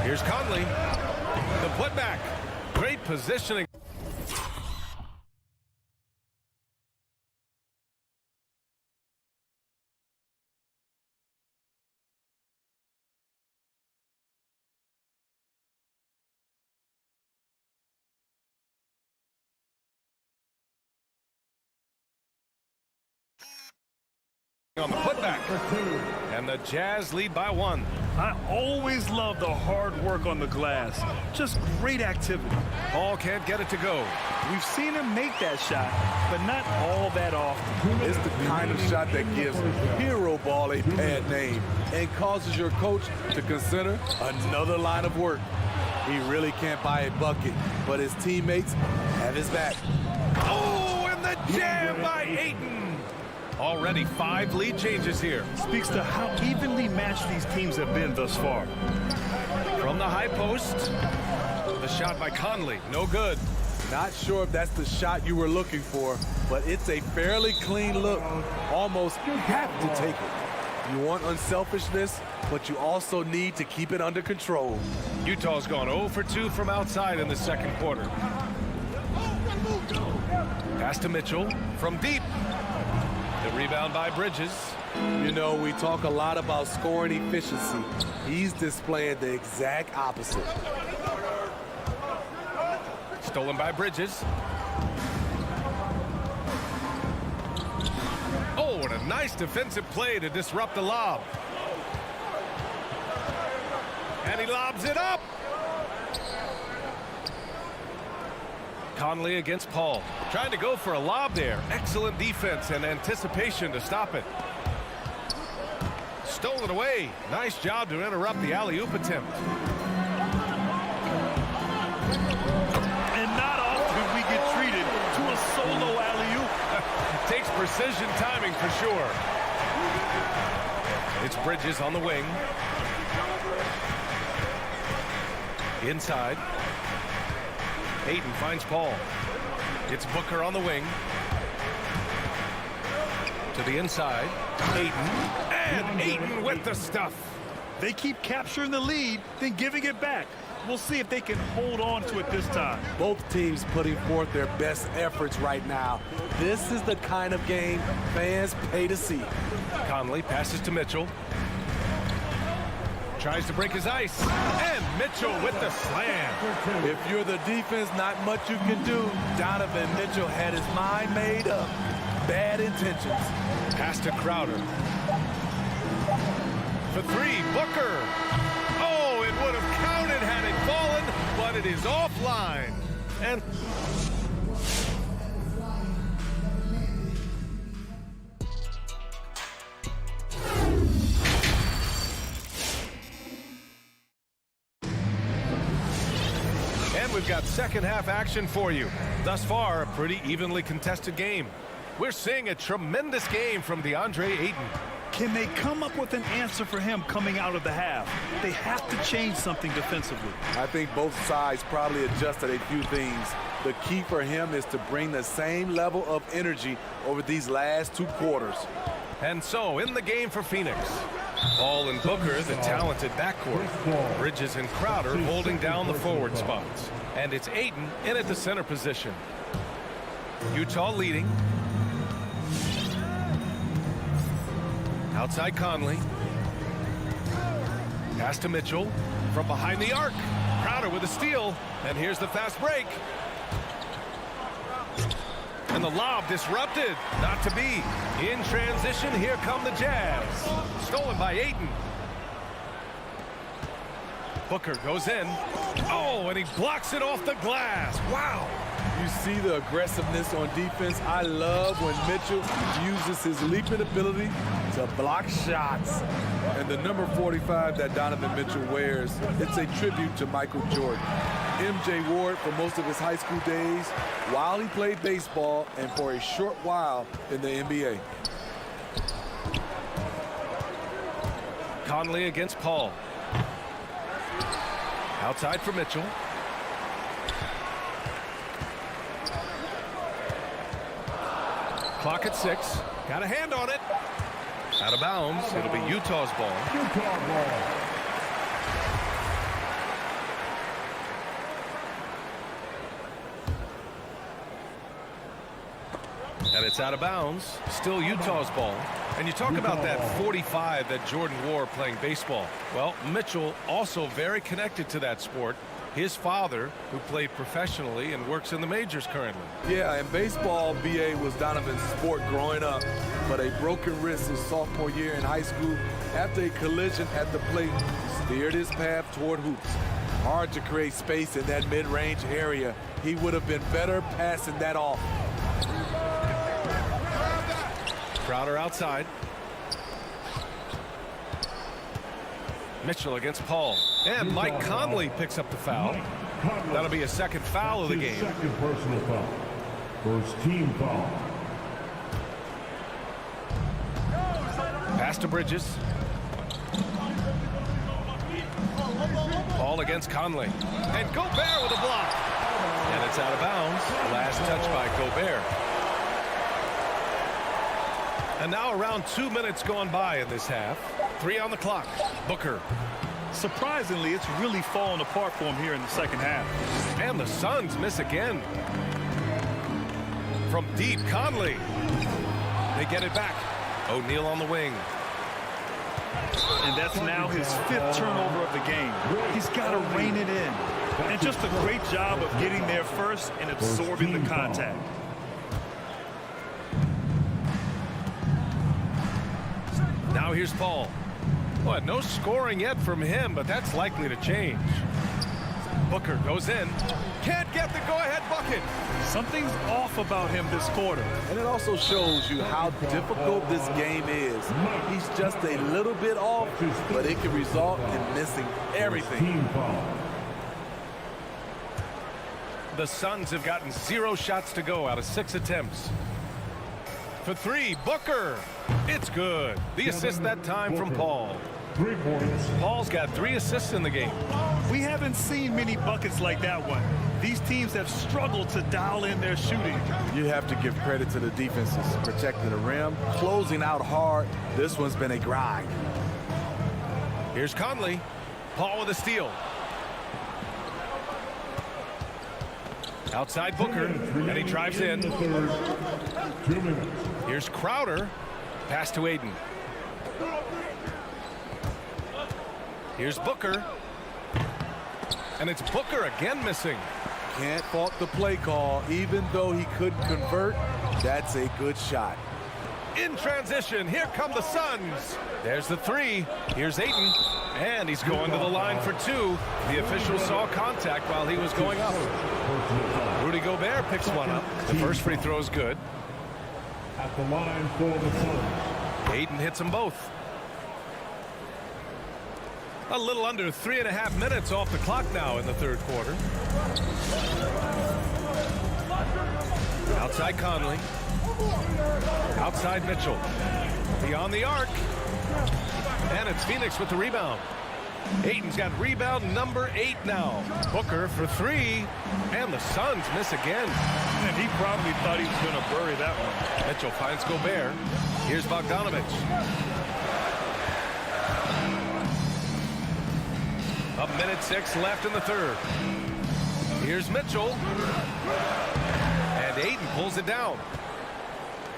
Here's Conley. The putback. Great positioning. On the putback. And the Jazz lead by 1. I always love the hard work on the glass. Just great activity. Paul can't get it to go. We've seen him make that shot, but not all that often. It's the kind of shot that gives hero ball a bad name and causes your coach to consider another line of work. He really can't buy a bucket, but his teammates have his back. Oh, and the jam by Ayton. Already 5 lead changes here. Speaks to how evenly matched these teams have been thus far. From the high post, the shot by Conley, no good. Not sure if that's the shot you were looking for, but it's a fairly clean look. Almost have to take it. You want unselfishness, but you also need to keep it under control. Utah's gone 0 for 2 from outside in the second quarter. Pass to Mitchell from deep. The rebound by Bridges. You know, we talk a lot about scoring efficiency. He's displaying the exact opposite. Stolen by Bridges. Oh, and a nice defensive play to disrupt the lob. And he lobs it up. Conley against Paul. Trying to go for a lob there. Excellent defense and anticipation to stop it. Stolen away. Nice job to interrupt the alley-oop attempt. And not often we get treated to a solo alley-oop. Takes precision timing for sure. It's Bridges on the wing. Inside. Ayton finds Paul. It's Booker on the wing. To the inside. Ayton. And Ayton with the stuff. They keep capturing the lead, then giving it back. We'll see if they can hold on to it this time. Both teams putting forth their best efforts right now. This is the kind of game fans pay to see. Conley passes to Mitchell. Tries to break his ice. And Mitchell with the slam. If you're the defense, not much you can do. Donovan Mitchell had his mind made up. Bad intentions. Pass to Crowder. For 3, Booker. Oh, it would have counted had it fallen, but it is offline. And we've got second half action for you. Thus far, a pretty evenly contested game. We're seeing a tremendous game from DeAndre Ayton. Can they come up with an answer for him coming out of the half? They have to change something defensively. I think both sides probably adjusted a few things. The key for him is to bring the same level of energy over these last 2 quarters. And so, in the game for Phoenix, Paul and Booker, the talented backcourt. Bridges and Crowder holding down the forward spots. And it's Ayton in at the center position. Utah leading. Outside Conley. Pass to Mitchell from behind the arc. Crowder with a steal. And here's the fast break. And the lob disrupted. Not to be. In transition, here come the Jazz. Stolen by Ayton. Booker goes in. Oh, and he blocks it off the glass. Wow. You see the aggressiveness on defense. I love when Mitchell uses his leaping ability to block shots. And the number 45 that Donovan Mitchell wears, it's a tribute to Michael Jordan. MJ wore it for most of his high school days while he played baseball and for a short while in the NBA. Conley against Paul. Outside for Mitchell. Clock at 6. Got a hand on it. Out of bounds. It'll be Utah's ball. Utah ball. And it's out of bounds. Still Utah's ball. And you talk about that 45 that Jordan wore playing baseball. Well, Mitchell also very connected to that sport. his father, who played professionally and works in the majors currently. Yeah, in baseball, B.A. was Donovan's sport growing up, but a broken wrist his sophomore year in high school after a collision at the plate steered his path toward hoops. Hard to create space in that mid-range area. He would have been better passing that off. Crowder outside. Mitchell against Paul. And Mike Conley picks up the foul. That'll be a second foul of the game. Second personal foul. First team foul. Pass to Bridges. Paul against Conley. And Gobert with a block. And it's out of bounds. Last touch by Gobert. And now around 2 minutes gone by in this half. 3 on the clock. Booker. Surprisingly, it's really fallen apart for him here in the second half. And the Suns miss again. From deep, Conley. They get it back. O'Neal on the wing. And that's now his 5th turnover of the game. He's got to rein it in. And just a great job of getting there first and absorbing the contact. Now here's Paul. Well, no scoring yet from him, but that's likely to change. Booker goes in. Can't get the go-ahead bucket. Something's off about him this quarter. And it also shows you how difficult this game is. He's just a little bit off, but it can result in missing everything. The Suns have gotten 0 shots to go out of 6 attempts. For 3, Booker. It's good. The assist that time from Paul. 3 points. Paul's got 3 assists in the game. We haven't seen many buckets like that one. These teams have struggled to dial in their shooting. You have to give credit to the defenses, protecting the rim, closing out hard. This one's been a grind. Here's Conley. Paul with a steal. Outside Booker, and he drives in. 2 minutes. Here's Crowder. Pass to Aiden. Here's Booker. And it's Booker again missing. Can't fault the play call. Even though he couldn't convert, that's a good shot. In transition, here come the Suns. There's the 3. Here's Aiden. And he's going to the line for 2. The official saw contact while he was going up. Rudy Gobert picks one up. The first free throw is good. At the line for the Suns. Aiden hits them both. A little under 3.5 minutes off the clock now in the third quarter. Outside Conley. Outside Mitchell. Beyond the arc. And it's Phoenix with the rebound. Aiden's got rebound number 8 now. Booker for 3. And the Suns miss again. And he probably thought he was going to bury that one. Mitchell finds Gobert. Here's Bogdanovich. A minute 6 left in the third. Here's Mitchell. And Aiden pulls it down.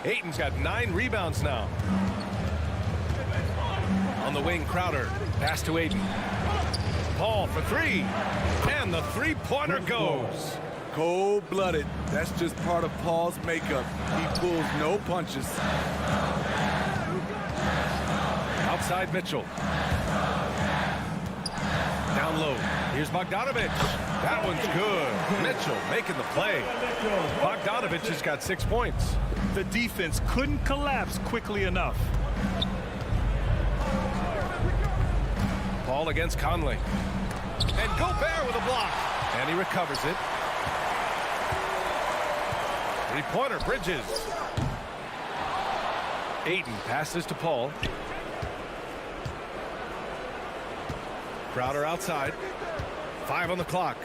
Aiden's got 9 rebounds now. On the wing, Crowder. Pass to Aiden. Paul for 3. And the three-pointer goes. Cold-blooded. That's just part of Paul's makeup. He pulls no punches. Outside Mitchell. Down low. Here's Bogdanovich. That one's good. Mitchell making the play. Bogdanovich has got 6 points. The defense couldn't collapse quickly enough. Paul against Conley. And Gobert with a block. And he recovers it. Three-pointer, Bridges. Aiden passes to Paul. Crowder outside. 5 on the clock.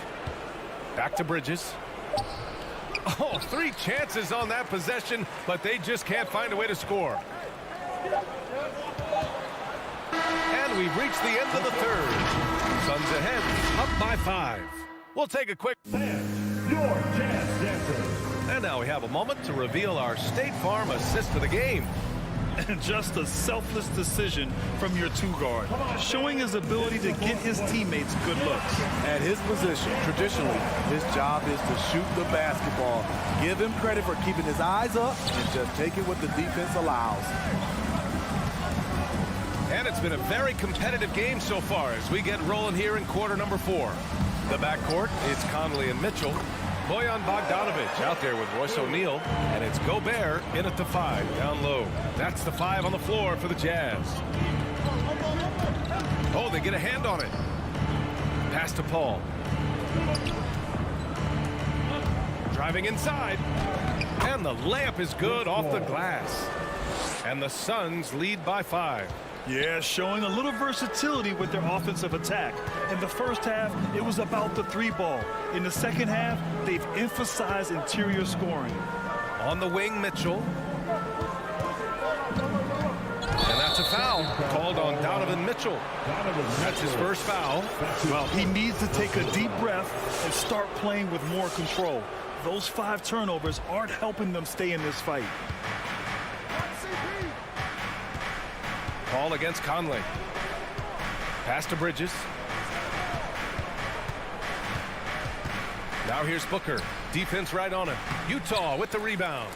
Back to Bridges. Oh, 3 chances on that possession, but they just can't find a way to score. And we've reached the end of the third. Suns ahead, up by 5. We'll take a quick... Your chance, dancers. And now we have a moment to reveal our State Farm assist of the game. And just a selfless decision from your two-guard, showing his ability to get his teammates good looks. At his position, traditionally, his job is to shoot the basketball. Give him credit for keeping his eyes up and just taking what the defense allows. And it's been a very competitive game so far as we get rolling here in quarter number 4. The backcourt, it's Conley and Mitchell. Bojan Bogdanovic out there with Royce O'Neal, and it's Gobert in at the 5, down low. That's the 5 on the floor for the Jazz. Oh, they get a hand on it. Pass to Paul. Driving inside, and the layup is good off the glass. And the Suns lead by 5. Yeah, showing a little versatility with their offensive attack. In the first half, it was about the 3-ball. In the second half, they've emphasized interior scoring. On the wing, Mitchell. And that's a foul called on Donovan Mitchell. That's his first foul. Well, he needs to take a deep breath and start playing with more control. Those 5 turnovers aren't helping them stay in this fight. Paul against Conley. Pass to Bridges. Now here's Booker. Defense right on him. Utah with the rebound.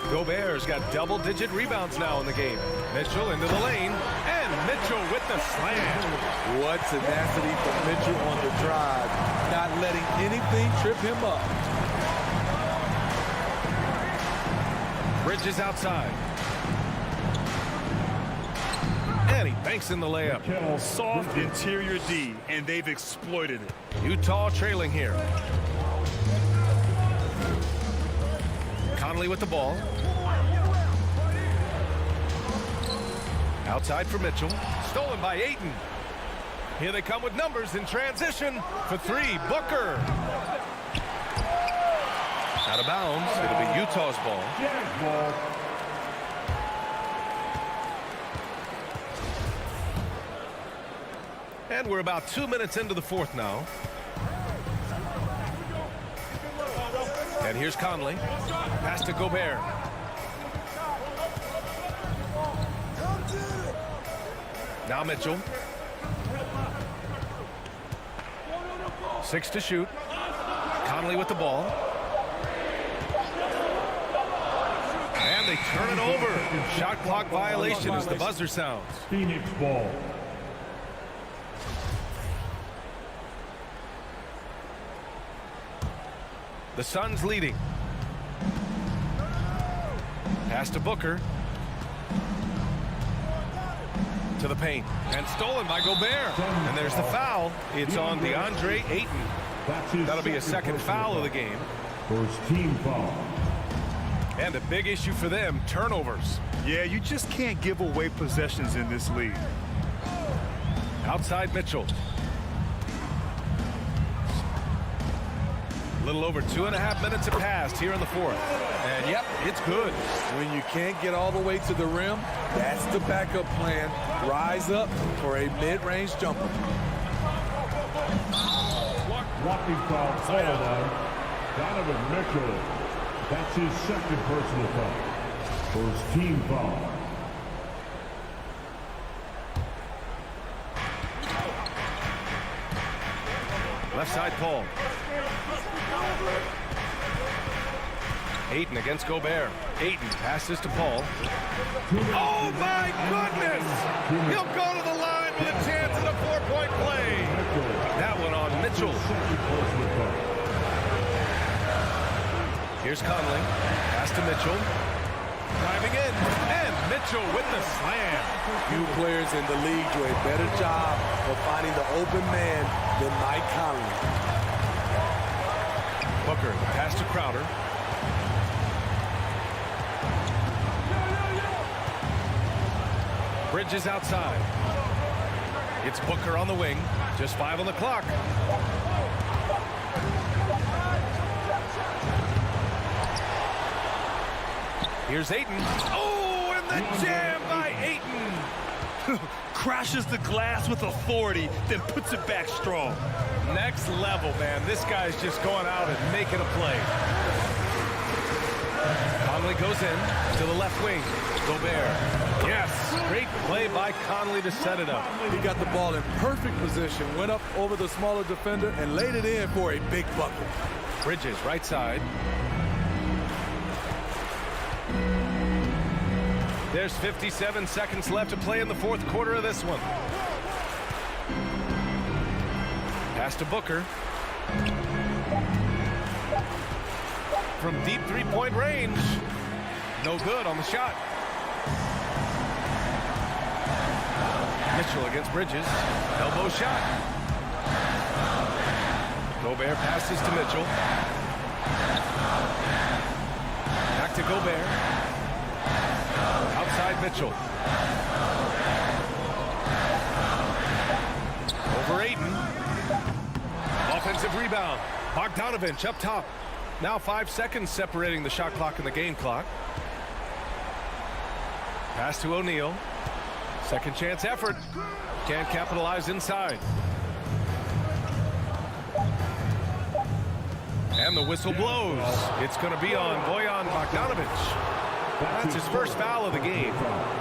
Gobert's got double-digit rebounds now in the game. Mitchell into the lane. And Mitchell with the slam. What tenacity from Mitchell on the drive. Not letting anything trip him up. Bridges outside. And he banks in the layup. Soft interior D, and they've exploited it. Utah trailing here. Conley with the ball. Outside for Mitchell. Stolen by Ayton. Here they come with numbers in transition for 3. Booker. Out of bounds. It'll be Utah's ball. And we're about 2 minutes into the 4th now. And here's Conley. Pass to Gobert. Now Mitchell. 6 to shoot. Conley with the ball. And they turn it over. Shot clock violation as the buzzer sounds. Phoenix ball. The Suns leading. Pass to Booker. To the paint. And stolen by Gobert. And there's the foul. It's on DeAndre Ayton. That'll be a second foul of the game. First team foul. And a big issue for them, turnovers. Yeah, you just can't give away possessions in this league. Outside Mitchell. A little over 2.5 minutes have passed here in the 4th. And yep, it's good. When you can't get all the way to the rim, that's the backup plan. Rise up for a mid-range jumper. Walking foul called on Donovan Mitchell. That's his second personal foul. First team foul. Left side Paul. Ayton against Gobert. Ayton passes to Paul. Oh my goodness! He'll go to the line with a chance at a 4-point play. That one on Mitchell. Here's Conley. Pass to Mitchell. Driving in. And Mitchell with the slam. Few players in the league do a better job of finding the open man than Mike Conley. Booker, pass to Crowder. Bridges outside. It's Booker on the wing. Just 5 on the clock. Here's Ayton. Oh, and the jam by Ayton. Crashes the glass with authority, then puts it back strong. Next level, man. This guy's just going out and making a play. Conley goes in to the left wing. Gobert. Yes, great play by Conley to set it up. He got the ball in perfect position, went up over the smaller defender, and laid it in for a big bucket. Bridges, right side. There's 57 seconds left to play in the fourth quarter of this one. Pass to Booker. From deep three-point range. No good on the shot. Mitchell against Bridges. Elbow shot. Gobert passes to Mitchell. Back to Gobert. Outside Mitchell. Over Ayton. Offensive rebound. Bogdanovich up top. Now 5 seconds separating the shot clock and the game clock. Pass to O'Neal. Second chance effort. Can't capitalize inside. And the whistle blows. It's going to be on Bojan Bogdanovich. That's his first foul of the game.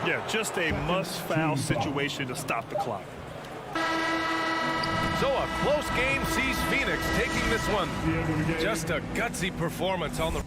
Yeah, just a must-foul situation to stop the clock. So a close game sees Phoenix taking this one. Just a gutsy performance on the...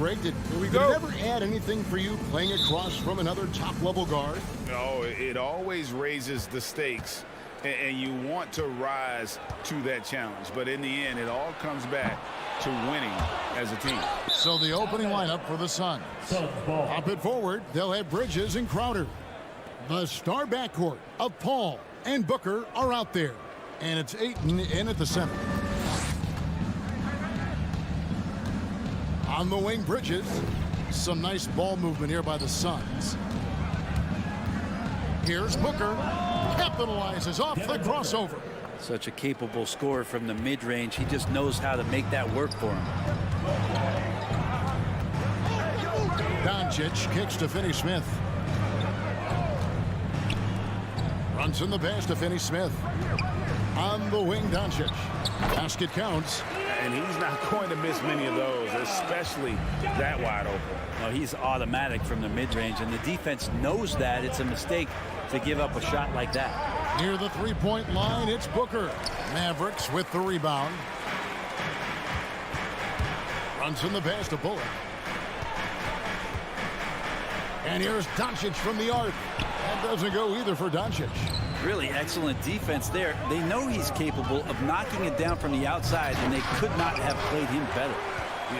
Greg, did it ever add anything for you playing across from another top-level guard? No, it always raises the stakes, and you want to rise to that challenge. But in the end, it all comes back to winning as a team. So the opening lineup for the Suns. Pop it forward. They'll have Bridges and Crowder. The star backcourt of Paul and Booker are out there. And it's Ayton in at the center. On the wing, Bridges. Some nice ball movement here by the Suns. Here's Booker. Capitalizes off the crossover. Such a capable scorer from the mid-range. He just knows how to make that work for him. Doncic kicks to Finney-Smith. Runs in the pass to Finney-Smith. On the wing, Doncic. Basket counts. And he's not going to miss many of those, especially that wide open. Well, he's automatic from the mid-range, and the defense knows that it's a mistake to give up a shot like that. Near the three-point line, it's Booker. Mavericks with the rebound. Runs in the pass to Bullock. And here's Doncic from the arc. That doesn't go either for Doncic. Really excellent defense there. They know he's capable of knocking it down from the outside, and they could not have played him better.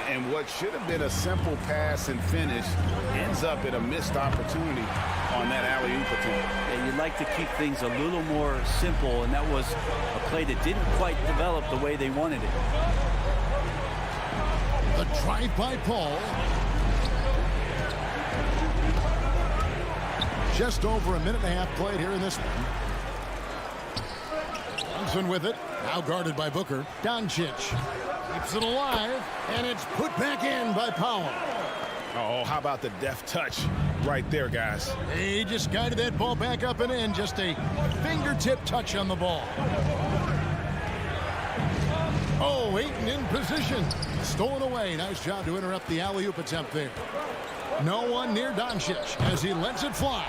And what should have been a simple pass and finish ends up at a missed opportunity on that alley-oop attempt. And you'd like to keep things a little more simple, and that was a play that didn't quite develop the way they wanted it. The drive by Paul. Just over a minute and a half played here in this one. Johnson with it. Now guarded by Booker. Doncic keeps it alive, and it's put back in by Powell. Oh, how about the deft touch right there, guys? He just guided that ball back up and in. Just a fingertip touch on the ball. Oh, Ayton in position. Stolen away. Nice job to interrupt the alley-oop attempt there. No one near Doncic as he lets it fly.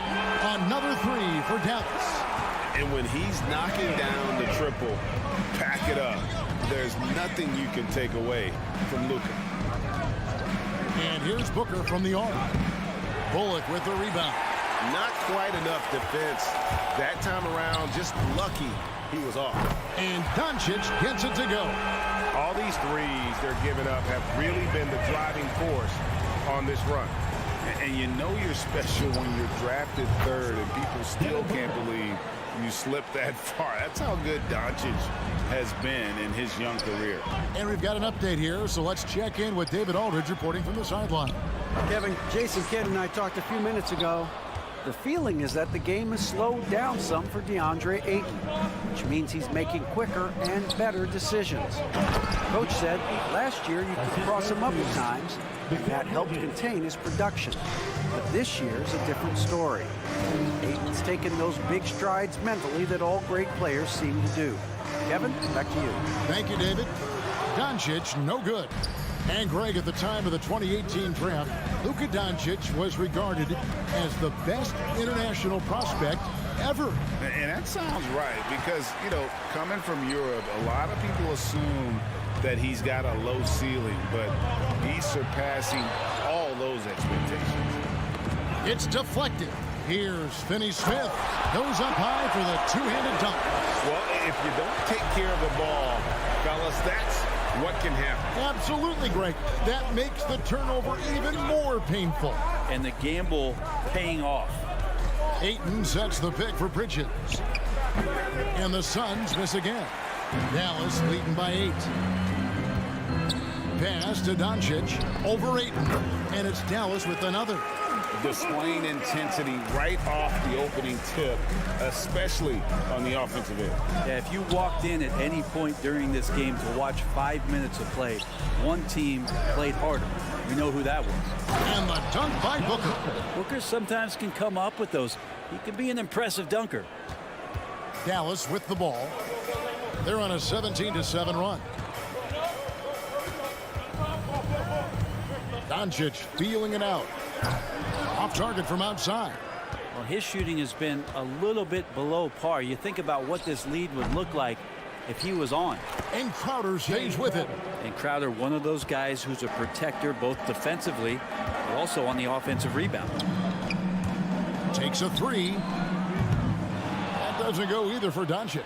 Another three for Dallas. And when he's knocking down the triple, pack it up. There's nothing you can take away from Luka. And here's Booker from the arc. Bullock with the rebound. Not quite enough defense that time around. Just lucky he was off. And Doncic gets it to go. All these threes they're giving up have really been the driving force on this run. And you know you're special when you're drafted third and people still can't believe you slipped that far. That's how good Doncic has been in his young career. And we've got an update here, so let's check in with David Aldridge reporting from the sideline. Kevin, Jason Kidd and I talked a few minutes ago. The feeling is that the game has slowed down some for DeAndre Ayton, which means he's making quicker and better decisions. Coach said last year you could cross him up at times, and that helped contain his production. But this year's a different story. Ayton's taken those big strides mentally that all great players seem to do. Kevin, back to you. Thank you, David. Doncic, no good. And Greg, at the time of the 2018 draft, Luka Doncic was regarded as the best international prospect ever. And that sounds right because, you know, coming from Europe, a lot of people assume that he's got a low ceiling, but he's surpassing all those expectations. It's deflected. Here's Finney-Smith. Goes up high for the two-handed dunk. Well, if you don't take care of the ball, fellas, that's what can happen. Absolutely, Greg. That makes the turnover even more painful. And the gamble paying off. Ayton sets the pick for Bridges. And the Suns miss again. Dallas leading by 8. Pass to Doncic over Ayton. And it's Dallas with another. Displaying intensity right off the opening tip, especially on the offensive end. Yeah, if you walked in at any point during this game to watch 5 minutes of play, one team played harder. We know who that was. And the dunk by Booker. Booker sometimes can come up with those. He can be an impressive dunker. Dallas with the ball. They're on a 17-7 run. Doncic feeling it out. Off target from outside. Well, his shooting has been a little bit below par. You think about what this lead would look like if he was on. And Crowder stays with it. And Crowder, one of those guys who's a protector both defensively but also on the offensive rebound. Takes a three. That doesn't go either for Doncic.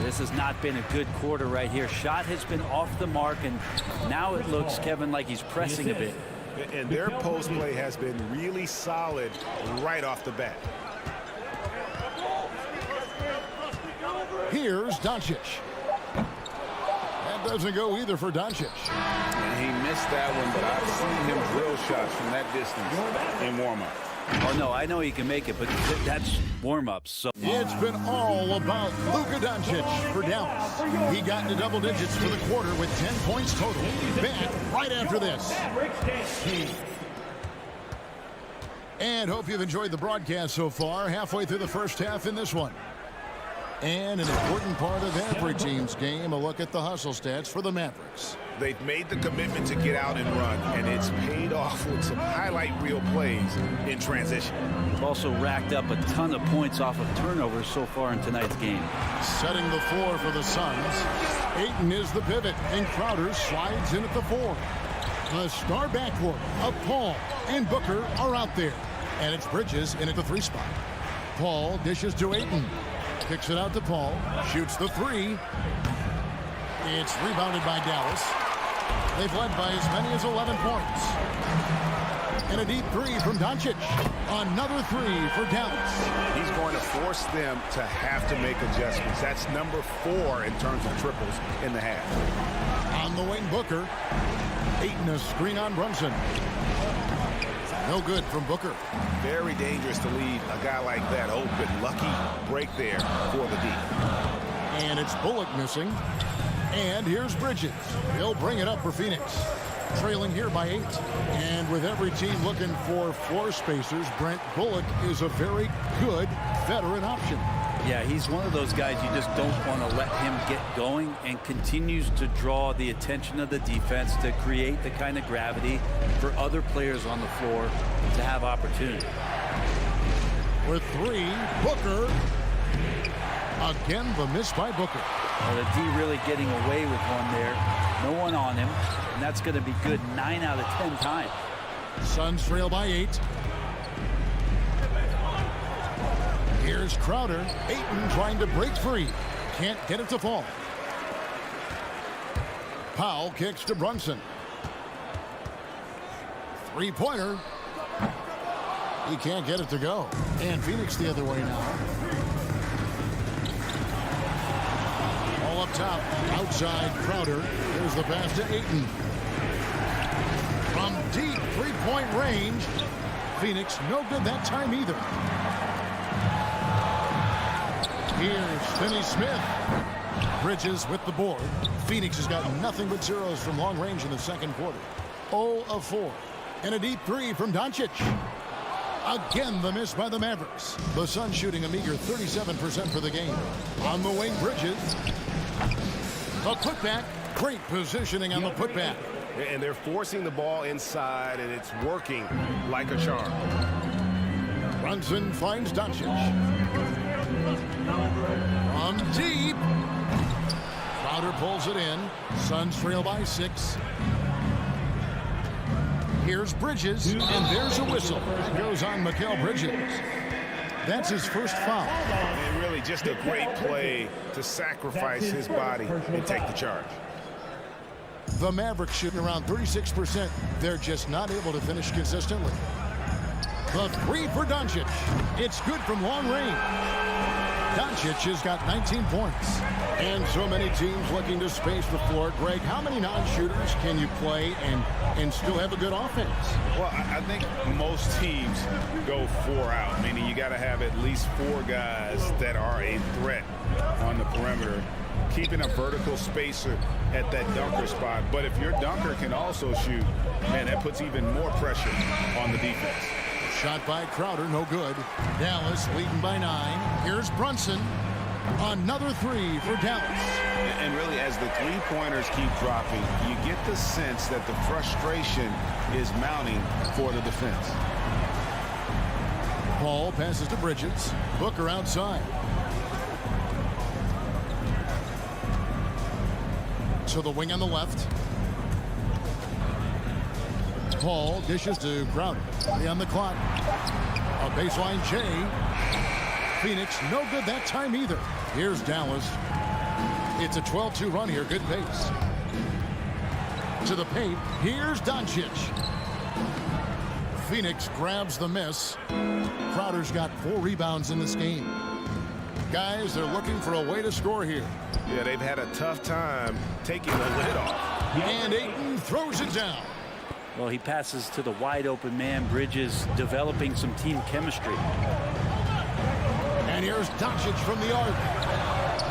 This has not been a good quarter right here. Shot has been off the mark, and now it looks, Kevin, like he's pressing a bit. And their post play has been really solid right off the bat. Here's Doncic. That doesn't go either for Doncic. And he missed that one, but I've seen him drill shots from that distance in warm-up. Oh, no, I know he can make it, but that's warm-ups. So it's been all about Luka Doncic for Dallas. He got into double digits for the quarter with 10 points total. Back right after this. And hope you've enjoyed the broadcast so far. Halfway through the first half in this one. And an important part of every team's game, a look at the hustle stats for the Mavericks. They've made the commitment to get out and run, and it's paid off with some highlight reel plays in transition. They've also racked up a ton of points off of turnovers so far in tonight's game. Setting the floor for the Suns. Ayton is the pivot, and Crowder slides in at the 4. The star backcourt of Paul and Booker are out there. And it's Bridges in at the 3 spot. Paul dishes to Ayton. Kicks it out to Paul. Shoots the 3. It's rebounded by Dallas. They've led by as many as 11 points. And a deep 3 from Doncic. Another 3 for Dallas. He's going to force them to have to make adjustments. That's number 4 in terms of triples in the half. On the wing, Booker. Ayton a screen on Brunson. No good from Booker. Very dangerous to leave a guy like that open. Lucky break there for the D. And it's Bullock missing. And here's Bridges. He'll bring it up for Phoenix. Trailing here by 8. And with every team looking for floor spacers, Brent Bullock is a very good veteran option. Yeah, he's one of those guys you just don't want to let him get going, and continues to draw the attention of the defense to create the kind of gravity for other players on the floor to have opportunity. With 3, Booker. Again, the miss by Booker. Well, the D really getting away with one there. No one on him, and that's going to be good 9 out of 10 times. Suns trail by 8. Here's Crowder. Ayton trying to break free. Can't get it to fall. Powell kicks to Brunson. 3-pointer. He can't get it to go. And Phoenix the other way now. All up top. Outside Crowder. Here's the pass to Ayton. From deep 3-point range. Phoenix no good that time either. Here's Finney-Smith. Bridges with the board. Phoenix has got nothing but zeros from long range in the second quarter. 0 of 4. And a deep 3 from Doncic. Again, the miss by the Mavericks. The Suns shooting a meager 37% for the game. On the wing, Bridges. The putback. Great positioning on the putback. And they're forcing the ball inside, and it's working like a charm. Brunson finds Doncic. From deep. Crowder pulls it in. Suns trail by 6. Here's Bridges, and there's a whistle. That goes on Mikal Bridges. That's his first foul. And really just a great play to sacrifice his body and take the charge. The Mavericks shooting around 36%. They're just not able to finish consistently. The 3 for Doncic. It's good from long range. Doncic has got 19 points. And so many teams looking to space the floor. Greg, how many non-shooters can you play and still have a good offense? Well, I think most teams go 4 out, meaning you got to have at least 4 guys that are a threat on the perimeter, keeping a vertical spacer at that dunker spot. But if your dunker can also shoot, man, that puts even more pressure on the defense. Shot by Crowder, no good. Dallas leading by 9. Here's Brunson. Another 3 for Dallas. And really, as the 3-pointers keep dropping, you get the sense that the frustration is mounting for the defense. Paul passes to Bridges. Booker outside. So the wing on the left. Paul dishes to Crowder. 3 on the clock. A baseline J. Phoenix no good that time either. Here's Dallas. It's a 12-2 run here. Good pace. To the paint. Here's Doncic. Phoenix grabs the miss. Crowder's got 4 rebounds in this game. Guys, they're looking for a way to score here. Yeah, they've had a tough time taking the lid off. And Ayton throws it down. Well, he passes to the wide open man. Bridges developing some team chemistry. And here's Doncic from the arc.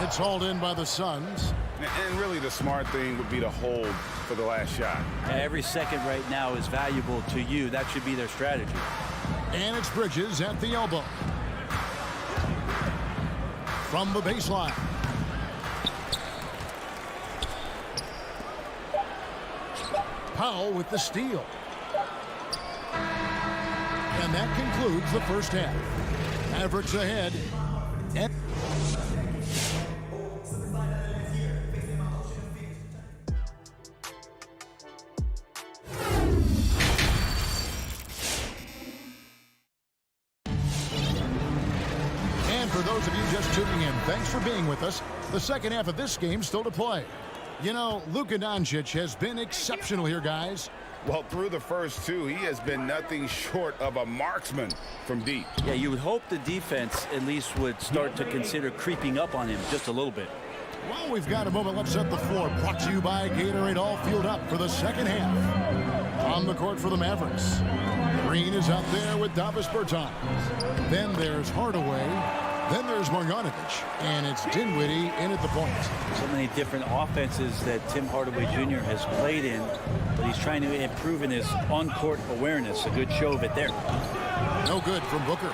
It's hauled in by the Suns. And really the smart thing would be to hold for the last shot. Every second right now is valuable to you. That should be their strategy. And it's Bridges at the elbow. From the baseline. Powell with the steal. And that concludes the first half. Mavericks ahead. And for those of you just tuning in, thanks for being with us. The second half of this game still to play. You know, Luka Doncic has been exceptional here, guys. Well, through the first 2, he has been nothing short of a marksman from deep. Yeah, you would hope the defense at least would start to consider creeping up on him just a little bit. Well, we've got a moment. Let's set the floor. Brought to you by Gatorade, all fueled up for the second half. On the court for the Mavericks. Green is out there with Davis Bertans. Then there's Hardaway. Then there's Marjanovic, and it's Dinwiddie in at the point. So many different offenses that Tim Hardaway Jr. has played in, but he's trying to improve in his on-court awareness. A good show of it there. No good from Booker.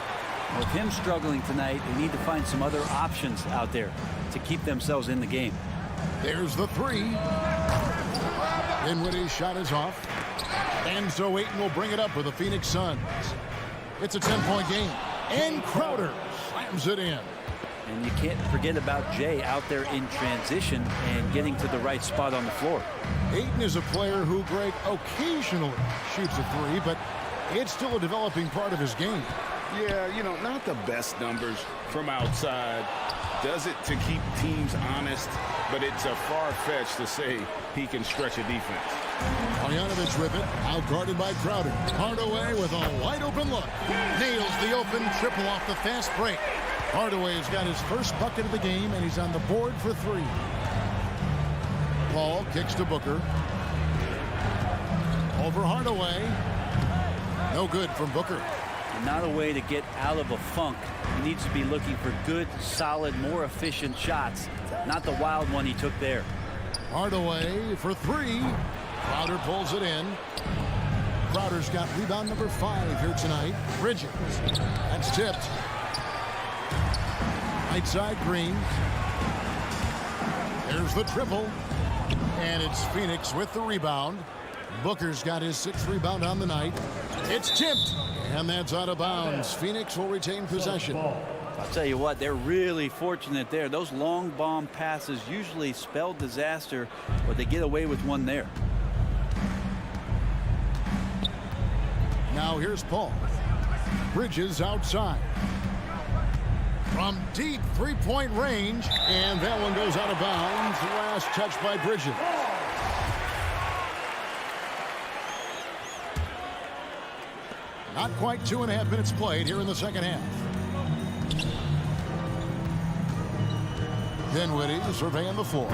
With him struggling tonight, they need to find some other options out there to keep themselves in the game. There's the 3. Dinwiddie's shot is off. And so Ayton will bring it up for the Phoenix Suns. It's a 10-point game. And Crowder slams it in. And you can't forget about Jay out there in transition and getting to the right spot on the floor. Ayton is a player who, Greg, occasionally shoots a 3, but it's still a developing part of his game. Yeah, you know, not the best numbers from outside. Does it to keep teams honest, but it's a far-fetched to say he can stretch a defense. Marjanovic with it, out guarded by Crowder. Hardaway with a wide-open look. Nails the open triple off the fast break. Hardaway's got his first bucket of the game, and he's on the board for 3. Paul kicks to Booker. Over Hardaway. No good from Booker. Not a way to get out of a funk. He needs to be looking for good, solid, more efficient shots. Not the wild one he took there. Hardaway for 3. Crowder pulls it in. Crowder's got rebound number 5 here tonight. Bridges. That's tipped. Right side Green. There's the triple. And it's Phoenix with the rebound. Booker's got his 6th rebound on the night. It's tipped. And that's out of bounds. Phoenix will retain possession. I'll tell you what, they're really fortunate there. Those long bomb passes usually spell disaster, but they get away with one there. Now here's Paul. Bridges outside. From deep 3-point range. And that one goes out of bounds. Last touch by Bridges. Not quite 2.5 minutes played here in the second half. Dinwiddie surveying the floor.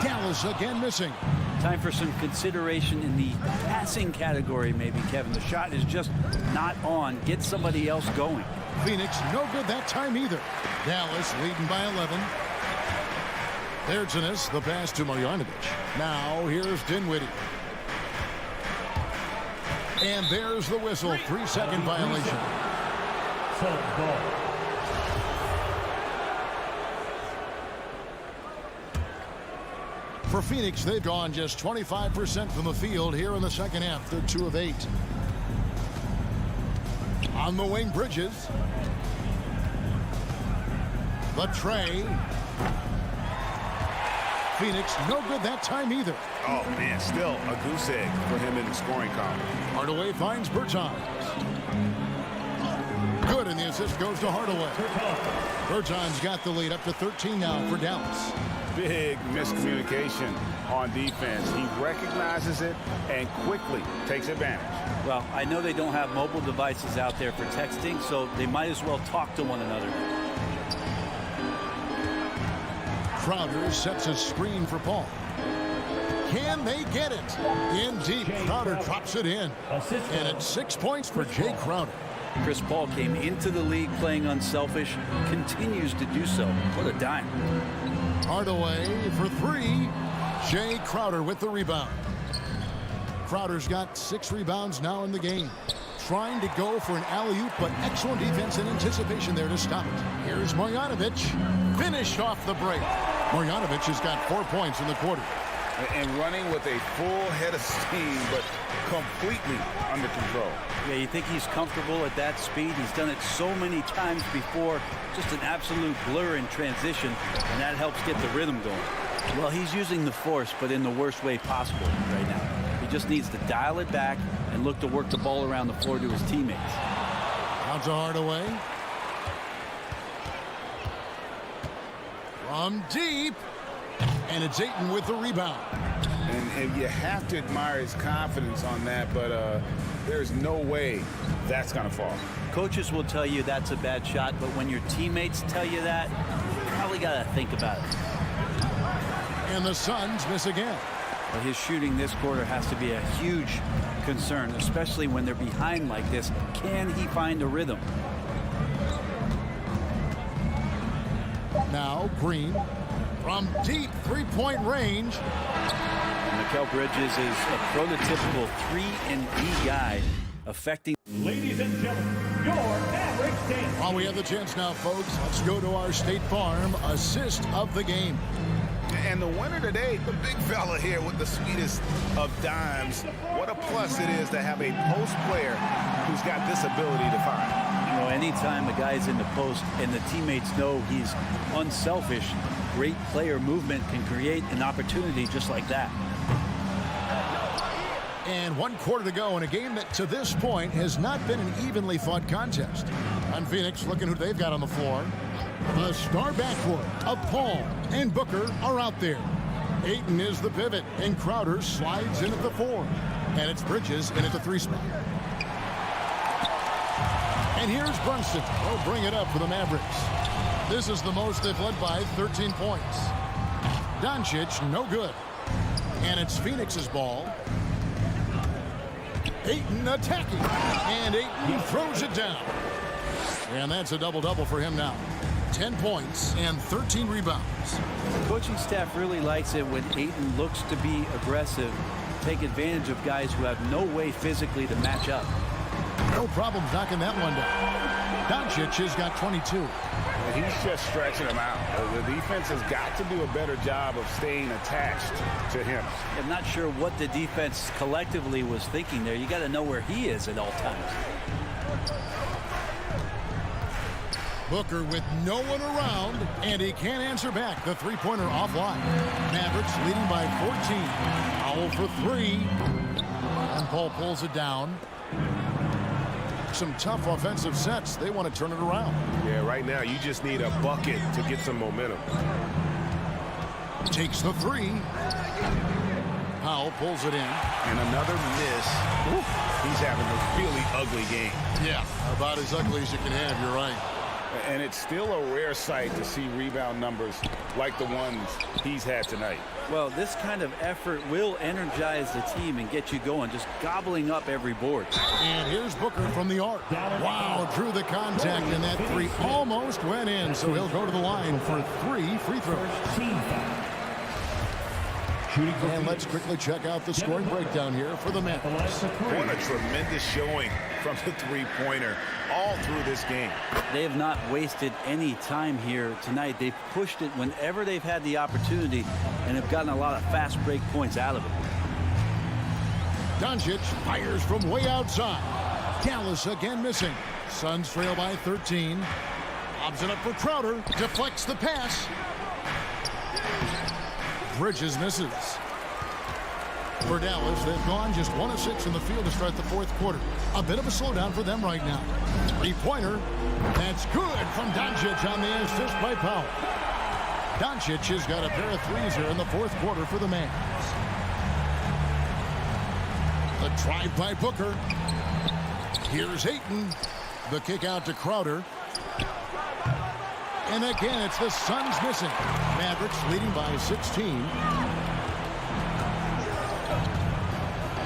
Dallas again missing. Time for some consideration in the passing category, maybe, Kevin. The shot is just not on. Get somebody else going. Phoenix no good that time either. Dallas leading by 11. There's Ennis, the pass to Marjanovic. Now here's Dinwiddie. And there's the whistle. 3-second violation. For Phoenix, they've gone just 25% from the field here in the second half. They're 2 of 8. On the wing, Bridges. The tray. Phoenix no good that time either. Oh, man, still a goose egg for him in the scoring column. Hardaway finds Bertans. Good, and the assist goes to Hardaway. Bertans got the lead up to 13 now for Dallas. Big miscommunication on defense. He recognizes it and quickly takes advantage. Well, I know they don't have mobile devices out there for texting, so they might as well talk to one another. Crowder sets a screen for Paul. Can they get it? In deep, Crowder drops it in. And it's 6 points for Jay Crowder. Chris Paul came into the league playing unselfish, continues to do so. What a dime. Hardaway for three. Jay Crowder with the rebound. Crowder's got 6 rebounds now in the game. Trying to go for an alley-oop, but excellent defense and anticipation there to stop it. Here's Marjanovic. Finished off the break. Marjanovic has got 4 points in the quarter. And running with a full head of steam, but completely under control. Yeah, you think he's comfortable at that speed? He's done it so many times before. Just an absolute blur in transition, and that helps get the rhythm going. Well, he's using the force, but in the worst way possible right now. He just needs to dial it back and look to work the ball around the floor to his teammates. Out to Hardaway. From deep. And it's Ayton with the rebound. And you have to admire his confidence on that, but there's no way that's going to fall. Coaches will tell you that's a bad shot, but when your teammates tell you that, you probably got to think about it. And the Suns miss again. But his shooting this quarter has to be a huge concern, especially when they're behind like this. Can he find a rhythm? Now Green from deep three-point range. And Mikal Bridges is a prototypical 3-and-D guy, affecting. Ladies and gentlemen, your average dance. While we have the chance now, folks, let's go to our State Farm assist of the game. And the winner today, the big fella here with the sweetest of dimes. What a plus it is to have a post player who's got this ability to find. You know, anytime a guy's in the post and the teammates know he's unselfish, great player movement can create an opportunity just like that. And 1 quarter to go in a game that to this point has not been an evenly fought contest. On Phoenix, looking who they've got on the floor. The star backcourt of Paul and Booker are out there. Ayton is the pivot, and Crowder slides in at the 4. And it's Bridges in at the 3 spot. And here's Brunson. They'll bring it up for the Mavericks. This is the most they've led by 13 points. Doncic, no good. And it's Phoenix's ball. Ayton attacking. And Ayton throws it down. And that's a double-double for him now. 10 points and 13 rebounds. The coaching staff really likes it when Ayton looks to be aggressive, take advantage of guys who have no way physically to match up. No problems knocking that one down. Doncic has got 22. And he's just stretching him out. The defense has got to do a better job of staying attached to him. I'm not sure what the defense collectively was thinking there. You got to know where he is at all times. Booker with no one around, and he can't answer back. The three-pointer offline. Mavericks leading by 14. Powell for 3. And Paul pulls it down. Some tough offensive sets. They want to turn it around. Yeah, right now you just need a bucket to get some momentum. Takes the 3. Powell pulls it in. And another miss. Ooh, he's having a really ugly game. Yeah, about as ugly as you can have. You're right. And it's still a rare sight to see rebound numbers like the ones he's had tonight. Well, this kind of effort will energize the team and get you going, just gobbling up every board. And here's Booker from the arc. Wow, drew the contact, and that 3 almost went in, so he'll go to the line for 3 free throws. And let's quickly check out the scoring breakdown here for the Mavericks. What a tremendous showing from the three-pointer all through this game. They have not wasted any time here tonight. They've pushed it whenever they've had the opportunity and have gotten a lot of fast break points out of it. Doncic fires from way outside. Dallas again missing. Suns trail by 13. Lobs it up for Crowder. Deflects the pass. Bridges misses. For Dallas, they've gone just 1 of 6 in the field to start the fourth quarter. A bit of a slowdown for them right now. Three-pointer. That's good from Doncic on the assist by Powell. Doncic has got a pair of threes here in the fourth quarter for the Mavs. The drive by Booker. Here's Ayton. The kick out to Crowder. And again, it's the Suns missing. Mavericks leading by 16.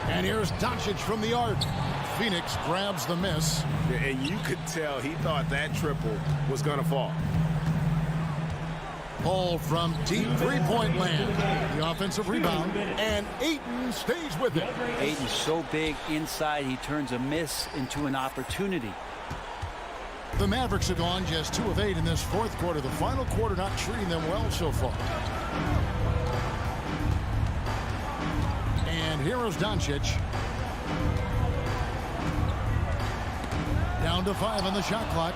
And here's Doncic from the arc. Phoenix grabs the miss. And you could tell he thought that triple was going to fall. Ball from deep three-point land. The offensive rebound. And Ayton stays with it. Ayton's so big inside, he turns a miss into an opportunity. The Mavericks have gone just 2 of 8 in this fourth quarter. The final quarter not treating them well so far. And here is Doncic. Down to 5 on the shot clock.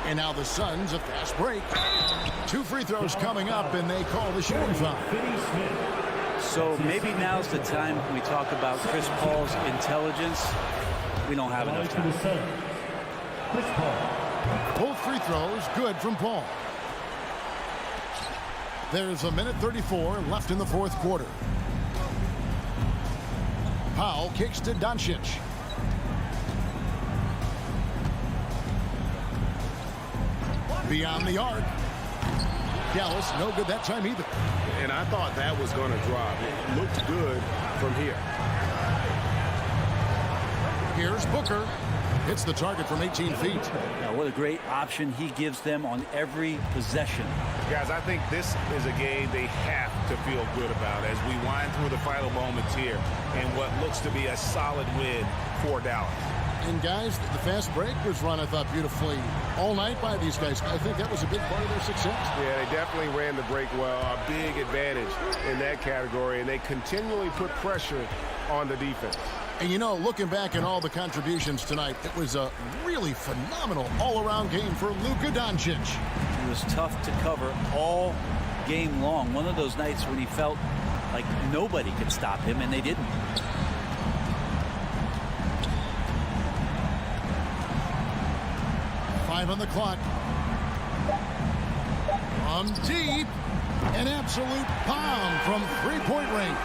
And now the Suns, a fast break. 2 free throws coming up, and they call the shooting foul. So maybe now's the time we talk about Chris Paul's intelligence. We don't have enough time. Both free throws good from Paul. There's a minute 34 left in the fourth quarter. Powell kicks to Doncic. Beyond the arc. Dallas, no good that time either. And I thought that was going to drop. It looked good from here. Here's Booker. Hits the target from 18 feet. Now, what a great option he gives them on every possession. Guys, I think this is a game they have to feel good about as we wind through the final moments here and what looks to be a solid win for Dallas. And guys, the fast break was run, I thought, beautifully all night by these guys. I think that was a big part of their success. Yeah, they definitely ran the break well. A big advantage in that category, and they continually put pressure on the defense. And you know, looking back at all the contributions tonight, it was a really phenomenal all-around game for Luka Doncic. It was tough to cover all game long. One of those nights when he felt like nobody could stop him, and they didn't. Five on the clock. From deep, an absolute bomb from three-point range.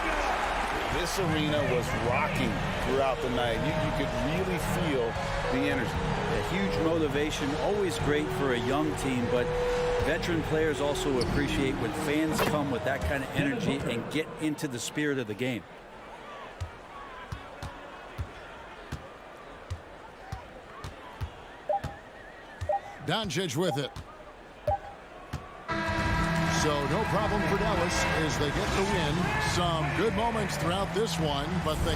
This arena was rocking throughout the night. You could really feel the energy. A huge motivation, always great for a young team, but veteran players also appreciate when fans come with that kind of energy and get into the spirit of the game. Doncic with it. So no problem for Dallas as they get the win. Some good moments throughout this one, but they...